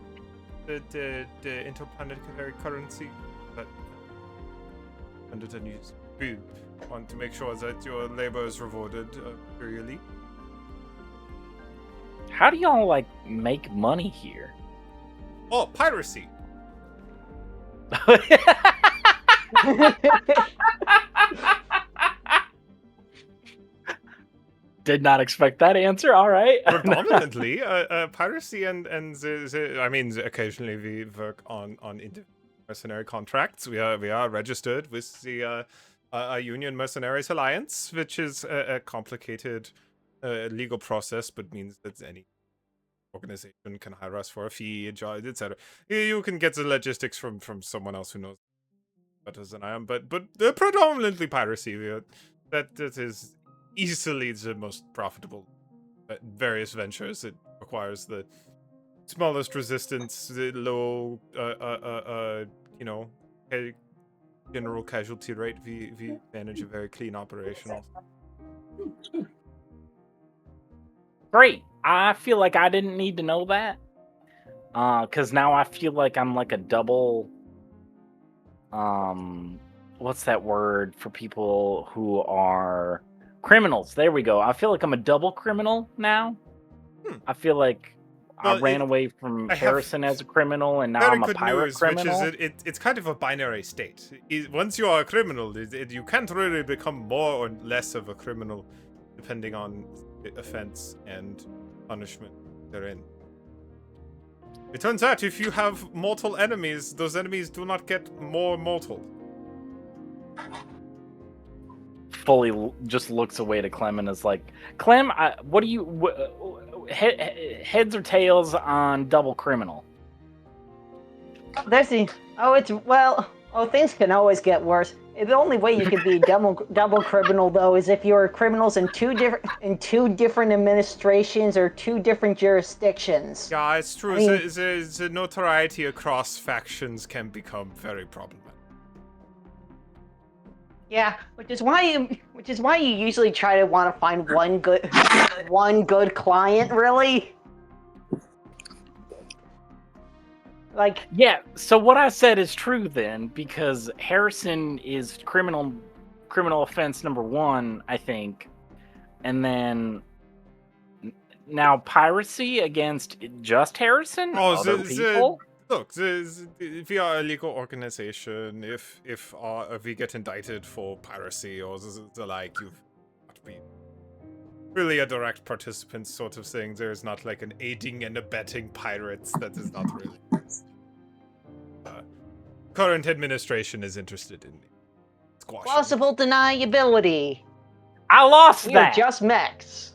the interplanetary currency that we want to make sure that your labor is rewarded periodically. How do y'all like make money here? Oh, piracy. Did not expect that answer. All right. Predominantly, piracy and I mean, occasionally we work on mercenary contracts. We are registered with the Union Mercenaries Alliance, which is a complicated legal process, but means that any organization can hire us for a fee, a job, etc. You can get the logistics from someone else who knows better than I am, but predominantly piracy. That is easily the most profitable various ventures. It requires the smallest resistance, the low general casualty rate. We manage a very clean operation. Great. I feel like I didn't need to know that. Because now I feel like I'm like a double what's that word for people who are criminals? There we go. I feel like I'm a double criminal now. I feel like I Well, ran away from I have Harrison as a criminal, and now very I'm a good pirate news, criminal. which is it's kind of a binary state. Once you are a criminal, you can't really become more or less of a criminal, depending on the offense and punishment they're in. It turns out if you have mortal enemies, those enemies do not get more mortal. Fully just looks away to Clem and is like, Clem, what do you heads or tails on double criminal? Things can always get worse. The only way you could be double criminal though is if you're criminals in two different administrations or two different jurisdictions. Yeah, it's true. I mean, the notoriety across factions can become very problematic. yeah, which is why you usually try to want to find one good client, really. Like, yeah, so what I said is true then, because Harrison is criminal offense number 1, I think, and then now piracy against just Harrison. Other people. Look, we are a legal organization. If we get indicted for piracy or the like, you've got to be really a direct participant sort of thing. There's not like an aiding and abetting pirates. That is not really. Current administration is interested in squashing. Plausible deniability. I lost We're that. just mechs.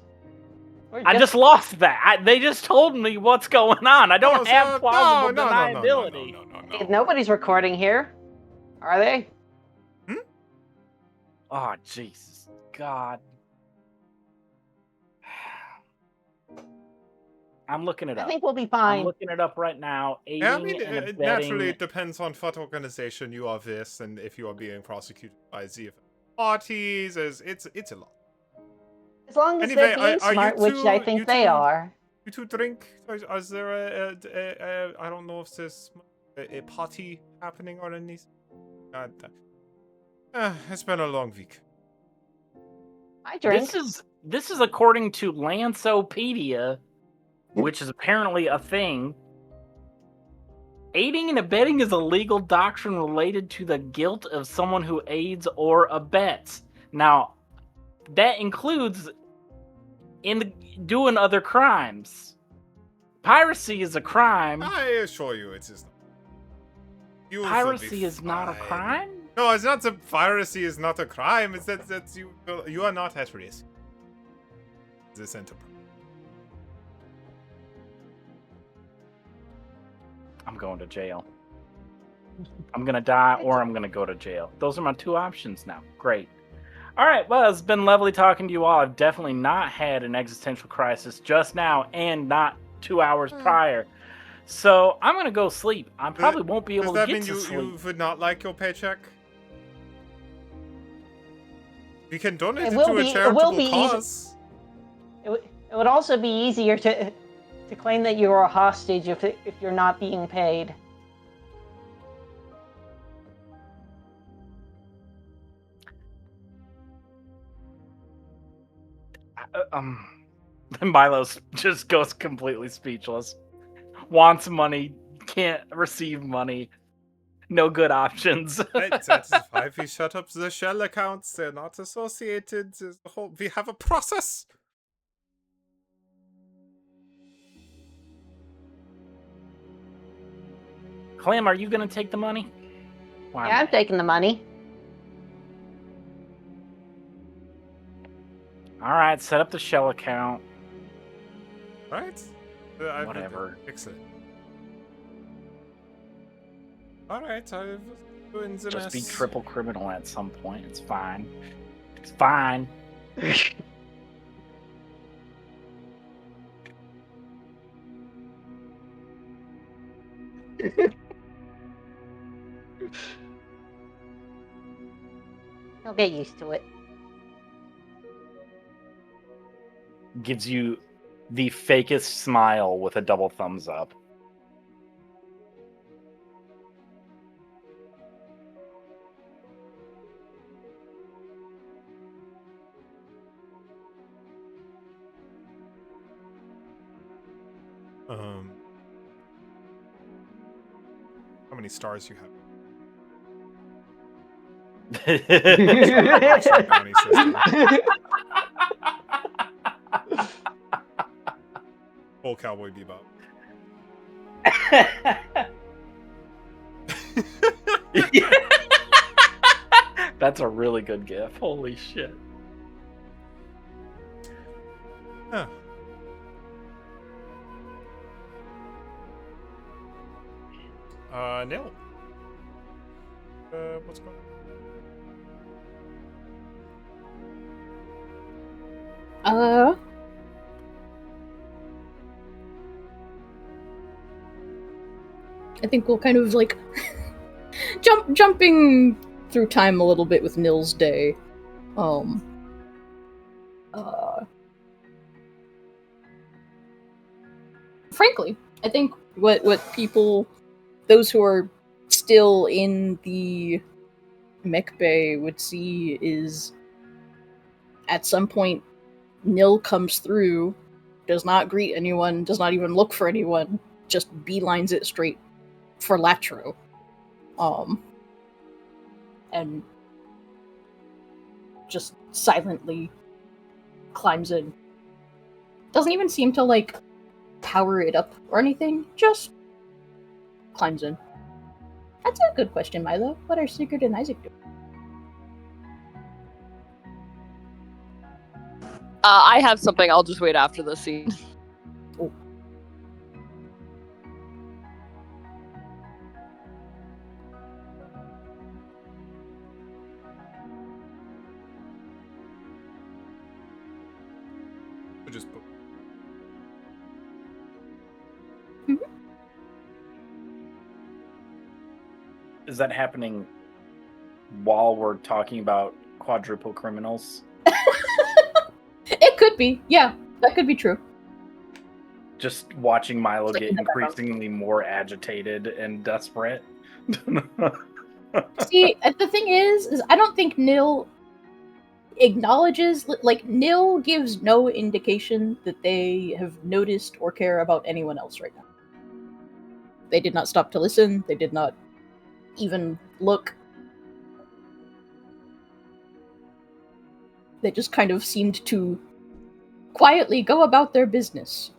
I just lost that. They just told me what's going on. I don't have plausible deniability. No. Nobody's recording here, are they? Oh, Jesus. God. I'm looking it up. I think we'll be fine. I'm looking it up right now. Aiding Yeah, I mean, and abetting. naturally, it depends on what organization you are with, and if you are being prosecuted by the parties. It's a lot. As long as Anyway, they're being are you smart, which I two- think you they two- are. You two drink? Is there I don't know if there's a party happening or anything? It's been a long week. I drink. This is according to Lansopedia, which is apparently a thing. Aiding and abetting is a legal doctrine related to the guilt of someone who aids or abets. Now, that includes doing other crimes. Piracy is a crime. I assure you, it is not. Piracy is not a crime? No, it's not. Piracy is not a crime. It's that you are not at risk. This enterprise. I'm going to jail. I'm gonna die or I'm gonna go to jail. Those are my 2 options now. Great. All right, well, it's been lovely talking to you all. I've definitely not had an existential crisis just now and not 2 hours prior. So I'm going to go sleep. I probably won't be able to get to sleep. Does that mean you would not like your paycheck? You can donate it to a charitable cause. It would also be easier to claim that you are a hostage if you're not being paid. Milo just goes completely speechless. Wants money, can't receive money. No good options. That's why we shut up the shell accounts. They're not associated. We have a process. Clem, are you going to take the money? Wow. Yeah, I'm taking the money. All right, set up the shell account. Right? Whatever. Excellent. All right, I was doing the Just be mess. triple criminal at some point. It's fine. It's fine. I'll get used to it. Gives you the fakest smile with a double thumbs up. How many stars you have? Bounty system. Full Cowboy Bebop. That's a really good gif. Holy shit. Huh. Nil. What's going on? I think we'll kind of like jumping through time a little bit with Nil's day. Frankly, I think what people, those who are still in the mech bay, would see is at some point Nil comes through, does not greet anyone, does not even look for anyone, just beelines it straight for Latro. And just silently climbs in. Doesn't even seem to, like, power it up or anything, just climbs in. That's a good question, Milo. What are Sigurd and Isaac doing? I have something. I'll just wait after the scene. Oh. Just put. Is that happening while we're talking about quadruple criminals? It could be. Yeah, that could be true. Just watching Milo Like get in the background. increasingly more agitated and desperate. See, the thing is I don't think Nil acknowledges, like, Nil gives no indication that they have noticed or care about anyone else right now. They did not stop to listen, they did not even look. They just kind of seemed to quietly go about their business.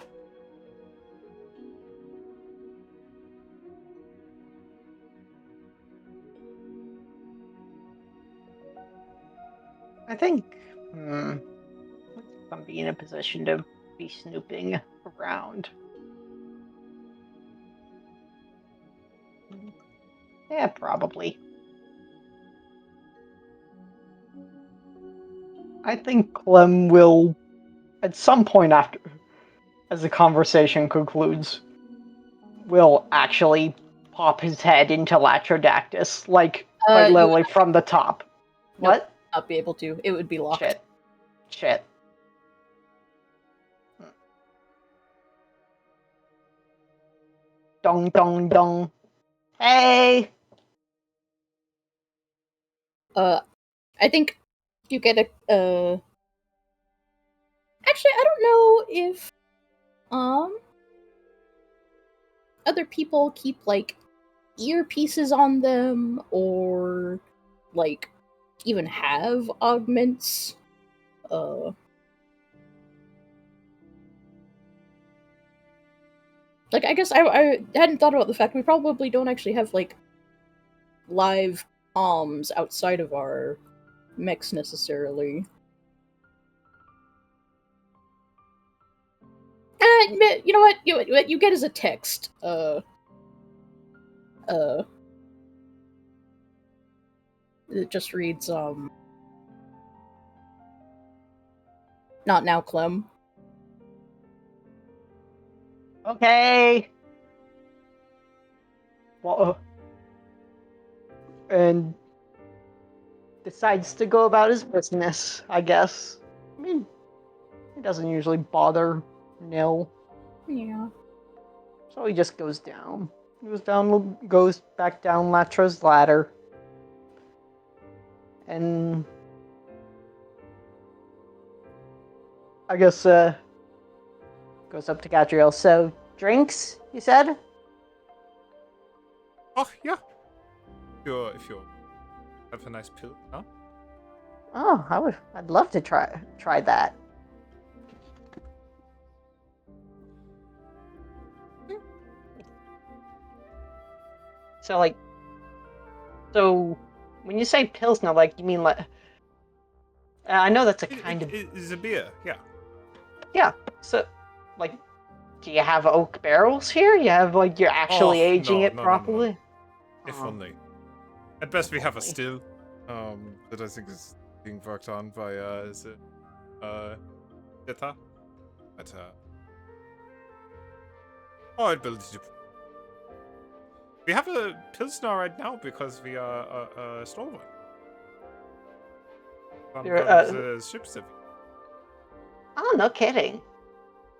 I think if I'm being in a position to be snooping around. Yeah, probably. I think Clem will, at some point after, as the conversation concludes, will actually pop his head into Latrodactys, like literally from the top. Nope, What? not be able to. It would be locked. Shit. Dong dong dong. Hey! I think you get a, actually, I don't know if, other people keep, like, earpieces on them, or, like, even have augments. Like, I guess I hadn't thought about the fact we probably don't actually have, like, live comms outside of our mechs necessarily. You know what? What you get is a text. It just reads, not now, Clem. Okay. Well, and decides to go about his business, I guess. I mean, he doesn't usually bother Nil, Yeah. so he just goes down. Goes back down Latra's ladder. And I guess, goes up to Gadriel. So, drinks, you said? Oh yeah. If you have a nice pill, huh? Oh, I'd love to try that. So when you say Pilsner, you mean I know that's a kind of... It is a beer, yeah. Yeah, so, do you have oak barrels here? You have, you're actually aging it properly? No. If only. At best we have a still, that I think is being worked on by, is it, Dita? But, I'd build it. We have a Pilsner right now because we, stole one. From the ships. Oh, no kidding.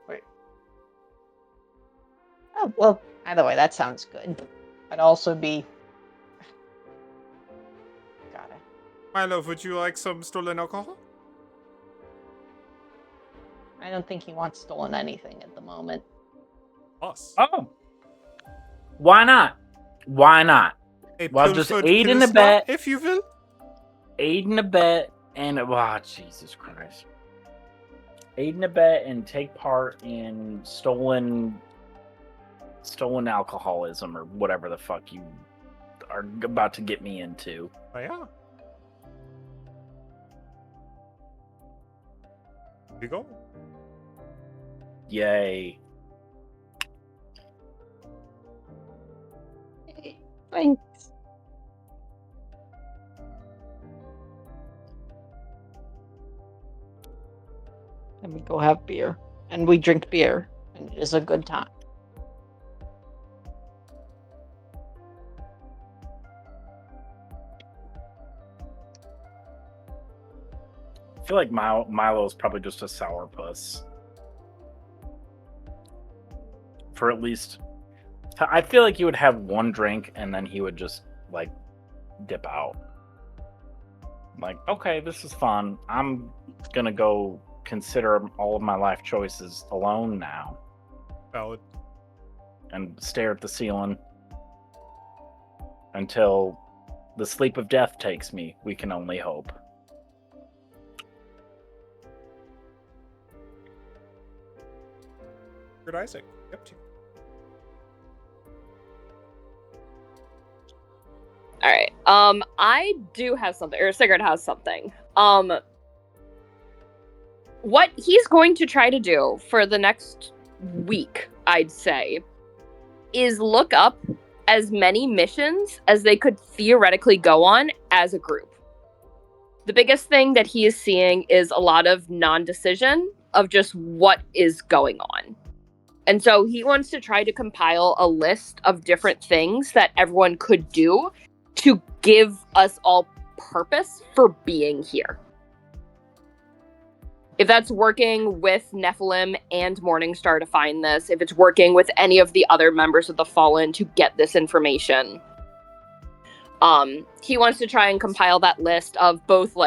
Wait. Oh, well, either way, that sounds good. I'd also be... Got it. Milo, would you like some stolen alcohol? I don't think he wants stolen anything at the moment. Us. Oh. Why not? Why not? Well, just aid in the bet. If you will. Aid in the bet and... Oh, Jesus Christ. Aid in the bet and take part in stolen alcoholism or whatever the fuck you are about to get me into. Oh, yeah. Here we go. Yay. Thanks. And we go have beer. And we drink beer. And it is a good time. I feel like Milo's probably just a sourpuss. For at least... I feel like he would have one drink and then he would just, dip out. Okay, this is fun. I'm gonna go consider all of my life choices alone now. Valid. And stare at the ceiling until the sleep of death takes me. We can only hope. Good Isaac. Up to you. All right. I do have something, or Sigurd has something. What he's going to try to do for the next week, I'd say, is look up as many missions as they could theoretically go on as a group. The biggest thing that he is seeing is a lot of non-decision of just what is going on. And so he wants to try to compile a list of different things that everyone could do to give us all purpose for being here. If that's working with Nephilim and Morningstar to find this, if it's working with any of the other members of the Fallen to get this information, he wants to try and compile that list of both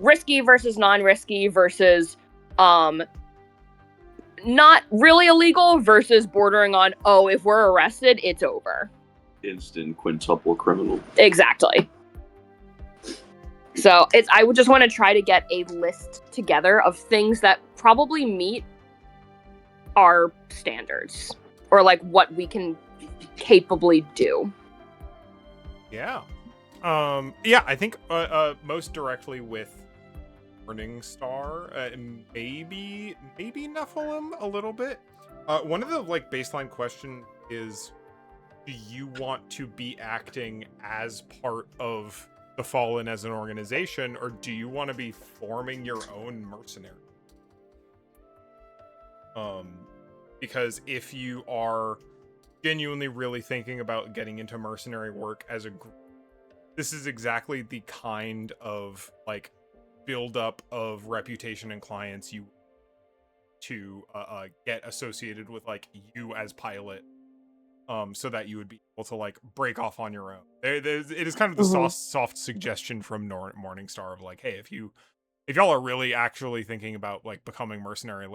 risky versus non-risky versus not really illegal versus bordering on, oh, if we're arrested, it's over. Instant quintuple criminal. Exactly. So I would just want to try to get a list together of things that probably meet our standards or what we can capably do. Yeah. Yeah, I think most directly with Morningstar, maybe Nephilim a little bit. One of the baseline question is, do you want to be acting as part of the Fallen as an organization, or do you want to be forming your own mercenary? Because if you are genuinely really thinking about getting into mercenary work as a group, this is exactly the kind of build-up of reputation and clients you to get associated with you as pilot, so that you would be able to break off on your own. It is kind of the soft suggestion from Morningstar of hey, if you if y'all are really actually thinking about like becoming mercenary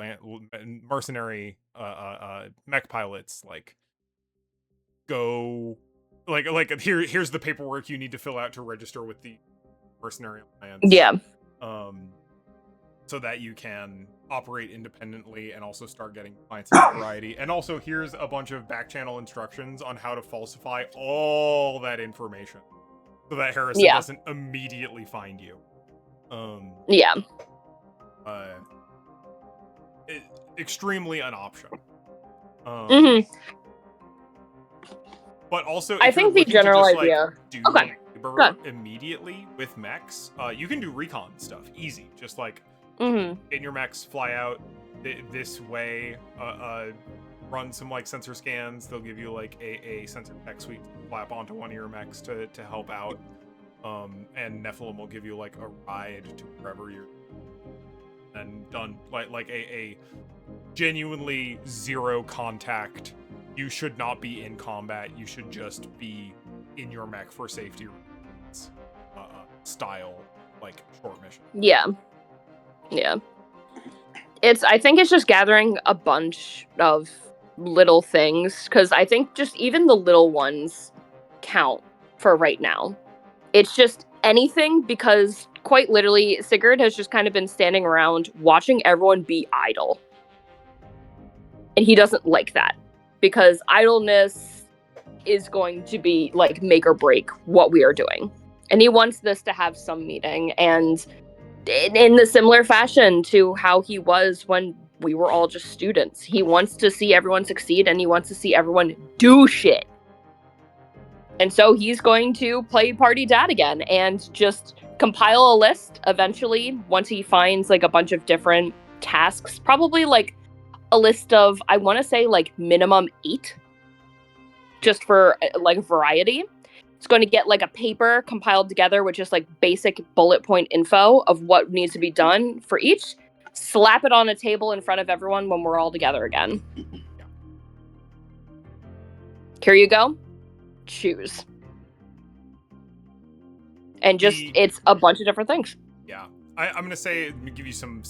mech pilots, like go here's the paperwork you need to fill out to register with the Mercenary Alliance. Yeah. So that you can operate independently and also start getting clients in variety. And also here's a bunch of back channel instructions on how to falsify all that information so that Harrison doesn't immediately find you. Yeah. Extremely an option. Mhm. But also, if I you're think the looking general to just, idea. like, do Okay. labor immediately with mechs, you can do recon stuff easy. Just like Mhm. get in your mechs, fly out this way, run some like sensor scans. They'll give you like a sensor tech suite to slap onto one of your mechs to help out. And Nephilim will give you like a ride to wherever you're, and done like a genuinely zero contact. You should not be in combat. You should just be in your mech for safety reasons. Style, like, short mission. Yeah. Yeah. I think it's just gathering a bunch of little things, because I think just even the little ones count for right now. It's just anything, because quite literally, Sigurd has just kind of been standing around watching everyone be idle. And he doesn't like that, because idleness is going to be like make or break what we are doing. And he wants this to have some meaning, and in the similar fashion to how he was when we were all just students. He wants to see everyone succeed, and he wants to see everyone do shit. And so he's going to play party dad again and just compile a list eventually once he finds like a bunch of different tasks, probably like a list of, I want to say like minimum 8, just for like variety. It's going to get like a paper compiled together with just like basic bullet point info of what needs to be done for each. Slap it on a table in front of everyone when we're all together again. Here you go. Choose. And just, it's a bunch of different things. Yeah. I'm going to say, let me give you some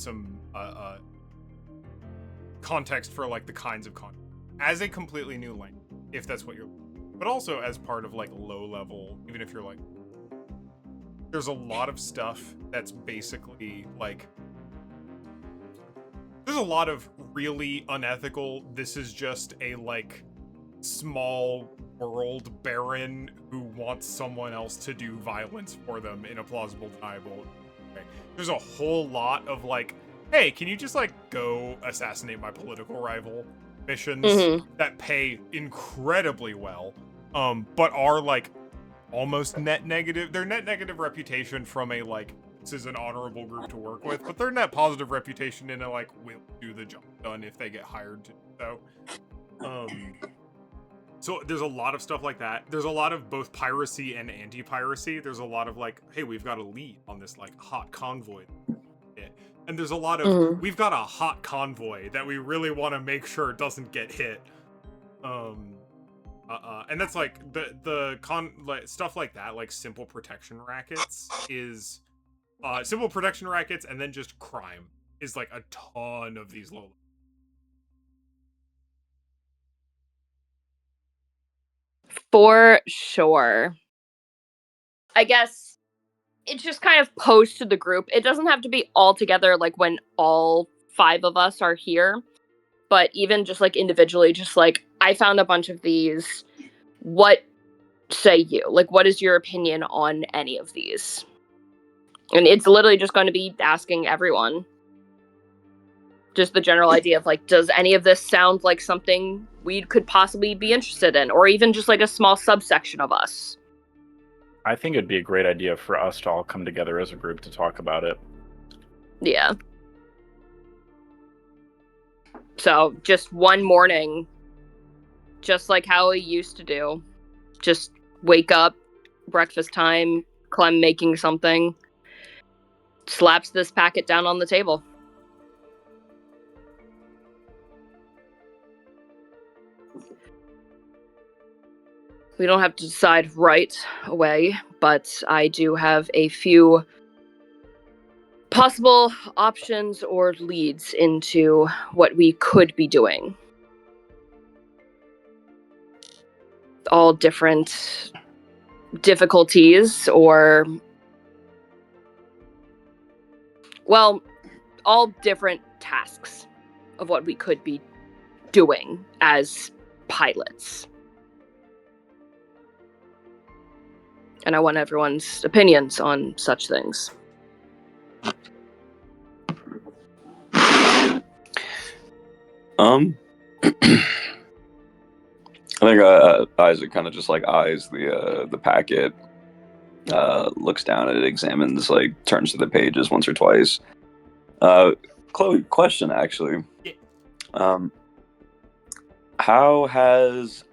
context for like the kinds of content. As a completely new language, if that's what you're, but also as part of like low level, even if you're like, there's a lot of stuff that's basically like, there's a lot of really unethical, this is just a like small world baron who wants someone else to do violence for them in a plausible, deniable way. There's a whole lot of like, hey, can you just like go assassinate my political rival missions that pay incredibly well, but are like almost net negative. Their net negative reputation from a like, this is an honorable group to work with, but their net positive reputation in a like, will do the job done if they get hired to do so. So there's a lot of stuff like that. There's a lot of both piracy and anti-piracy. There's a lot of like, hey, we've got a lead on this like hot convoy. And there's a lot of, we've got a hot convoy that we really want to make sure doesn't get hit. And that's like like stuff like that, like simple protection rackets is simple protection rackets, and then just crime is like a ton of these low. For sure. I guess it's just kind of posed to the group. It doesn't have to be all together like when all 5 of us are here, but even just like individually, just like, I found a bunch of these. What say you? Like, what is your opinion on any of these? And it's literally just going to be asking everyone. Just the general idea of like, does any of this sound like something we could possibly be interested in? Or even just like a small subsection of us. I think it'd be a great idea for us to all come together as a group to talk about it. Yeah. So just one morning, just like how we used to do, just wake up, breakfast time, Clem making something, slaps this packet down on the table. We don't have to decide right away, but I do have a few possible options or leads into what we could be doing. All different difficulties or, well, all different tasks of what we could be doing as pilots. And I want everyone's opinions on such things. I think Isaac kind of just like eyes the packet, looks down at it, examines, like turns to the pages once or twice. Chloe, question actually. Yeah. How has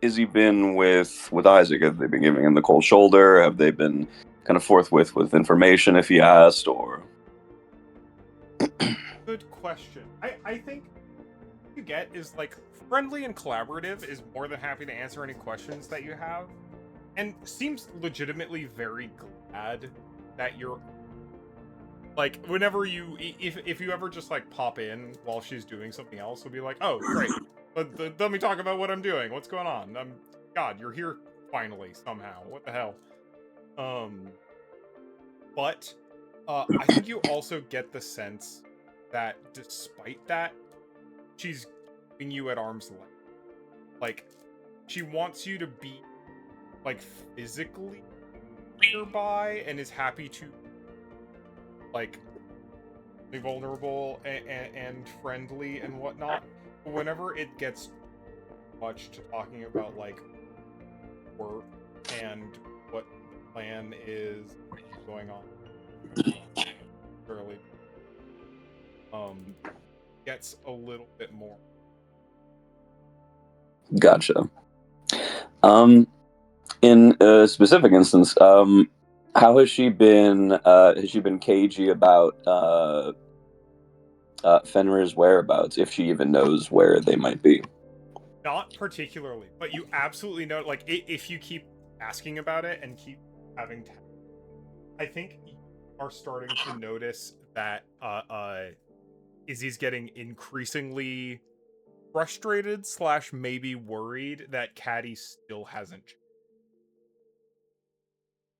Izzy been with Isaac? Have they been giving him the cold shoulder? Have they been kind of forthwith with information if he asked, or? Good question. I think what you get is like friendly and collaborative is more than happy to answer any questions that you have, and seems legitimately very glad that you're like, whenever you if you ever just like pop in while she's doing something else, will be like, oh great, let me talk about what I'm doing. What's going on? God, you're here finally somehow. What the hell? But I think you also get the sense that despite that, she's keeping you at arm's length. Like, she wants you to be like physically nearby and is happy to like be vulnerable and friendly and whatnot. But whenever it gets much to talking about like work and what the plan is going on, surely gets a little bit more. Gotcha. In a specific instance, how has she been? Has she been cagey about Fenrir's whereabouts, if she even knows where they might be? Not particularly, but you absolutely know. Like, if you keep asking about it and keep having, I think you are starting to notice that Izzy's getting increasingly frustrated / maybe worried that Caddy still hasn't.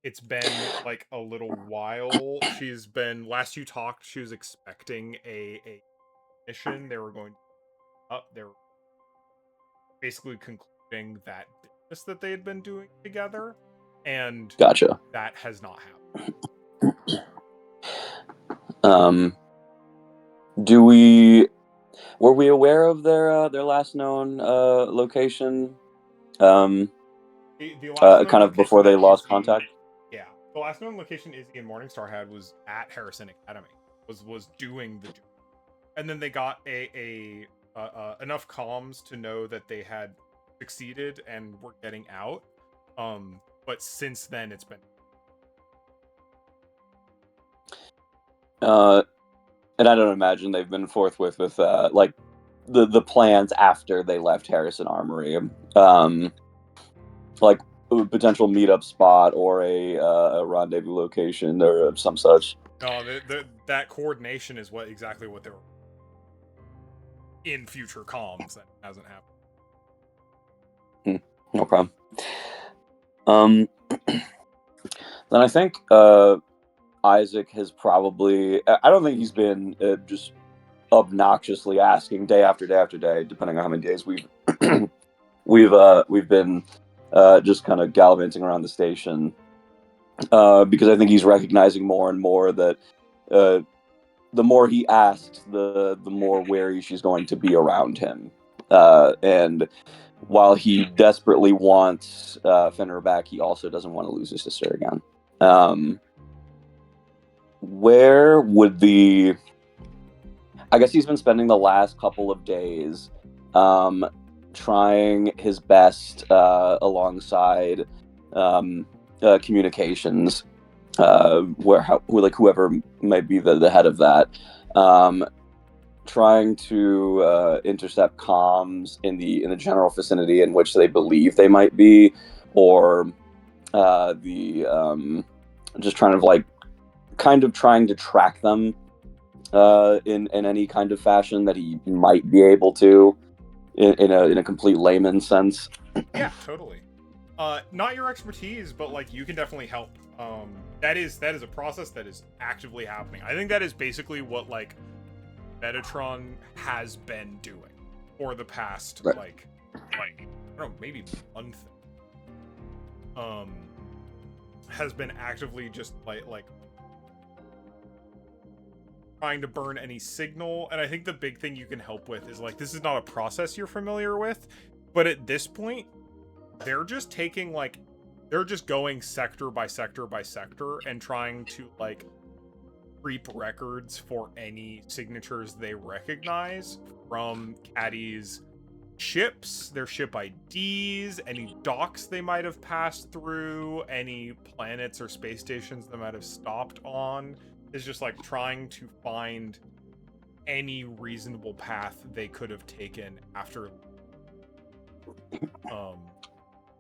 It's been like a little while. She's been, last you talked, she was expecting a mission. They were going up. They're basically concluding that business that they had been doing together, and Gotcha. that has not happened. Were we aware of their last known location? The last known Kind of location before they that lost Izzy- contact. Yeah, the last known location Izzy and Morningstar had was at Harrison Academy. Was doing the job, and then they got a enough comms to know that they had succeeded and were getting out. But since then, it's been. And I don't imagine they've been forthwith with like the plans after they left Harrison Armory. Like a potential meetup spot or a rendezvous location or some such. No, that coordination is exactly what they were in future comms. That hasn't happened. No problem. Then I think Isaac has probably. I don't think he's been just obnoxiously asking day after day after day, depending on how many days we've we've been just kind of gallivanting around the station, because I think he's recognizing more and more that the more he asks, the more wary she's going to be around him. And while he desperately wants Fenrir back, he also doesn't want to lose his sister again. Where would I guess he's been spending the last couple of days trying his best alongside communications, whoever might be the head of that, trying to intercept comms in the general vicinity in which they believe they might be, or just trying to like kind of trying to track them in any kind of fashion that he might be able to in a complete layman sense. Yeah, totally. Not your expertise, but like you can definitely help. That is a process that is actively happening. I think that is basically what like Metatron has been doing for the past like I don't know, maybe month. Has been actively just like trying to burn any signal. And I think the big thing you can help with is like, this is not a process you're familiar with, but at this point, they're just taking like, they're just going sector by sector by sector and trying to like creep records for any signatures they recognize from Caddy's ships, their ship IDs, any docks they might have passed through, any planets or space stations they might have stopped on. Is just like trying to find any reasonable path they could have taken after.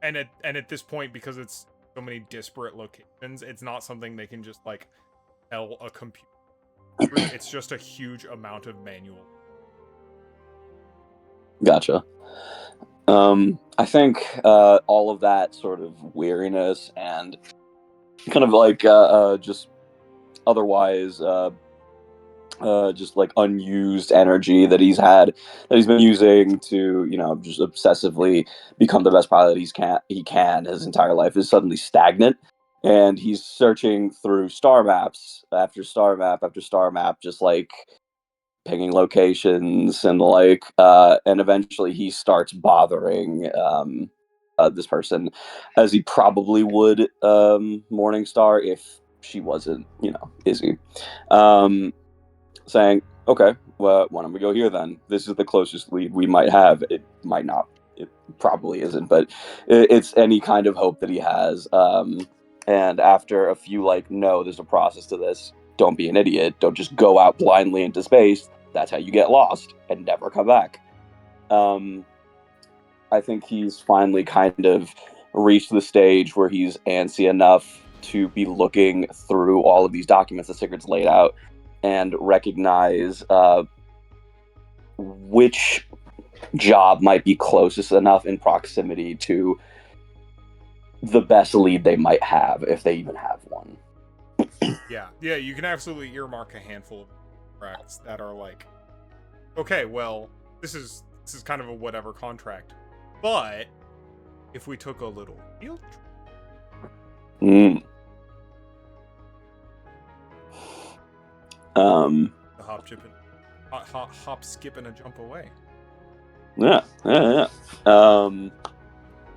And at this point, because it's so many disparate locations, it's not something they can just like tell a computer. It's just a huge amount of manual. Gotcha. I think all of that sort of weariness and kind of like just otherwise just like unused energy that he's been using to, you know, just obsessively become the best pilot he can his entire life is suddenly stagnant, and he's searching through star maps after star map after star map, just like pinging locations and like and eventually he starts bothering this person, as he probably would Morningstar if she wasn't, you know, Izzy. Saying, okay, well, why don't we go here then? This is the closest lead we might have. It might not, it probably isn't, but it's any kind of hope that he has. And after a few like, no, there's a process to this. Don't be an idiot. Don't just go out blindly into space. That's how you get lost and never come back. I think he's finally kind of reached the stage where he's antsy enough to be looking through all of these documents that Sigurd's laid out and recognize which job might be closest enough in proximity to the best lead they might have, if they even have one. Yeah, you can absolutely earmark a handful of contracts that are like, okay, well, this is kind of a whatever contract, but if we took a little field trip, the hop, skip, and a jump away. Yeah.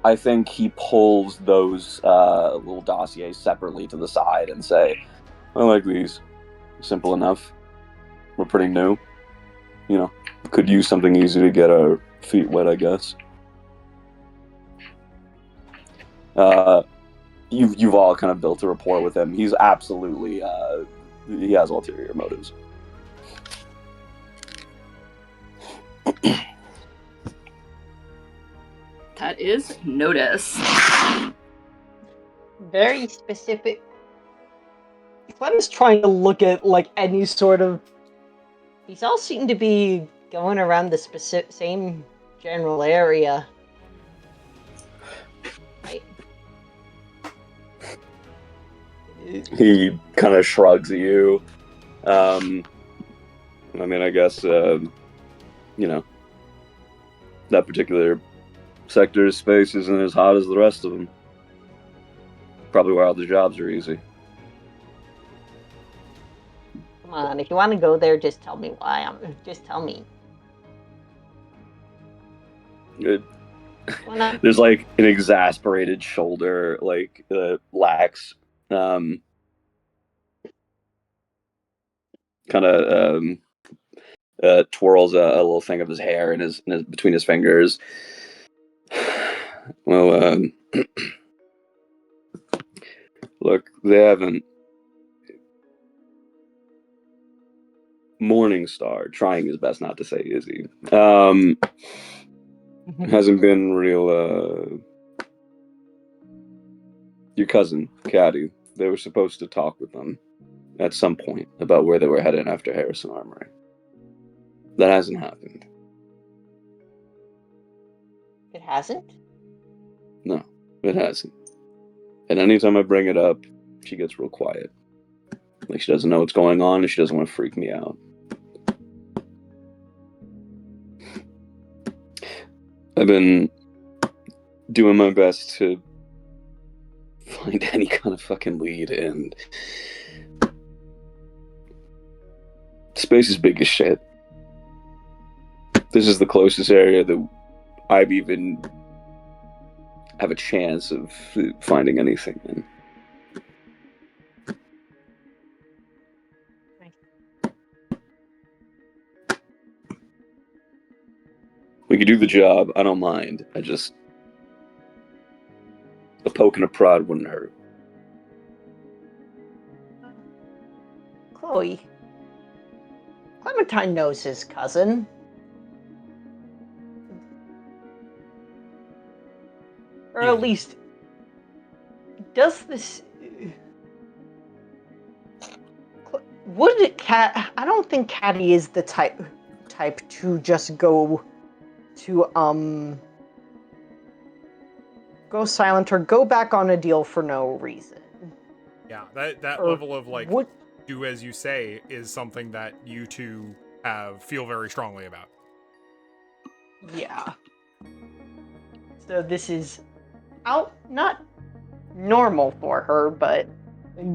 I think he pulls those little dossiers separately to the side and say, I like these. Simple enough. We're pretty new. You know, could use something easy to get our feet wet, I guess. You've all kind of built a rapport with him. He's absolutely, he has ulterior motives. That is notice. Very specific. Clem is trying to look at like any sort of. These all seem to be going around the same general area. Right. He kind of shrugs at you. I mean, I guess you know, that particular sector of space isn't as hot as the rest of them. Probably where all the jobs are easy. Come on, if you want to go there, just tell me why. Just tell me. Good. There's like an exasperated shoulder, like lax, kind of twirls a little thing of his hair in his between his fingers. Well, look, they haven't. Morningstar, trying his best not to say Izzy, hasn't been real. Your cousin, Caddy, they were supposed to talk with them. at some point about where they were headed after Harrison Armory. That hasn't happened. It hasn't? No, it hasn't. And anytime I bring it up, she gets real quiet. Like she doesn't know what's going on and she doesn't want to freak me out. I've been doing my best to find any kind of fucking lead, and space is big as shit. This is the closest area that I've even have a chance of finding anything in. We could do the job. I don't mind. A poke and a prod wouldn't hurt. Chloe. Clementine knows his cousin. Or at least, does this... Would it, I don't think Caddy is the type to just go silent or go back on a deal for no reason. Yeah, that Or level of like do as you say is something that you two feel very strongly about. Yeah. So this is not normal for her, but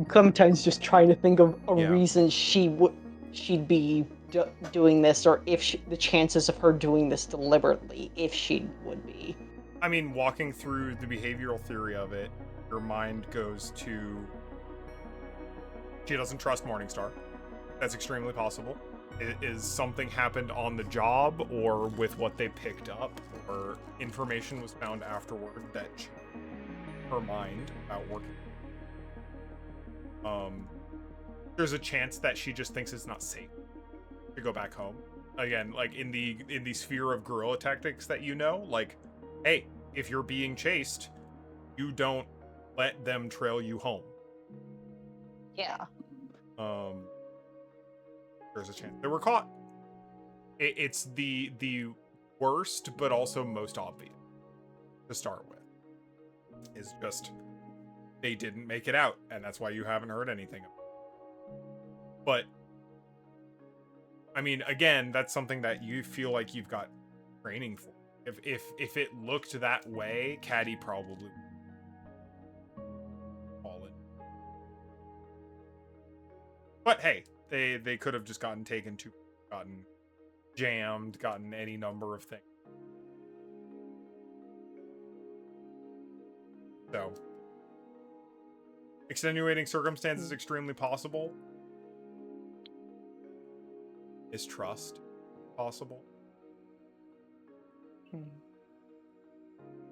Clementine's just trying to think of a reason she'd be doing this, or if the chances of her doing this deliberately, if she would be. I mean, walking through the behavioral theory of it, your mind goes to she doesn't trust Morningstar. That's extremely possible. Is something happened on the job or with what they picked up, or information was found afterward that changed her mind about working. There's a chance that she just thinks it's not safe to go back home. Again, like in the sphere of guerrilla tactics that you know, like, hey, if you're being chased, you don't let them trail you home. Yeah. There's a chance they were caught. It's the worst, but also most obvious to start with. Is just they didn't make it out, and that's why you haven't heard anything. But I mean, again, that's something that you feel like you've got training for. If it looked that way, Caddy probably call it. But hey, they could have just gotten gotten jammed, gotten any number of things. So, extenuating circumstances extremely possible. Is trust possible?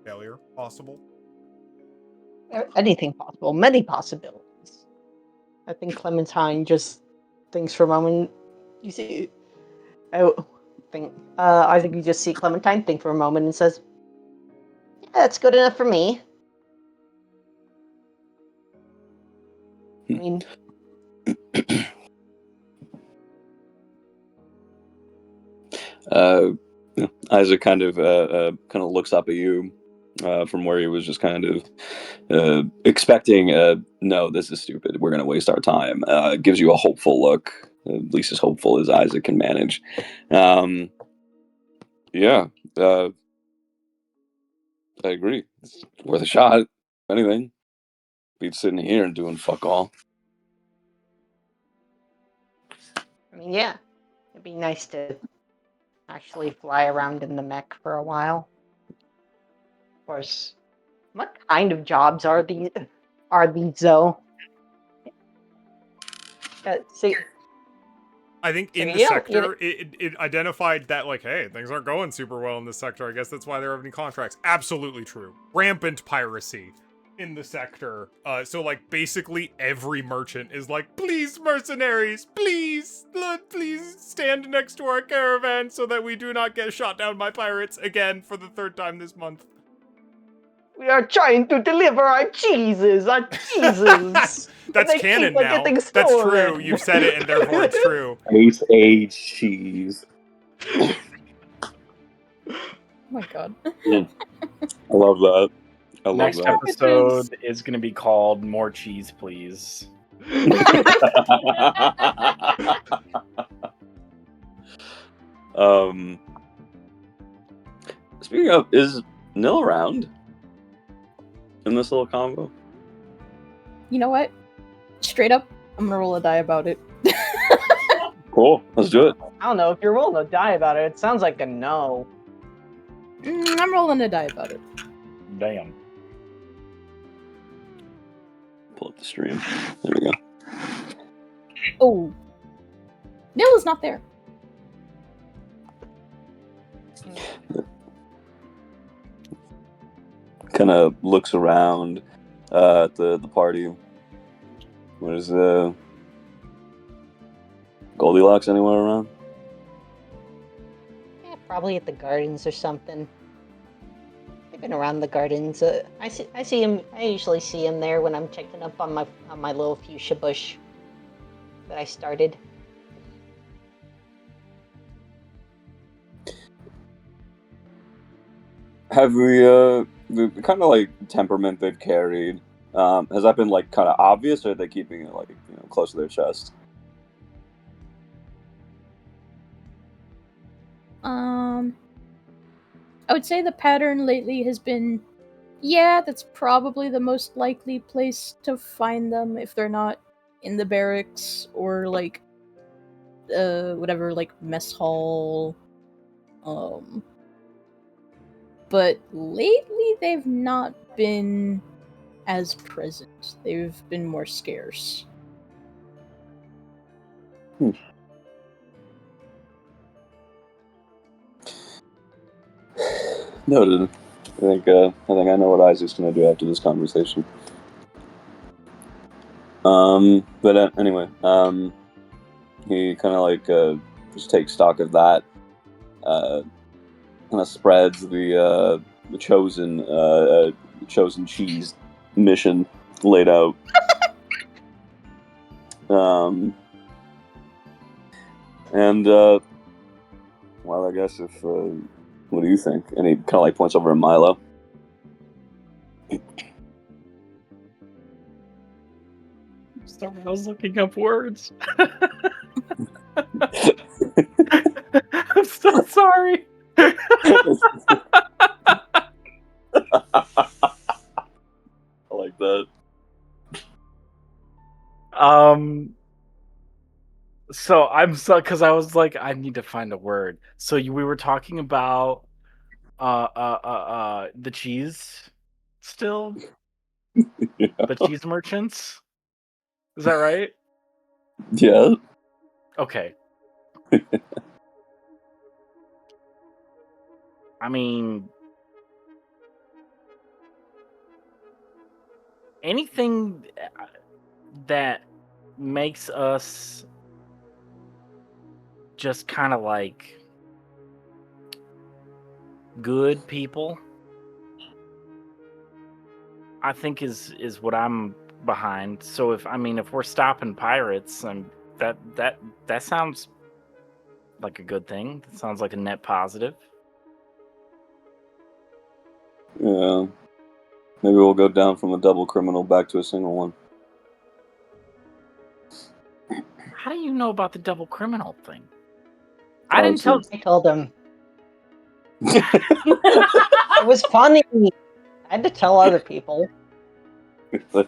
Failure possible? Anything possible. Many possibilities. I think Clementine just thinks for a moment. You see, I think you just see Clementine think for a moment and says, "Yeah, that's good enough for me." I mean, Isaac kind of looks up at you from where he was just kind of expecting, no, this is stupid. We're going to waste our time. Gives you a hopeful look, at least as hopeful as Isaac can manage. Yeah, I agree. It's worth a shot. If anything, beats sitting here and doing fuck all. I mean, yeah, it'd be nice to actually fly around in the mech for a while. Of course, what kind of jobs are these though? See, I think in the sector, it identified that, like, hey, things aren't going super well in this sector. I guess that's why they're having contracts. Absolutely true. Rampant piracy in the sector. So, like, basically every merchant is like, please, mercenaries, please stand next to our caravan so that we do not get shot down by pirates again for the third time this month. We are trying to deliver our cheeses, and That's they canon keep on now. getting That's stolen. true. You've said it, and therefore it's true. Ace age cheese. Oh my god. I love that. I love Next that. episode is going to be called "More Cheese, Please." Speaking of, is Nil around in this little combo? You know what? Straight up, I'm gonna roll a die about it. Cool, let's do it. I don't know, if you're rolling to die about it sounds like a no. I'm rolling a die about it. Damn. Pull up the stream. There we go. Oh. Nil is not there. Kind of looks around at the party. Where's Goldilocks anywhere around? Yeah, probably at the gardens or something. I've been around the gardens. I see him. I usually see him there when I'm checking up on my little fuchsia bush that I started. Have we the kind of like temperament they've carried? Has that been like kind of obvious, or are they keeping it like close to their chest? I would say the pattern lately has been, yeah, that's probably the most likely place to find them if they're not in the barracks or like, whatever, like mess hall. But lately they've not been as present. They've been more scarce. Noted. I think I know what Isaac's gonna do after this conversation. But anyway, he kind of like just takes stock of that. Kind of spreads the chosen cheese mission laid out. And well, I guess if what do you think? And he kind of like points over at Milo. Sorry, I was looking up words. I'm so sorry. I like that. So I'm so because I was like, I need to find a word. So we were talking about the cheese still, Yeah. the cheese merchants. Is that right? Yeah. Okay. I mean, anything that makes us just kind of like good people, I think is what I'm behind. So if we're stopping pirates, and that sounds like a good thing. That sounds like a net positive. Yeah. Maybe we'll go down from a double criminal back to a single one. How do you know about the double criminal thing? I didn't tell. I told him. It was funny. I had to tell other people. Well,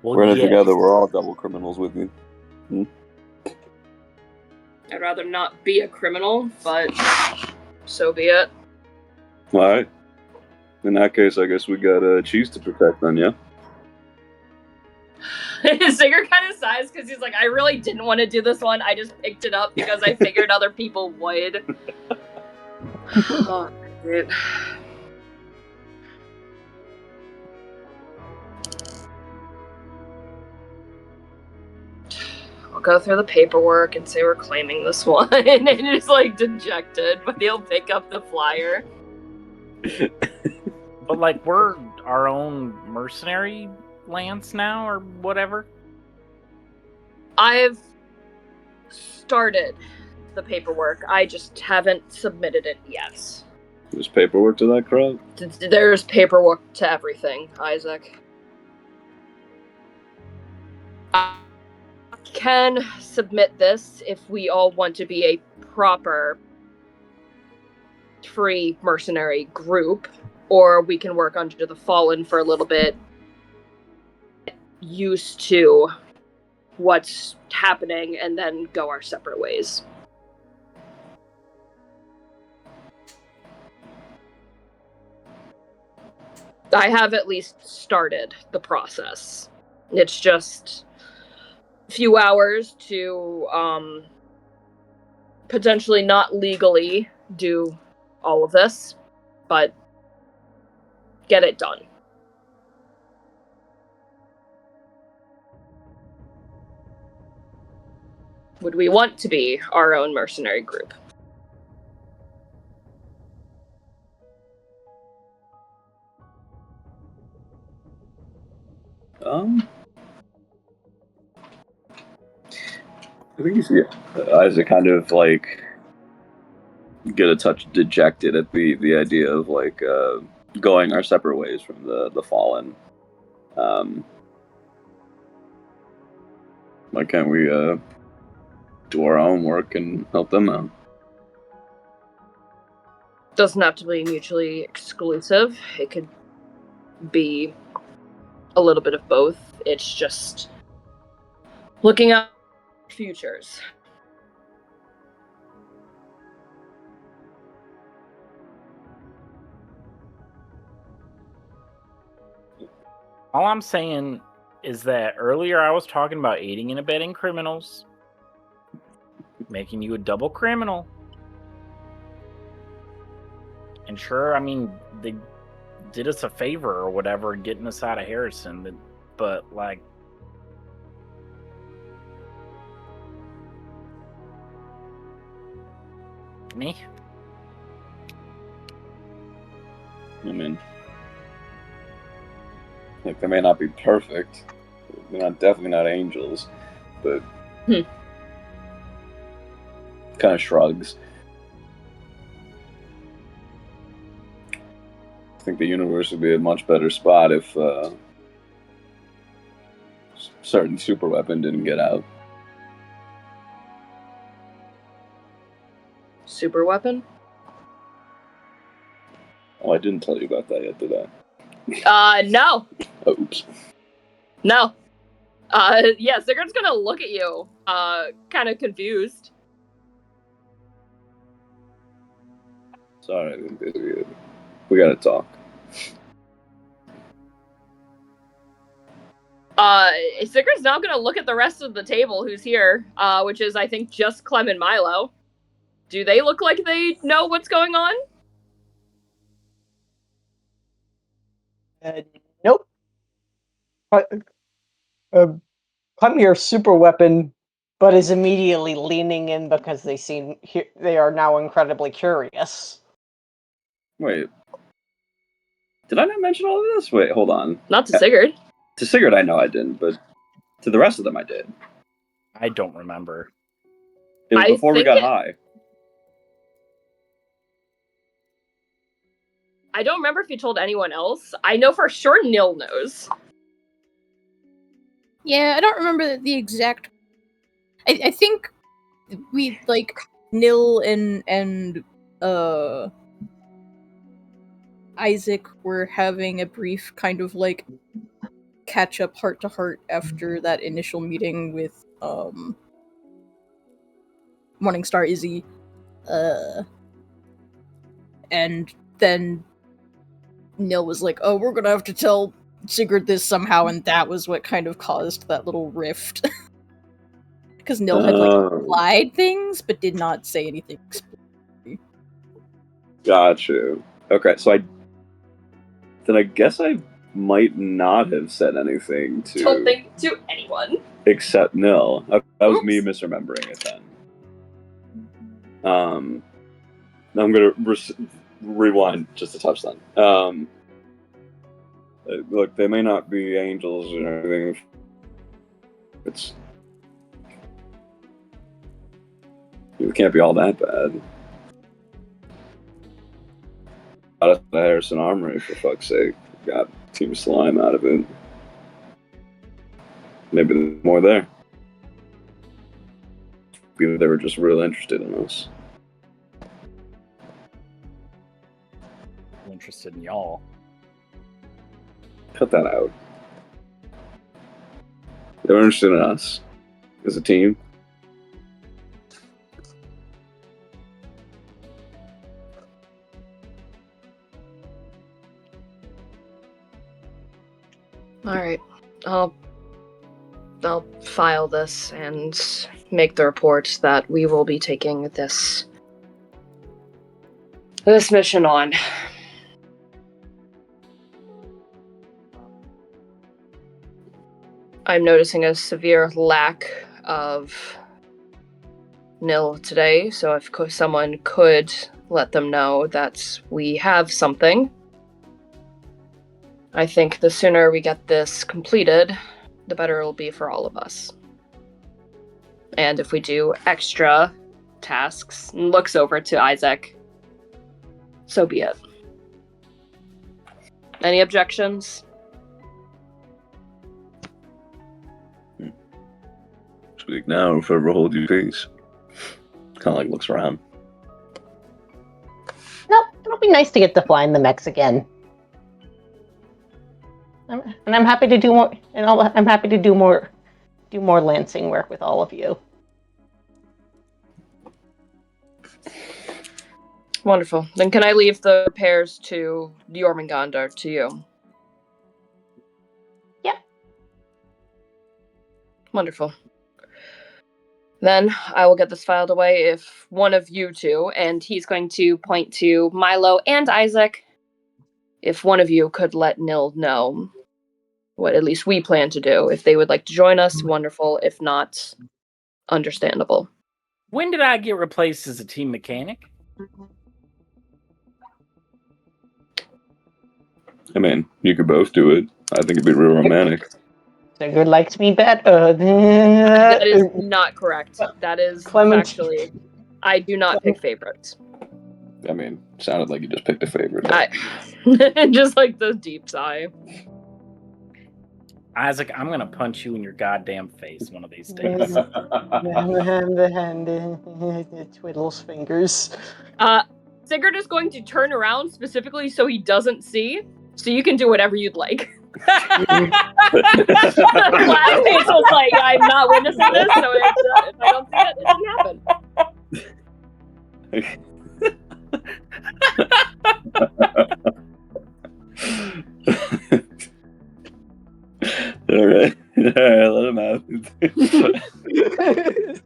we're in it yes. together. We're all double criminals with you. I'd rather not be a criminal, but so be it. All right. In that case, I guess we got cheese to protect then, yeah? Zinger kind of sighs because he's like, I really didn't want to do this one. I just picked it up because I figured other people would. Oh, dude. I'll go through the paperwork and say we're claiming this one, and it's like dejected, but he'll pick up the flyer. But like, we're our own mercenary lance now, or whatever. I've started the paperwork. I just haven't submitted it yet. There's paperwork to that crap? There's paperwork to everything, Isaac. I can submit this if we all want to be a proper free mercenary group, or we can work under the Fallen for a little bit, used to what's happening, and then go our separate ways. I have at least started the process. It's just a few hours to potentially not legally do all of this, but get it done. Would we want to be our own mercenary group? I think you see Isaac kind of like get a touch dejected at the idea of like going our separate ways from the Fallen. Why can't we do our own work and help them out? Doesn't have to be mutually exclusive. It could be a little bit of both. It's just looking at futures. All I'm saying is that earlier I was talking about aiding and abetting criminals, making you a double criminal. And sure, I mean, they did us a favor or whatever, getting us out of Harrison, but like, me? I mean, like, they may not be perfect. They're definitely not angels, but kind of shrugs. I think the universe would be a much better spot if certain super weapon didn't get out. Super weapon? Oh, I didn't tell you about that yet, did I? No. Oops. No. Yeah, Sigurd's gonna look at you, kind of confused. Sorry, we gotta talk. Sigurd's now gonna look at the rest of the table who's here, which is, I think, just Clem and Milo. Do they look like they know what's going on? Nope. Come here, super weapon, but is immediately leaning in because they are now incredibly curious. Wait. Did I not mention all of this? Wait, hold on. Not to Sigurd. To Sigurd, I know I didn't, but to the rest of them, I did. I don't remember. It was before we got high. I don't remember if you told anyone else. I know for sure Nil knows. Yeah, I don't remember the exact. I think we like Nil and Isaac were having a brief kind of like catch up heart to heart after that initial meeting with Morningstar Izzy, and then Nil was like, "Oh, we're gonna have to tell Sigurd this somehow," and that was what kind of caused that little rift. Because Nil had like implied things, but did not say anything explicitly. Got you. Okay, so I guess I might not have said anything to. Don't think to anyone. except Nil. Okay, that was me Oops. misremembering it then. I'm gonna rewind just a touch then. Look, they may not be angels or anything. It can't be all that bad. Out of the Harrison Armory, for fuck's sake. Got Team Slime out of it. Maybe there's more there. Maybe they were just real interested in us. Interested in y'all. Cut that out. They were interested in us as a team. All right. I'll file this and make the report that we will be taking this mission on. I'm noticing a severe lack of Nil today, so if someone could let them know that we have something, I think the sooner we get this completed, the better it'll be for all of us. And if we do extra tasks, and looks over to Isaac, so be it. Any objections? Speak now, or forever hold your peace. Kind of like looks around. No, it'll be nice to get to fly in the mechs again. And I'm happy to do more. And I'm happy to do more lancing work with all of you. Wonderful. Then can I leave the repairs to Jormungandr to you? Yep. Wonderful. Then I will get this filed away if one of you two, and he's going to point to Milo and Isaac, if one of you could let Nil know what at least we plan to do. If they would like to join us, wonderful. If not, understandable. When did I get replaced as a team mechanic? I mean, you could both do it. I think it'd be real romantic. Sigurd likes me better. That is not correct. That is Clement. factually. I do not pick favorites. I mean, sounded like you just picked a favorite. Just like the deep sigh. Isaac, I'm gonna punch you in your goddamn face one of these days. The hand twiddles fingers. Sigurd is going to turn around specifically so he doesn't see, so you can do whatever you'd like. Last face was like, I'm not witnessing this, so if I don't see it, it didn't happen. All right, let him have it.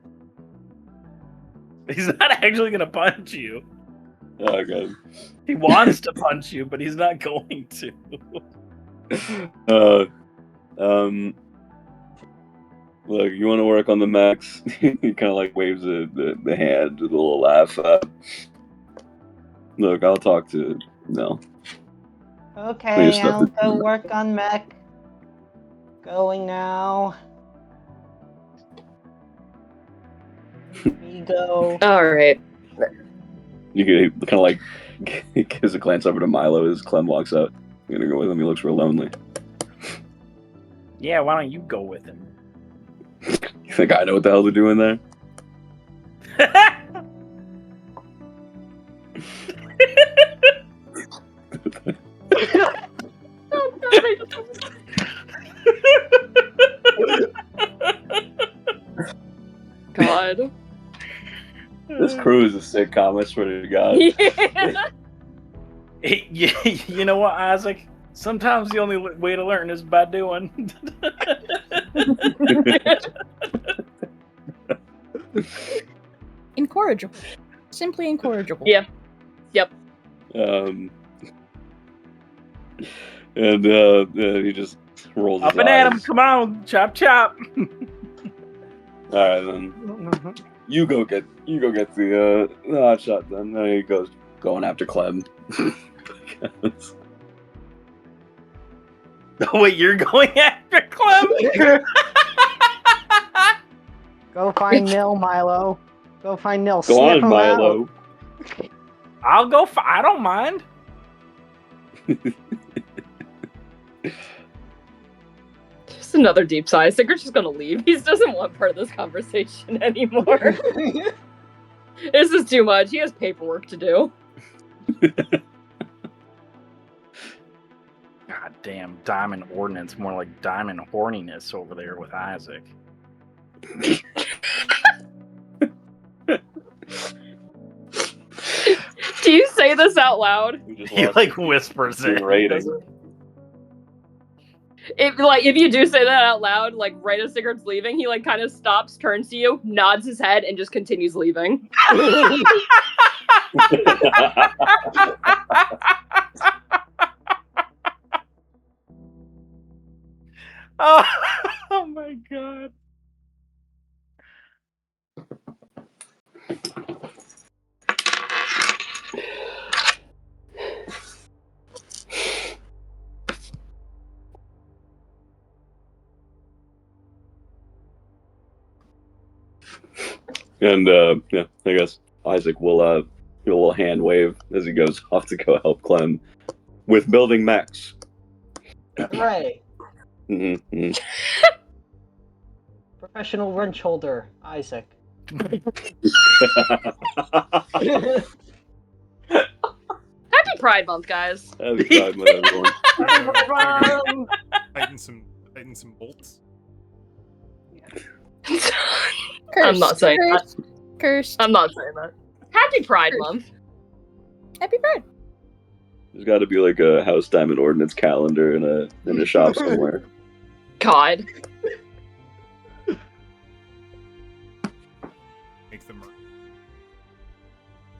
He's not actually gonna punch you. Okay. He wants to punch you, but he's not going to. Look, you want to work on the mechs? He kind of like waves the hand with a little laugh. Look, I'll talk to Nell. Okay, I'll go work on mech. Going now. We go. All right. You can kind of like gives a glance over to Milo as Clem walks out. I'm gonna go with him. He looks real lonely. Yeah, why don't you go with him? You think I know what the hell they're doing there? God. This crew is a sitcom, I swear to God. Yeah. You know what, Isaac? Sometimes the only way to learn is by doing. Incorrigible. Simply incorrigible. Yeah. Yep. And he just rolls Up his and eyes. at him, come on, chop chop. All right, then you go get the hot shot. Then there he goes, going after Clem. Wait, you're going after Clem? Go find Nil, Milo. Go find Nil. Go Sniff on, him Milo. out. I'll go. I don't mind. Just another deep sigh. Sigurd's just gonna leave. He doesn't want part of this conversation anymore. This is too much. He has paperwork to do. God damn, diamond ordnance, more like diamond horniness over there with Isaac. Do you say this out loud? He like whispers it. Rating. If you do say that out loud, like right as Sigurd's leaving, he like kind of stops, turns to you, nods his head, and just continues leaving. Oh my god. And yeah, I guess Isaac will do a little hand wave as he goes off to go help Clem with building mechs. Right. Mm-hmm. Professional wrench holder, Isaac. Happy Pride Month, guys. Happy Pride Month, everyone. Tighten some bolts. I'm not saying that. Cursed. I'm not saying that. Happy Pride Month. Happy Pride. There's got to be like a House Diamond Ordnance calendar in a shop somewhere. God. Make them.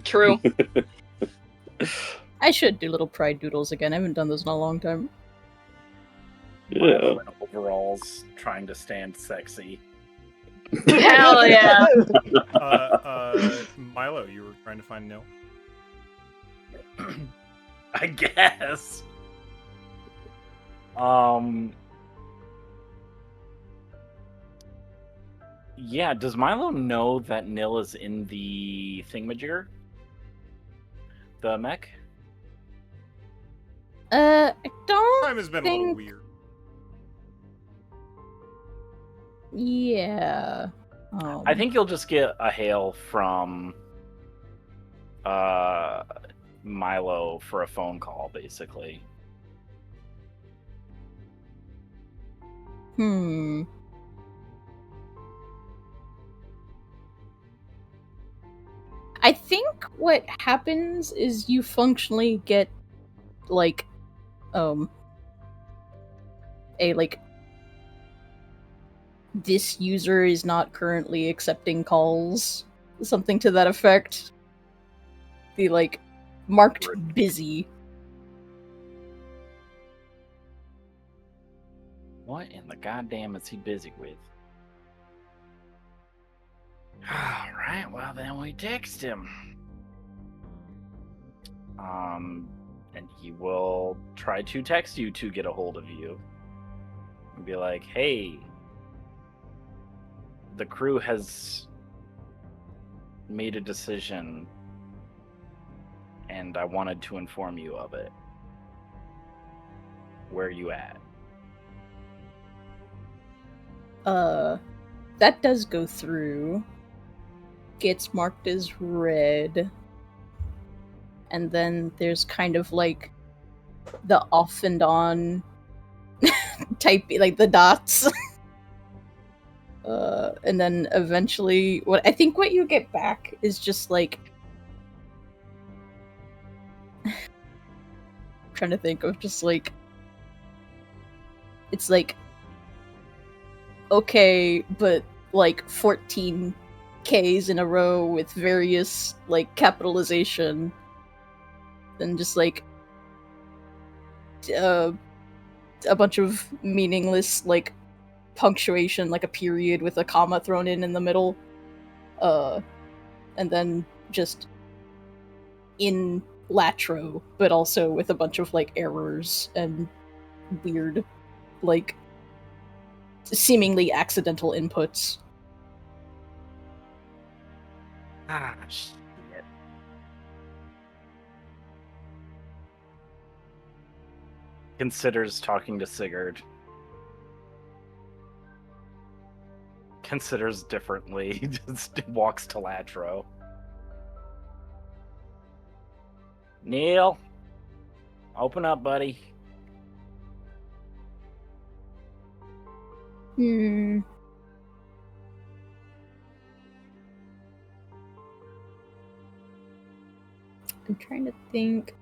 True. I should do little pride doodles again. I haven't done those in a long time. Yeah. Milo in overalls, trying to stand sexy. Hell yeah. Milo, you were trying to find Nil. I guess. Yeah, does Milo know that Nil is in the thingamajigger? The mech? I don't Time has been a little think- weird. Yeah. I think you'll just get a hail from Milo for a phone call, basically. I think what happens is you functionally get like a like this user is not currently accepting calls, something to that effect. The like marked busy. What in the goddamn is he busy with? Alright, well then we text him. And he will try to text you to get a hold of you. And be like, hey, the crew has made a decision and I wanted to inform you of it. Where are you at? That does go through. Gets marked as red. And then there's kind of like the off and on type, like the dots. And then eventually, what you get back is just like, I'm trying to think of just like, it's like, okay, but like 14 Ks in a row with various like capitalization, then just like a bunch of meaningless like punctuation, like a period with a comma thrown in the middle. And then just in Latro, but also with a bunch of like errors and weird, like seemingly accidental inputs. Ah, shit. Considers talking to Sigurd. Considers differently. Just walks to Latro. Neil, open up, buddy. Hmm. I'm trying to think.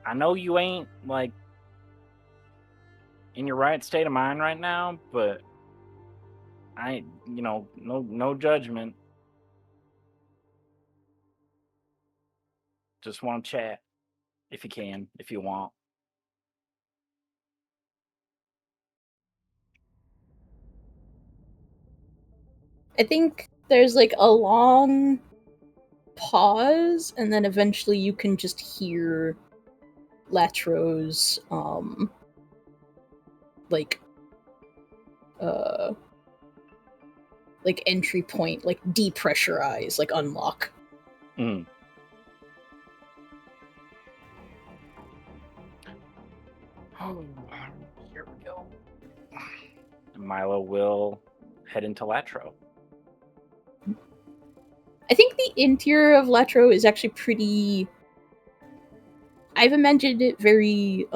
I know you ain't, like, in your right state of mind right now, but no judgment. Just want to chat, if you can, if you want. I think there's like a long pause, and then eventually you can just hear Latro's like entry point, like depressurize, like unlock. Mm. Oh, here we go. Milo will head into Latro. I think the interior of Latro is actually pretty. I've imagined it very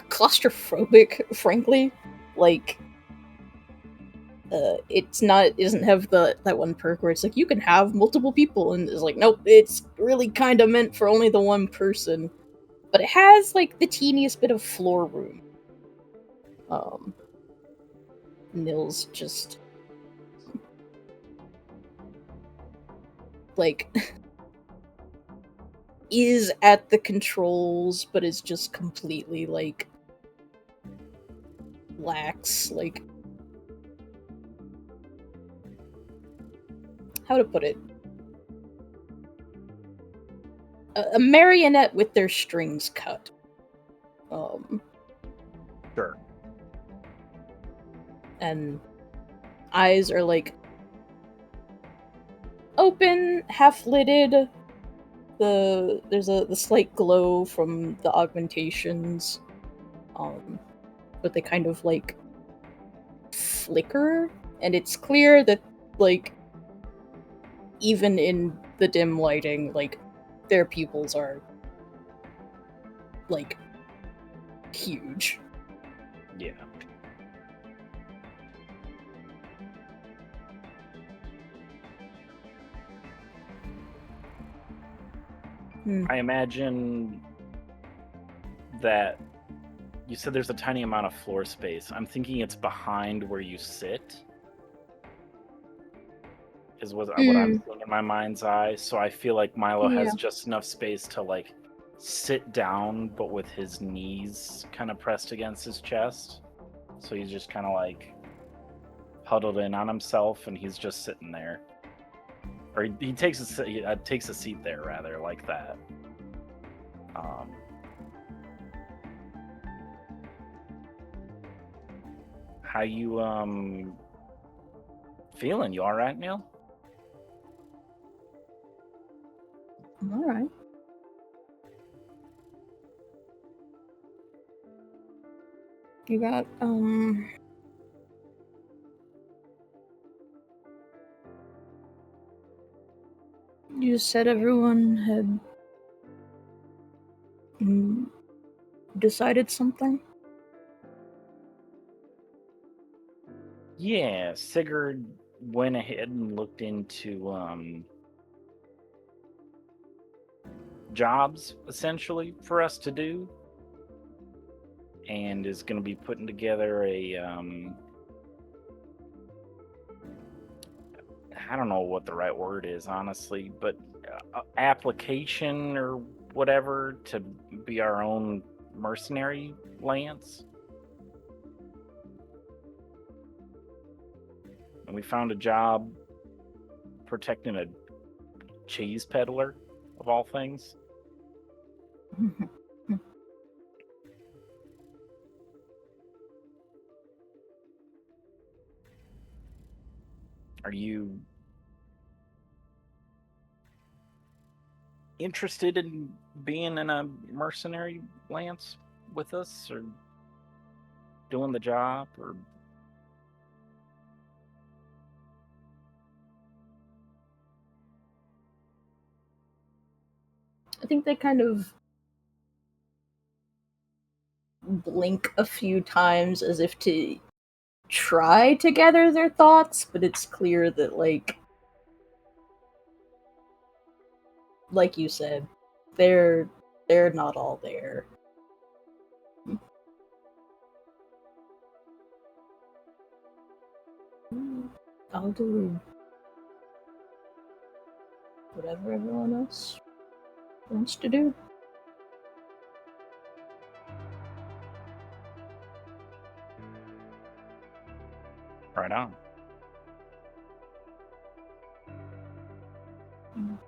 claustrophobic, frankly. Like, it doesn't have that one perk where it's like you can have multiple people, and it's like, nope, it's really kind of meant for only the one person. But it has like the teeniest bit of floor room. Nils just like is at the controls, but is just completely like lax, like how to put it, a marionette with their strings cut. Sure. And eyes are like open, half lidded. There's the slight glow from the augmentations, but they kind of like flicker, and it's clear that like even in the dim lighting, like their pupils are like huge. Yeah. I imagine that you said there's a tiny amount of floor space. I'm thinking it's behind where you sit. Is what I'm seeing in my mind's eye. So I feel like Milo has just enough space to like sit down, but with his knees kind of pressed against his chest. So he's just kind of like huddled in on himself, and he's just sitting there. Or he takes a seat there, rather, like that. How you feeling? You all right, Neil? I'm all right. You got you said everyone had decided something? Yeah, Sigurd went ahead and looked into jobs, essentially, for us to do, and is going to be putting together I don't know what the right word is, honestly, but application or whatever to be our own mercenary lance. And we found a job protecting a cheese peddler, of all things. Are you interested in being in a mercenary lance with us, or doing the job, or I think they kind of blink a few times as if to try to gather their thoughts, but it's clear that, like you said, they're not all there. I'll do whatever everyone else wants to do. right on?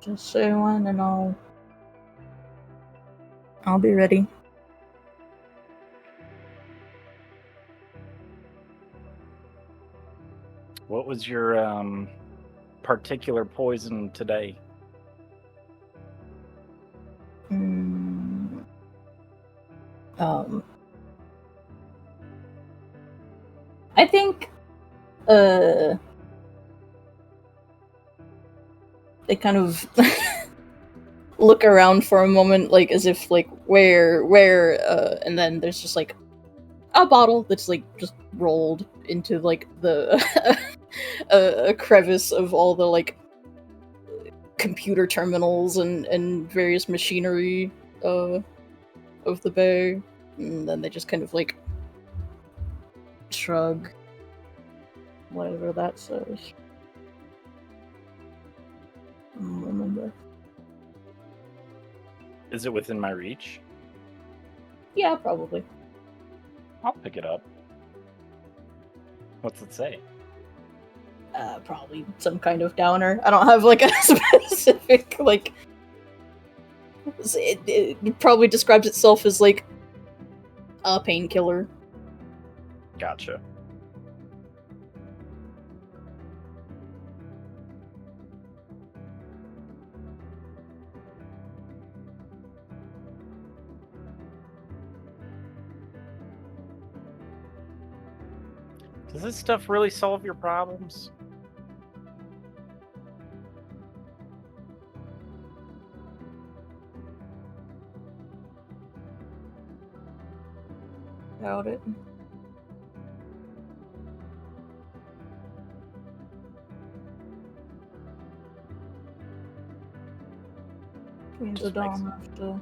Just say when and I'll be ready. What was your particular poison today? I think they kind of look around for a moment, like as if like where and then there's just like a bottle that's like just rolled into like the a crevice of all the like computer terminals and various machinery of the bay, and then they just kind of like shrug, whatever that says. I don't remember. Is it within my reach? Yeah, probably. I'll pick it up. What's it say? Probably some kind of downer. I don't have like a specific like. It probably describes itself as like a painkiller. Gotcha. Does this stuff really solve your problems? Doubt it. Means I Just makes- don't have to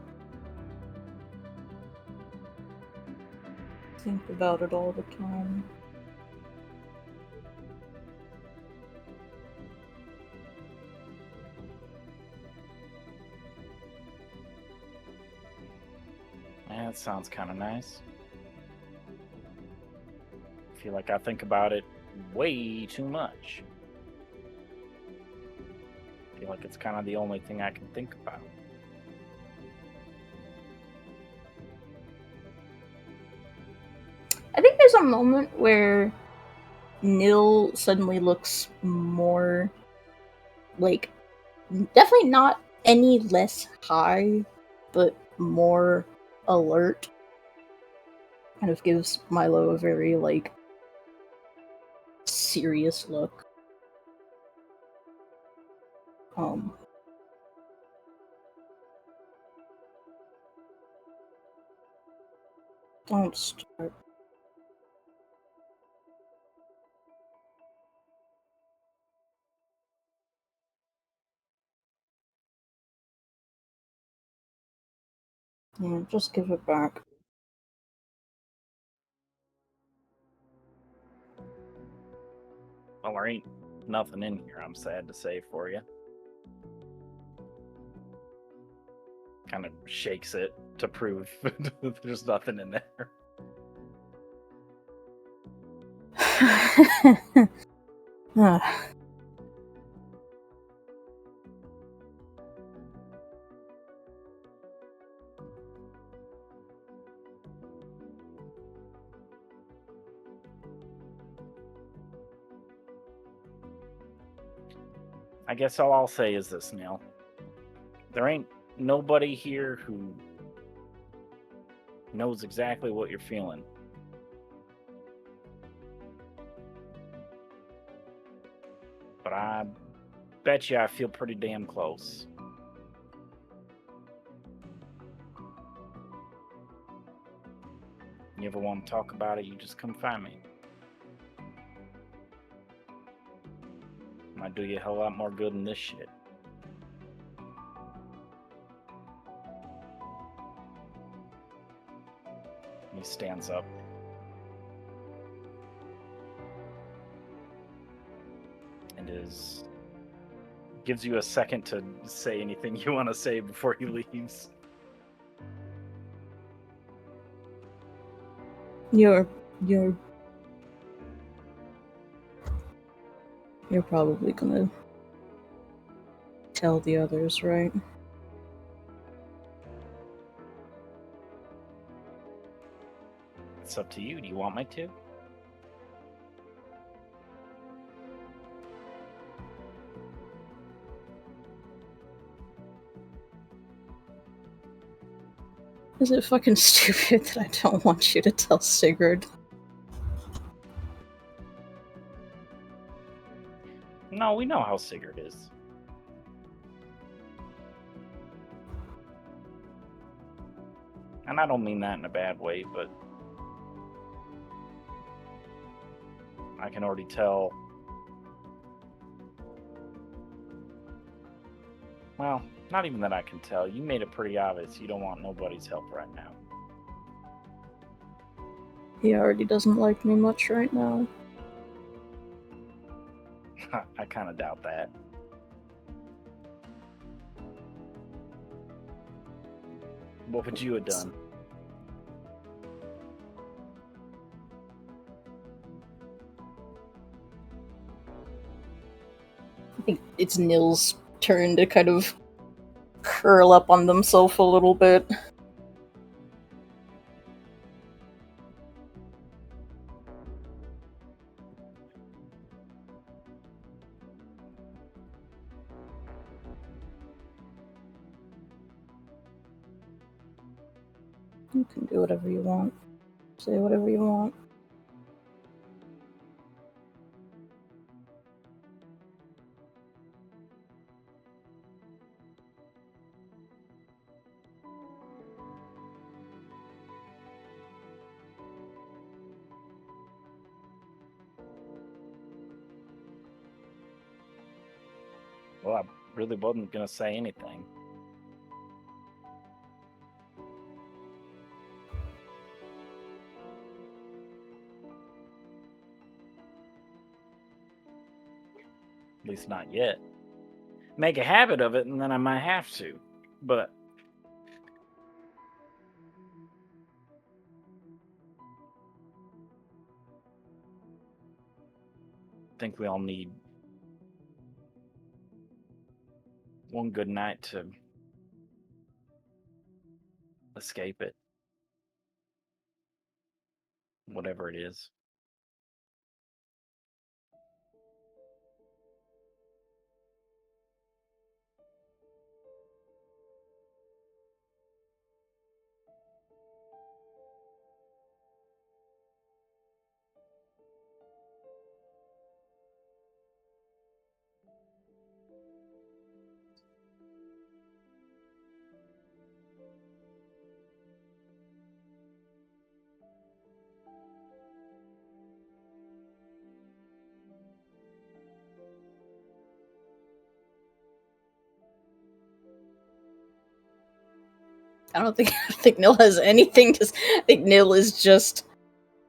think about it all the time. Yeah, that sounds kind of nice. I feel like I think about it way too much. I feel like it's kind of the only thing I can think about. I think there's a moment where Nil suddenly looks more like definitely not any less high, but more alert. Kind of gives Milo a very like serious look. Don't start. Yeah, just give it back. Well, there ain't nothing in here, I'm sad to say for you. Kind of shakes it to prove there's nothing in there. I guess all I'll say is this, Neil. There ain't nobody here who knows exactly what you're feeling. But I bet you I feel pretty damn close. You ever want to talk about it, you just come find me. Might do you a hell lot more good than this shit. He stands up. And gives you a second to say anything you want to say before he leaves. You're probably gonna tell the others, right? It's up to you. Do you want me to? Is it fucking stupid that I don't want you to tell Sigurd? No, we know how Sigurd is. And I don't mean that in a bad way, but I can already tell. Well, not even that I can tell. You made it pretty obvious you don't want nobody's help right now. He already doesn't like me much right now. I kind of doubt that. What would you have done? I think it's Nil's turn to kind of curl up on themselves a little bit. You can do whatever you want. Say whatever you want. Well, I really wasn't going to say anything. At least not yet. Make a habit of it, and then I might have to. But I think we all need one good night to escape it. Whatever it is. I don't think Nil has anything to. I think Nil is just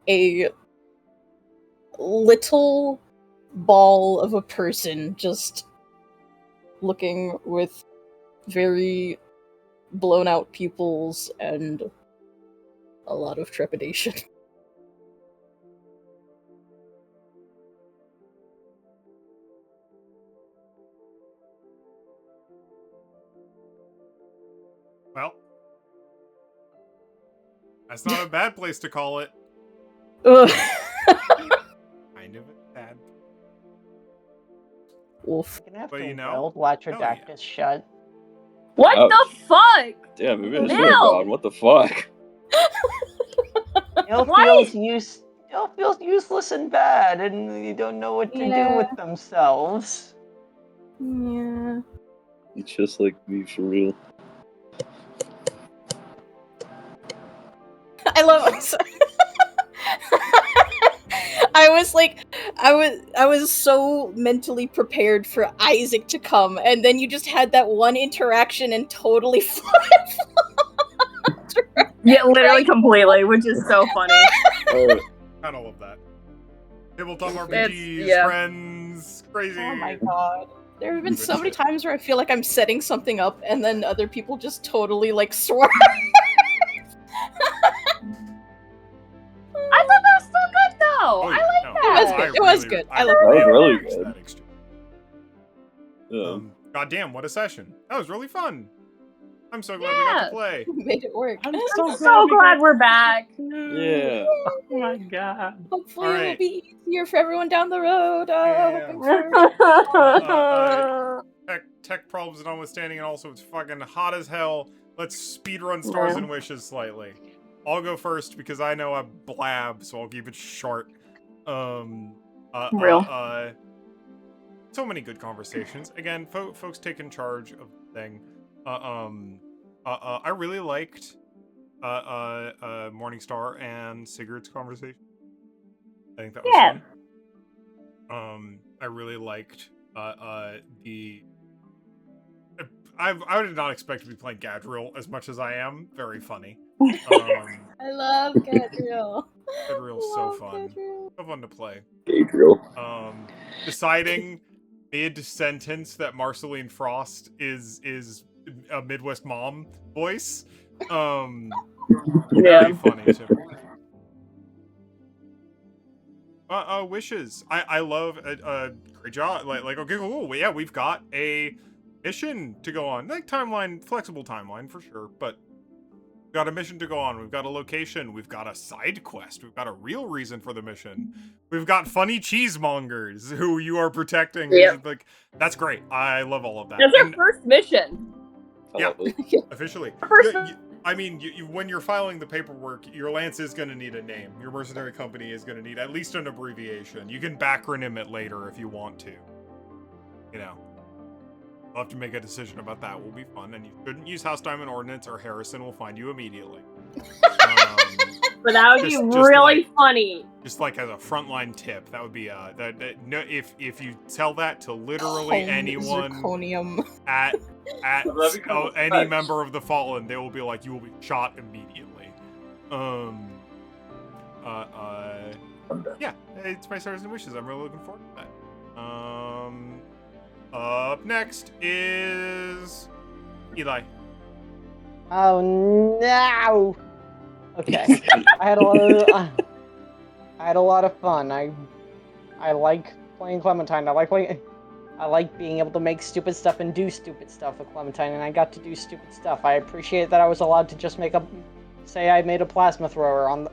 a little ball of a person just looking with very blown out pupils and a lot of trepidation. Well, that's not a bad place to call it. Ugh. Kind of a bad. Wolf. You're gonna have But to you know, weld watch your hell yeah. Dactus shut. What Ouch. the fuck? Damn, maybe I should No. have gone. What the fuck? Neil Why? feels useless and bad, and you don't know what to do with themselves. Yeah. It's just like me for real. I love I was so mentally prepared for Isaac to come, and then you just had that one interaction and totally flipped. Yeah, literally completely, which is so funny. Kind of love that. Tabletop RPGs, yeah. friends, crazy. Oh my god. There have been so many times where I feel like I'm setting something up and then other people just totally like swerve. I thought that was still good though. Oh, I yeah, like no, that. It was good. It was good. I love That was it. really liked good. that exchange. Yeah. God damn, what a session. That was really fun. I'm so glad we got Yeah. to play. Made it work. I'm I'm so glad we're back. Yeah. Oh my god. Hopefully it will Alright. be easier for everyone down the road. Yeah. Hoping for... Tech problems notwithstanding, and also it's fucking hot as hell. Let's speedrun Stars Yeah. and Wishes slightly. I'll go first because I know I blab, so I'll keep it short. Real. So many good conversations. Again, folks taking charge of the thing. I really liked Morningstar and Sigurd's conversation. I think that was Yeah. fun. I really liked the. I did not expect to be playing Gadriel as much as I am. Very funny. I love Gadriel. Gadriel's so fun. Gadriel. So fun to play. Gabriel. Deciding mid-sentence that Marceline Frost is a Midwest mom voice. Very funny too. Wishes. I love great job. Like okay, cool. Yeah, we've got a mission to go on. Like flexible timeline for sure, but we've got a mission to go on. We've got a location. We've got a side quest. We've got a real reason for the mission. We've got funny cheesemongers who you are protecting. Yep. Like that's great. I love all of that. That's our And- first mission. Yeah. Probably. Officially. First- I mean, when you're filing the paperwork, your Lance is going to need a name. Your mercenary company is going to need at least an abbreviation. You can backronym it later if you want to. You know. We'll have to make a decision about that. Will be fun. And you shouldn't use House Diamond Ordinance or Harrison will find you immediately. But that would be Just really like- funny. Just like as a frontline tip, that would be no, if you tell that to literally Home anyone Zirconium. at Well, that becomes any facts. member of the Fallen, they will be like, you will be shot immediately. Yeah, it's my Stars and Wishes. I'm really looking forward to that. Up next is Eli. Oh no! Okay, I had a lot of fun. I like playing Clementine. I like being able to make stupid stuff and do stupid stuff with Clementine, and I got to do stupid stuff. I appreciate that I was allowed to just say I made a plasma thrower on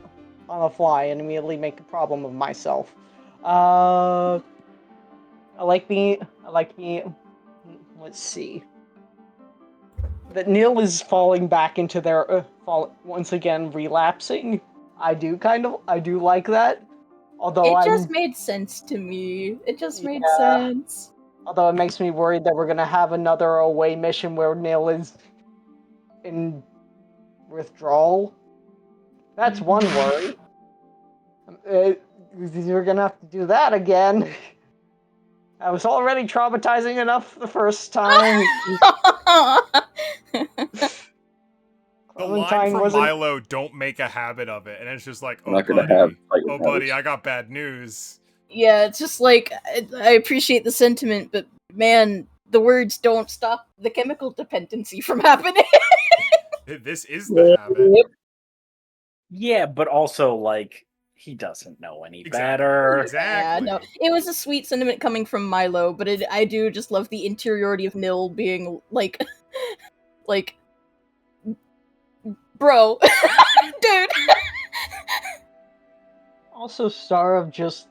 the fly and immediately make a problem of myself. I like being. Let's see. That Neil is falling back into their once again relapsing. I do like that. Although It just made sense to me. It just made sense. Although it makes me worried that we're gonna have another away mission where Neil is in withdrawal. That's one worry. You're gonna have to do that again. I was already traumatizing enough the first time. The line from Milo, "Don't make a habit of it," and it's just like, I'm oh not gonna buddy, have fight oh with buddy, habits. I got bad news. Yeah, it's just like I appreciate the sentiment, but man, the words don't stop the chemical dependency from happening. This is the habit. Yeah, but also like he doesn't know any Exactly. better. Exactly. Yeah, no, it was a sweet sentiment coming from Milo, but I do just love the interiority of Nil being like, like, bro, dude. Also, Star of just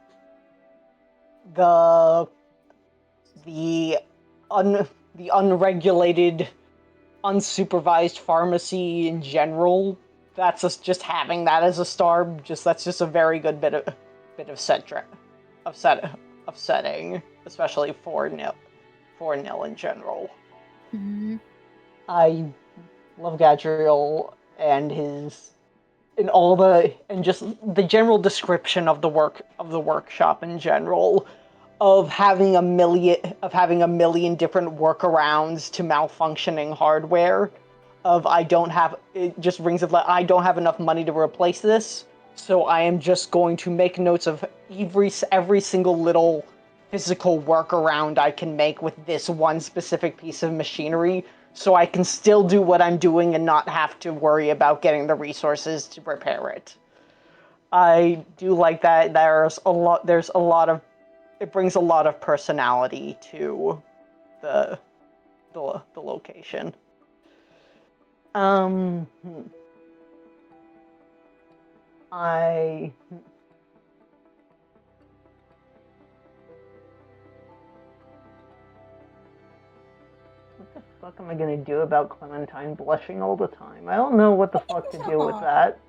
the the the unregulated, unsupervised pharmacy in general. That's just having that as a star. That's just a very good bit of setting, especially for Nil in general. Mm-hmm. I love Gadriel and just the general description of the workshop in general, of having a million different workarounds to malfunctioning hardware. It just rings of like, I don't have enough money to replace this, so I am just going to make notes of every single little physical workaround I can make with this one specific piece of machinery, so I can still do what I'm doing and not have to worry about getting the resources to repair it. I do like that. It brings a lot of personality to the location. I What the fuck am I gonna do about Clementine blushing all the time? I don't know what the fuck to do with that.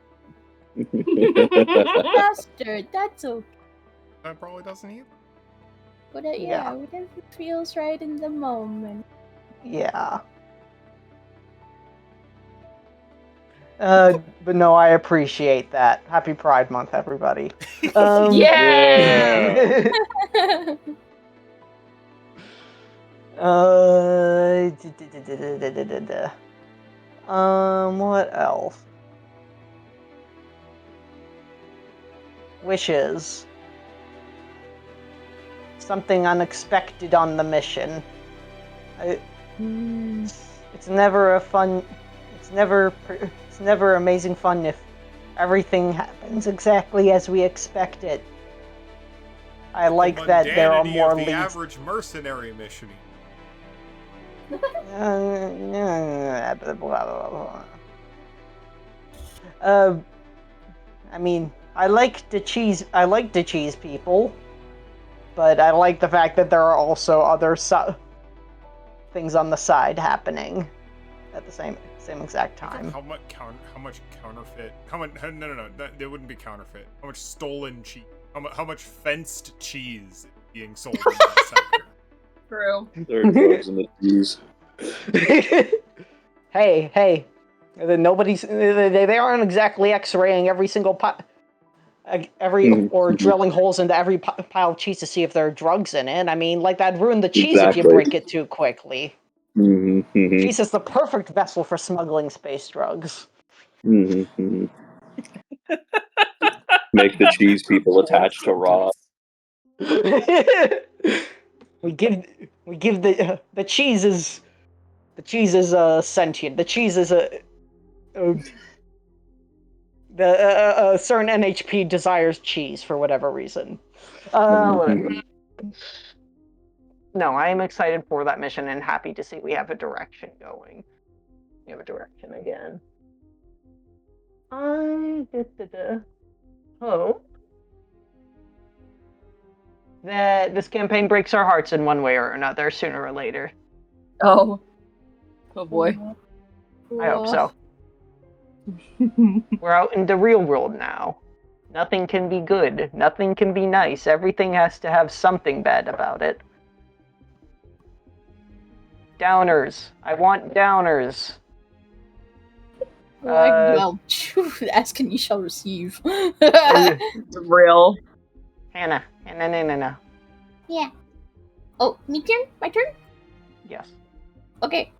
Bastard, that's okay. That probably doesn't either. But Yeah. whatever feels right in the moment. Yeah. But no, I appreciate that. Happy Pride Month, everybody. Yay! What else? Wishes. Something unexpected on the mission. It's never amazing fun if everything happens exactly as we expect it. I like that there are more of the leads. average mercenary mission. I mean, I like the cheese people, but I like the fact that there are also other things on the side happening at the same exact time. How much counterfeit? No. That wouldn't be counterfeit. How much stolen cheese? How much fenced cheese is being sold in that sector? True. There are drugs in the cheese. Hey. They aren't exactly X-raying every single or drilling holes into every pile of cheese to see if there are drugs in it. I mean, like, that'd ruin the cheese if you Exactly. break it too quickly. Cheese is the perfect vessel for smuggling space drugs. Make the cheese people attached to Raw. we give the cheese is sentient. The cheese is a certain NHP desires cheese for whatever reason. Whatever. No, I am excited for that mission and happy to see we have a direction going. We have a direction again. I hope that this campaign breaks our hearts in one way or another sooner or later. Oh boy. I hope so. We're out in the real world now. Nothing can be good. Nothing can be nice. Everything has to have something bad about it. Downers. I want downers. Well, ask and you shall receive. Real. Hannah. No. Yeah. Oh, me turn? My turn? Yes. Okay.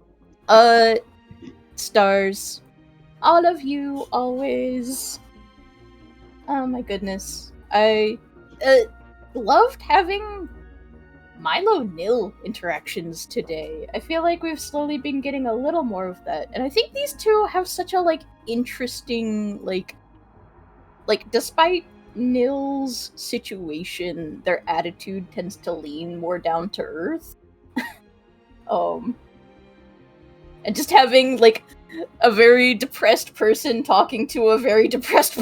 Stars. All of you, always. Oh my goodness. loved having Milo Nil interactions today. I feel like we've slowly been getting a little more of that. And I think these two have such a interesting like despite Nil's situation, their attitude tends to lean more down to earth. And just having a very depressed person talking to a very depressed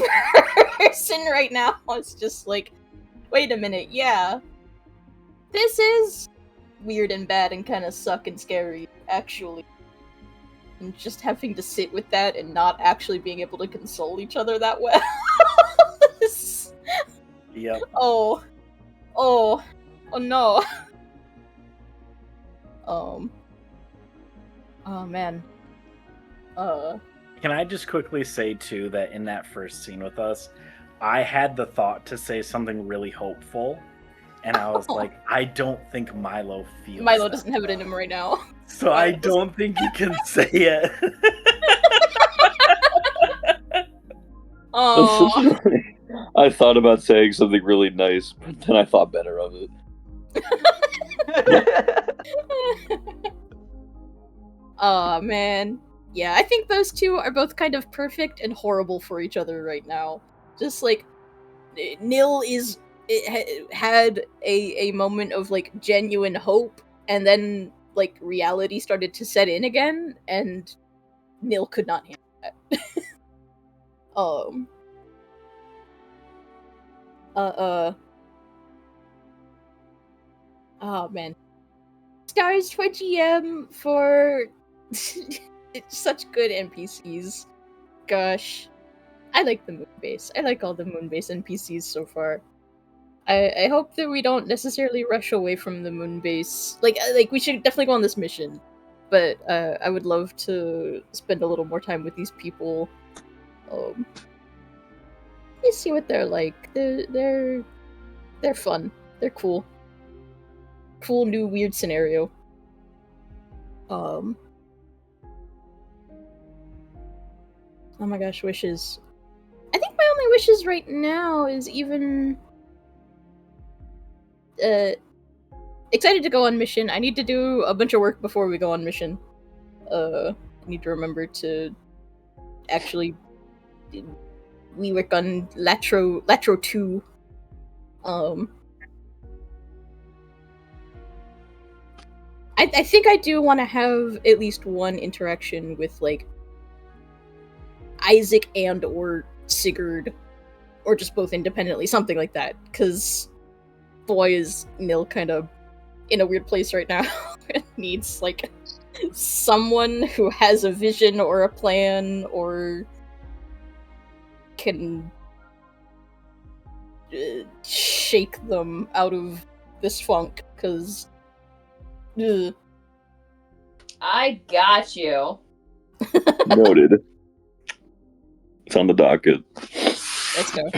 person right now, it's just wait a minute, yeah. This is weird and bad and kind of suck and scary, actually. And just having to sit with that and not actually being able to console each other that well. Yep. Oh no. Oh man. Can I just quickly say too that in that first scene with us, I had the thought to say something really hopeful, and I was like, I don't think Milo feels. Milo that doesn't have it in him right now. So I don't think you can say it. Oh. I thought about saying something really nice, but then I thought better of it. Oh man. Yeah, I think those two are both kind of perfect and horrible for each other right now. Just Nil had a moment of genuine hope, and then reality started to set in again, and Nil could not handle that. Oh man. Stars for GM for such good NPCs. Gosh. I like the Moonbase. I like all the Moonbase NPCs so far. I hope that we don't necessarily rush away from the Moonbase. We should definitely go on this mission. But I would love to spend a little more time with these people. You see what they're like. They're fun. They're cool. Cool new weird scenario. Oh my gosh, wishes. I think my only wishes right now is even excited to go on mission. I need to do a bunch of work before we go on mission. I need to remember to actually we work on Latro 2. I think I do want to have at least one interaction with Isaac and or Sigurd, or just both independently, something like that. Because boy, is Nil kind of in a weird place right now. It needs someone who has a vision or a plan or can shake them out of this funk. Because I got you. Noted. It's on the docket. Let's go.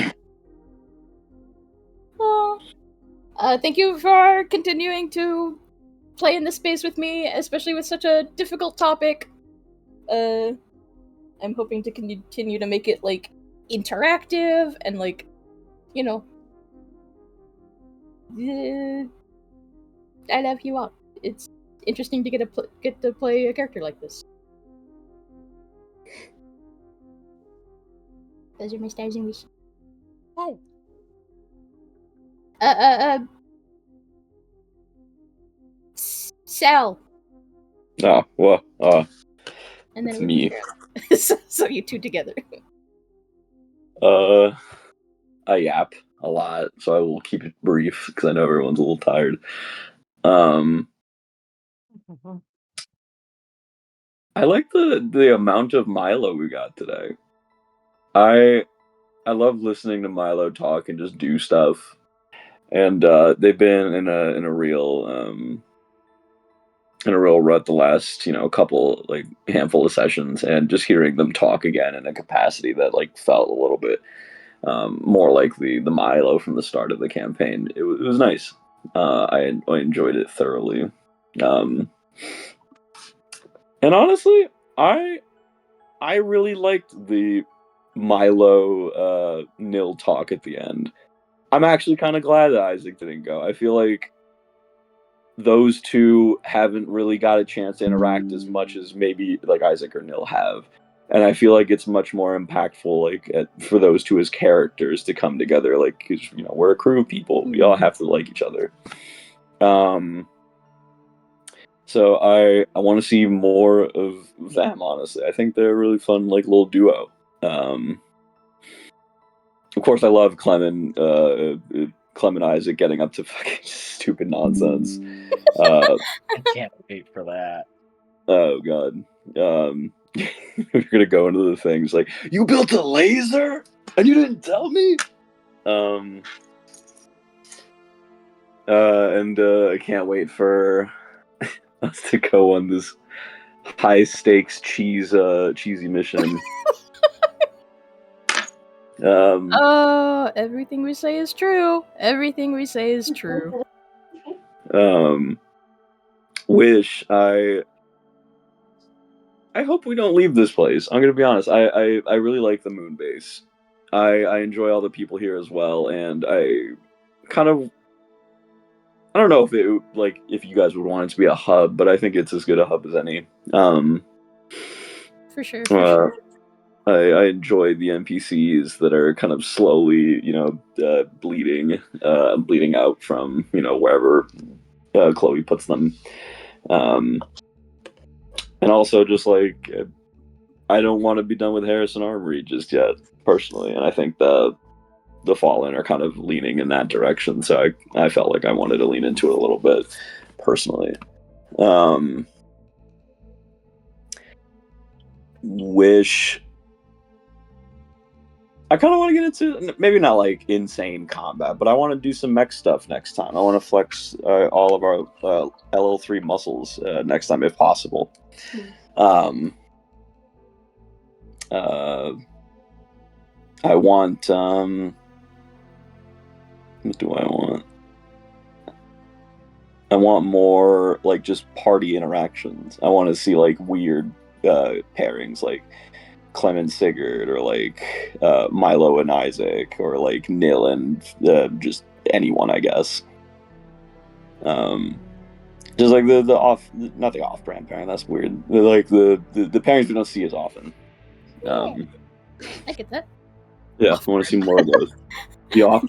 Thank you for continuing to play in this space with me, especially with such a difficult topic. I'm hoping to continue to make it interactive and I love you all. It's interesting to get to play a character like this. Those are my stars and wishes. Oh. Sal. Oh, well, And then it's me. so you two together. I yap a lot, so I will keep it brief because I know everyone's a little tired. I like the amount of Milo we got today. I love listening to Milo talk and just do stuff, and they've been in a real rut the last couple handful of sessions, and just hearing them talk again in a capacity that felt a little bit more like the Milo from the start of the campaign. It was nice. I enjoyed it thoroughly. And honestly, I really liked the Milo Nil talk at the end. I'm actually kind of glad that Isaac didn't go. I feel like those two haven't really got a chance to interact as much as maybe like Isaac or Nil have. And I feel like it's much more impactful, like for those two as characters to come together. Like, 'cause, we're a crew of people. We all have to like each other. So I want to see more of them. Honestly, I think they're a really fun, like, little duo. Of course, I love Clem and Isaac getting up to fucking stupid nonsense. I can't wait for that. Oh god. We're gonna go into the things like, you built a laser and you didn't tell me. I can't wait for us to go on this high stakes cheesy mission. Everything we say is true. Everything we say is true. Wish I hope we don't leave this place. I'm gonna be honest. I really like the Moonbase. I enjoy all the people here as well, and I don't know if if you guys would want it to be a hub, but I think it's as good a hub as any. For sure. For sure. I enjoy the NPCs that are kind of slowly, bleeding out from wherever Chloe puts them. And also just like, I don't want to be done with Harrison Armory just yet, personally. And I think the Fallen are kind of leaning in that direction. So I felt like I wanted to lean into it a little bit, personally. Wish. I kind of want to get into, maybe not like insane combat, but I want to do some mech stuff next time. I want to flex all of our LL3 muscles next time, if possible. I want, what do I want? I want more, like, just party interactions. I want to see, like, weird pairings, like Clem and Sigurd, or like Milo and Isaac, or like Nil and just anyone, I guess. Just like the off, not the off-brand pairing. That's weird. Like the pairings we don't see as often. I get that. Yeah, I want to see more of those. The off,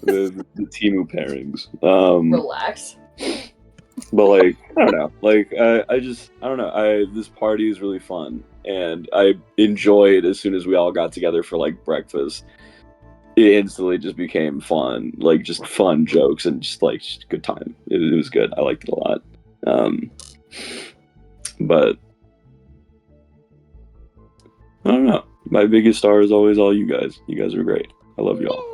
the Timu pairings. Relax. But like, I don't know. Like, I don't know. This party is really fun, and I enjoyed as soon as we all got together for like breakfast. It instantly just became fun, like just fun jokes and just like good time. It was good. I liked it a lot. But I don't know. My biggest star is always all you guys. You guys are great. I love you all.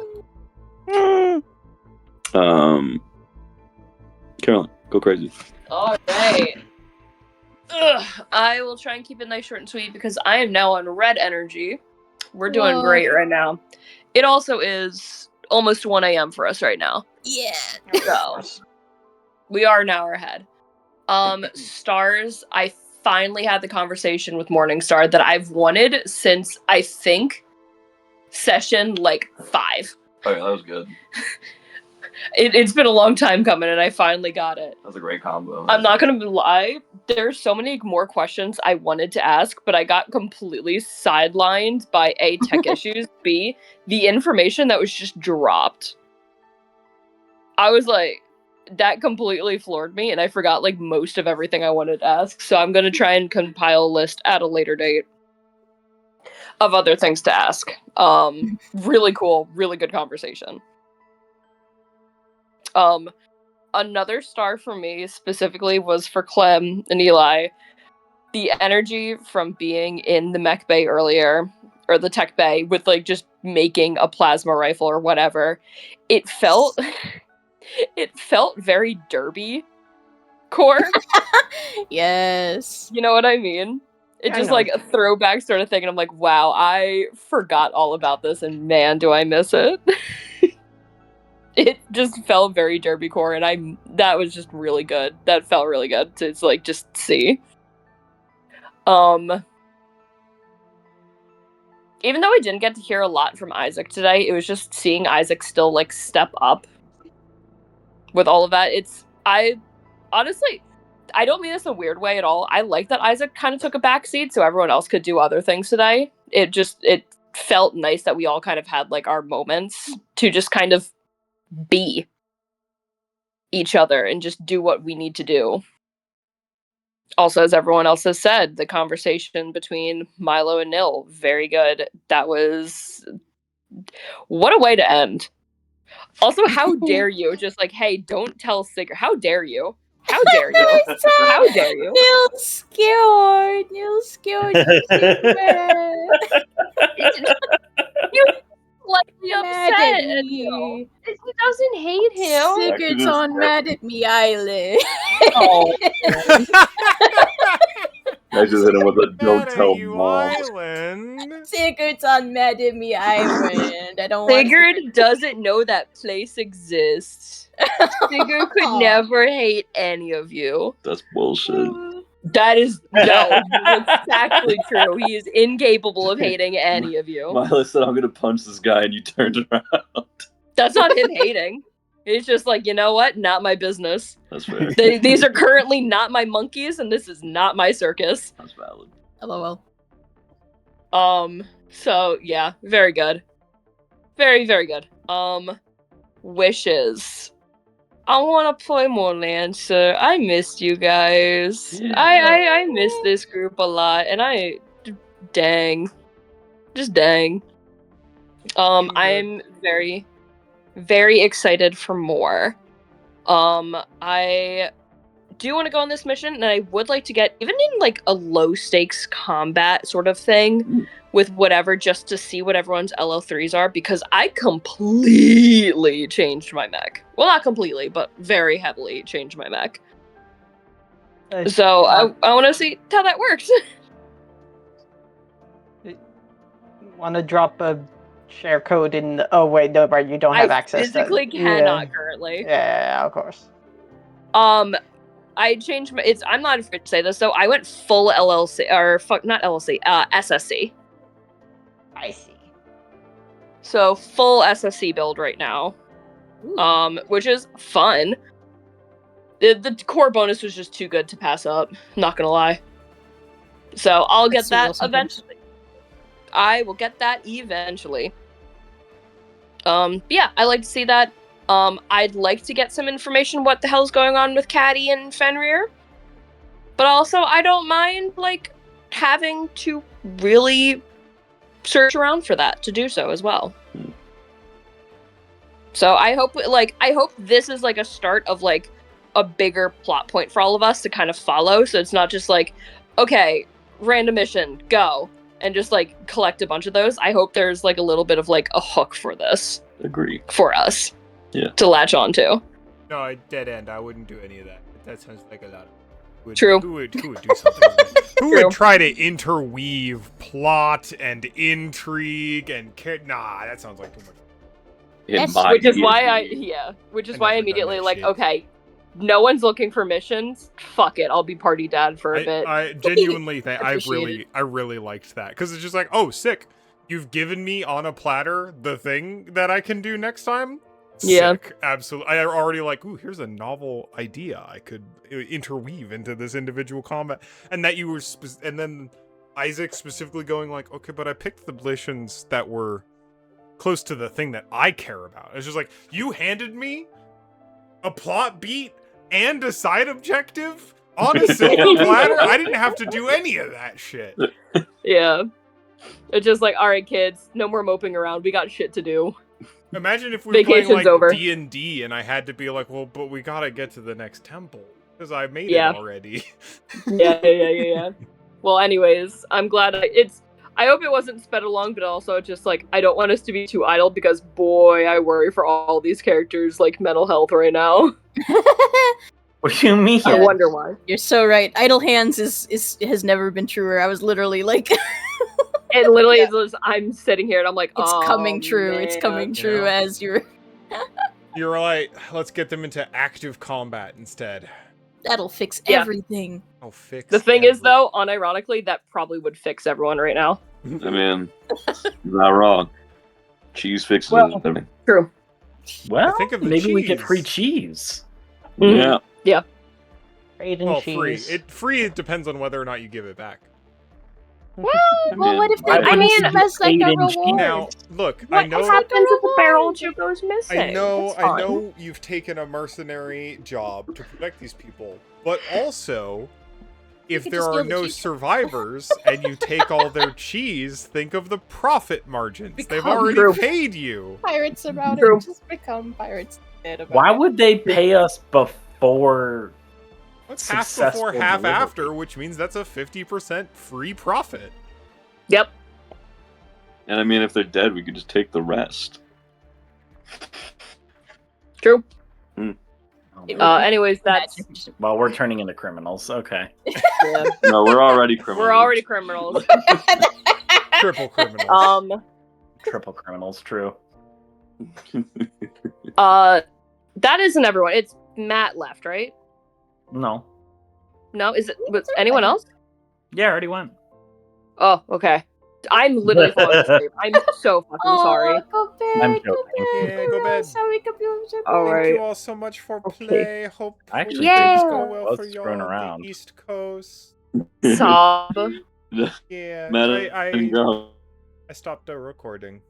Carolyn, go crazy. All right. I will try and keep it nice, short, and sweet because I am now on red energy. We're doing great right now. It also is almost 1 a.m. for us right now. Yeah. So we are an hour ahead. Stars, I finally had the conversation with Morningstar that I've wanted since, I think, session like 5. Oh yeah, that was good. It's been a long time coming, and I finally got it. That's a great combo. I'm not gonna lie. There's so many more questions I wanted to ask, but I got completely sidelined by A, tech issues, B, the information that was just dropped. I was like, that completely floored me, and I forgot like most of everything I wanted to ask. So I'm gonna try and compile a list at a later date of other things to ask. Really cool, really good conversation. Another star for me specifically was for Clem and Eli. The energy from being in the mech bay earlier, or the tech bay, with like just making a plasma rifle or whatever, it felt very Derby core. Yes. You know what I mean? It's just like a throwback sort of thing, and I'm like, wow, I forgot all about this, and man, do I miss it. It just felt very Derby core, and that was just really good. That felt really good to like just see. even though I didn't get to hear a lot from Isaac today, it was just seeing Isaac still like step up with all of that. I honestly, I don't mean this in a weird way at all. I like that Isaac kind of took a backseat so everyone else could do other things today. It felt nice that we all kind of had like our moments to just kind of be each other and just do what we need to do. Also, as everyone else has said, the conversation between Milo and Nil, very good. That was... What a way to end. Also, how dare you? Just like, hey, don't tell Sigurd. How dare you? How dare you? How dare you? Neil's scared. Neil's scared. You're slightly Mad upset. at me. He doesn't hate him. Sigurd's on Mad at Me Island. Oh, I just hit him with a don't Mad at tell you mom. Island. Sigurd's on Mad at Me Island. I don't want Sigurd doesn't know that place exists. Sigurd could never hate any of you. That's bullshit. That is exactly true. He is incapable of hating any of you. Milo said, I'm gonna punch this guy, and you turned around. That's not him hating. It's just like, you know what? Not my business. That's fair. These are currently not my monkeys, and this is not my circus. That's valid. LOL. So yeah, very good. Very, very good. Wishes. I want to play more Lancer. I missed you guys. Yeah. I miss this group a lot, and dang. Just dang. I'm very, very excited for more. I do want to go on this mission, and I would like to get even in like a low stakes combat sort of thing with whatever, just to see what everyone's LL3s are, because I completely changed my mech. Well, not completely, but very heavily changed my mech. So I want to see how that works. Want to drop a share code in the... Oh, wait, no, right, you don't have access to... I physically cannot currently. Yeah, of course. I changed my... I'm not afraid to say this, though. I went full LLC, or not LLC, SSC. I see. So, full SSC build right now. Which is fun. The core bonus was just too good to pass up, not gonna lie. So, I'll get that eventually. I will get that eventually. Yeah, I like to see that. I'd like to get some information what the hell's going on with Caddy and Fenrir. But also, I don't mind, like, having to really search around for that to do so as well. So I hope this is, like, a start of, like, a bigger plot point for all of us to kind of follow, so it's not just like, okay, random mission, go, and just, like, collect a bunch of those. I hope there's, like, a little bit of, like, a hook for this. Agree. For us. Yeah. To latch onto. No, dead end. I wouldn't do any of that. That sounds like a lot of... True. Who would do something like that? Who would try to interweave plot and intrigue and... Nah, that sounds like too much. Which is why I immediately, like, shit. okay, no one's looking for missions. Fuck it, I'll be party dad for a bit. I genuinely think I really liked that, because it's just like, oh, sick. You've given me on a platter the thing that I can do next time. Yeah, sick. Absolutely. I already like, ooh, here's a novel idea I could interweave into this individual combat, and that you were, and then Isaac specifically going like, okay, but I picked the missions that were close to the thing that I care about. It's just like, you handed me a plot beat and a side objective on a silver platter. I didn't have to do any of that shit. Yeah. It's just like, all right, kids, no more moping around. We got shit to do. Imagine if we were playing like over. D&D and I had to be like, well, but we gotta get to the next temple because I made it already. Yeah. Well, anyways, I'm glad I hope it wasn't sped along, but also just like, I don't want us to be too idle because boy, I worry for all these characters' like mental health right now. What do you mean? I wonder why. You're so right. Idle hands has never been truer. I was literally like... It literally is. I'm sitting here and I'm like, it's coming true. Man. It's coming true as you're. You're right. Let's get them into active combat instead. That'll fix everything. Oh, fix. The thing is, though, unironically, that probably would fix everyone right now. I mean, you're not wrong. Cheese fixes everything. True. Well, think of the maybe we get cheese. free cheese. Yeah. Trade and Well, cheese. free depends on whether or not you give it back. Well, I Well, mean, what if they I give mean, it as like paid a in cheese. reward? Now, look, What I know, what happens if a barrel chew goes missing? I know, It's I fine. know you've taken a mercenary job to protect these people, but also, if could there just are steal the no cheese. survivors and you take all their cheese, think of the profit margins. They've Become already True. paid you. Pirates about True. it. Just become pirates. About Why it. would they pay us before? That's half Successful before, half delivery. after, which means that's a 50% free profit. Yep. And I mean, if they're dead, we could just take the rest. True. It would Anyways, that's Imagine just- Well, we're turning into criminals. Okay. yeah. No, we're already criminals. We're already criminals. Triple criminals. Triple criminals. True. That isn't everyone. It's Matt left, right? No. No, is it? Was anyone else? Yeah, I already went. Oh, okay. I'm literally falling asleep. I'm so fucking sorry. Go bed. I'm Go joking. bed. Yeah, go bed. Sorry, computer. All Thank right. you all so much for Okay. play. Hope I actually think things so. go well Let's for run y'all on around. the East Coast. Sob. Yeah, Matt, I go. stopped recording.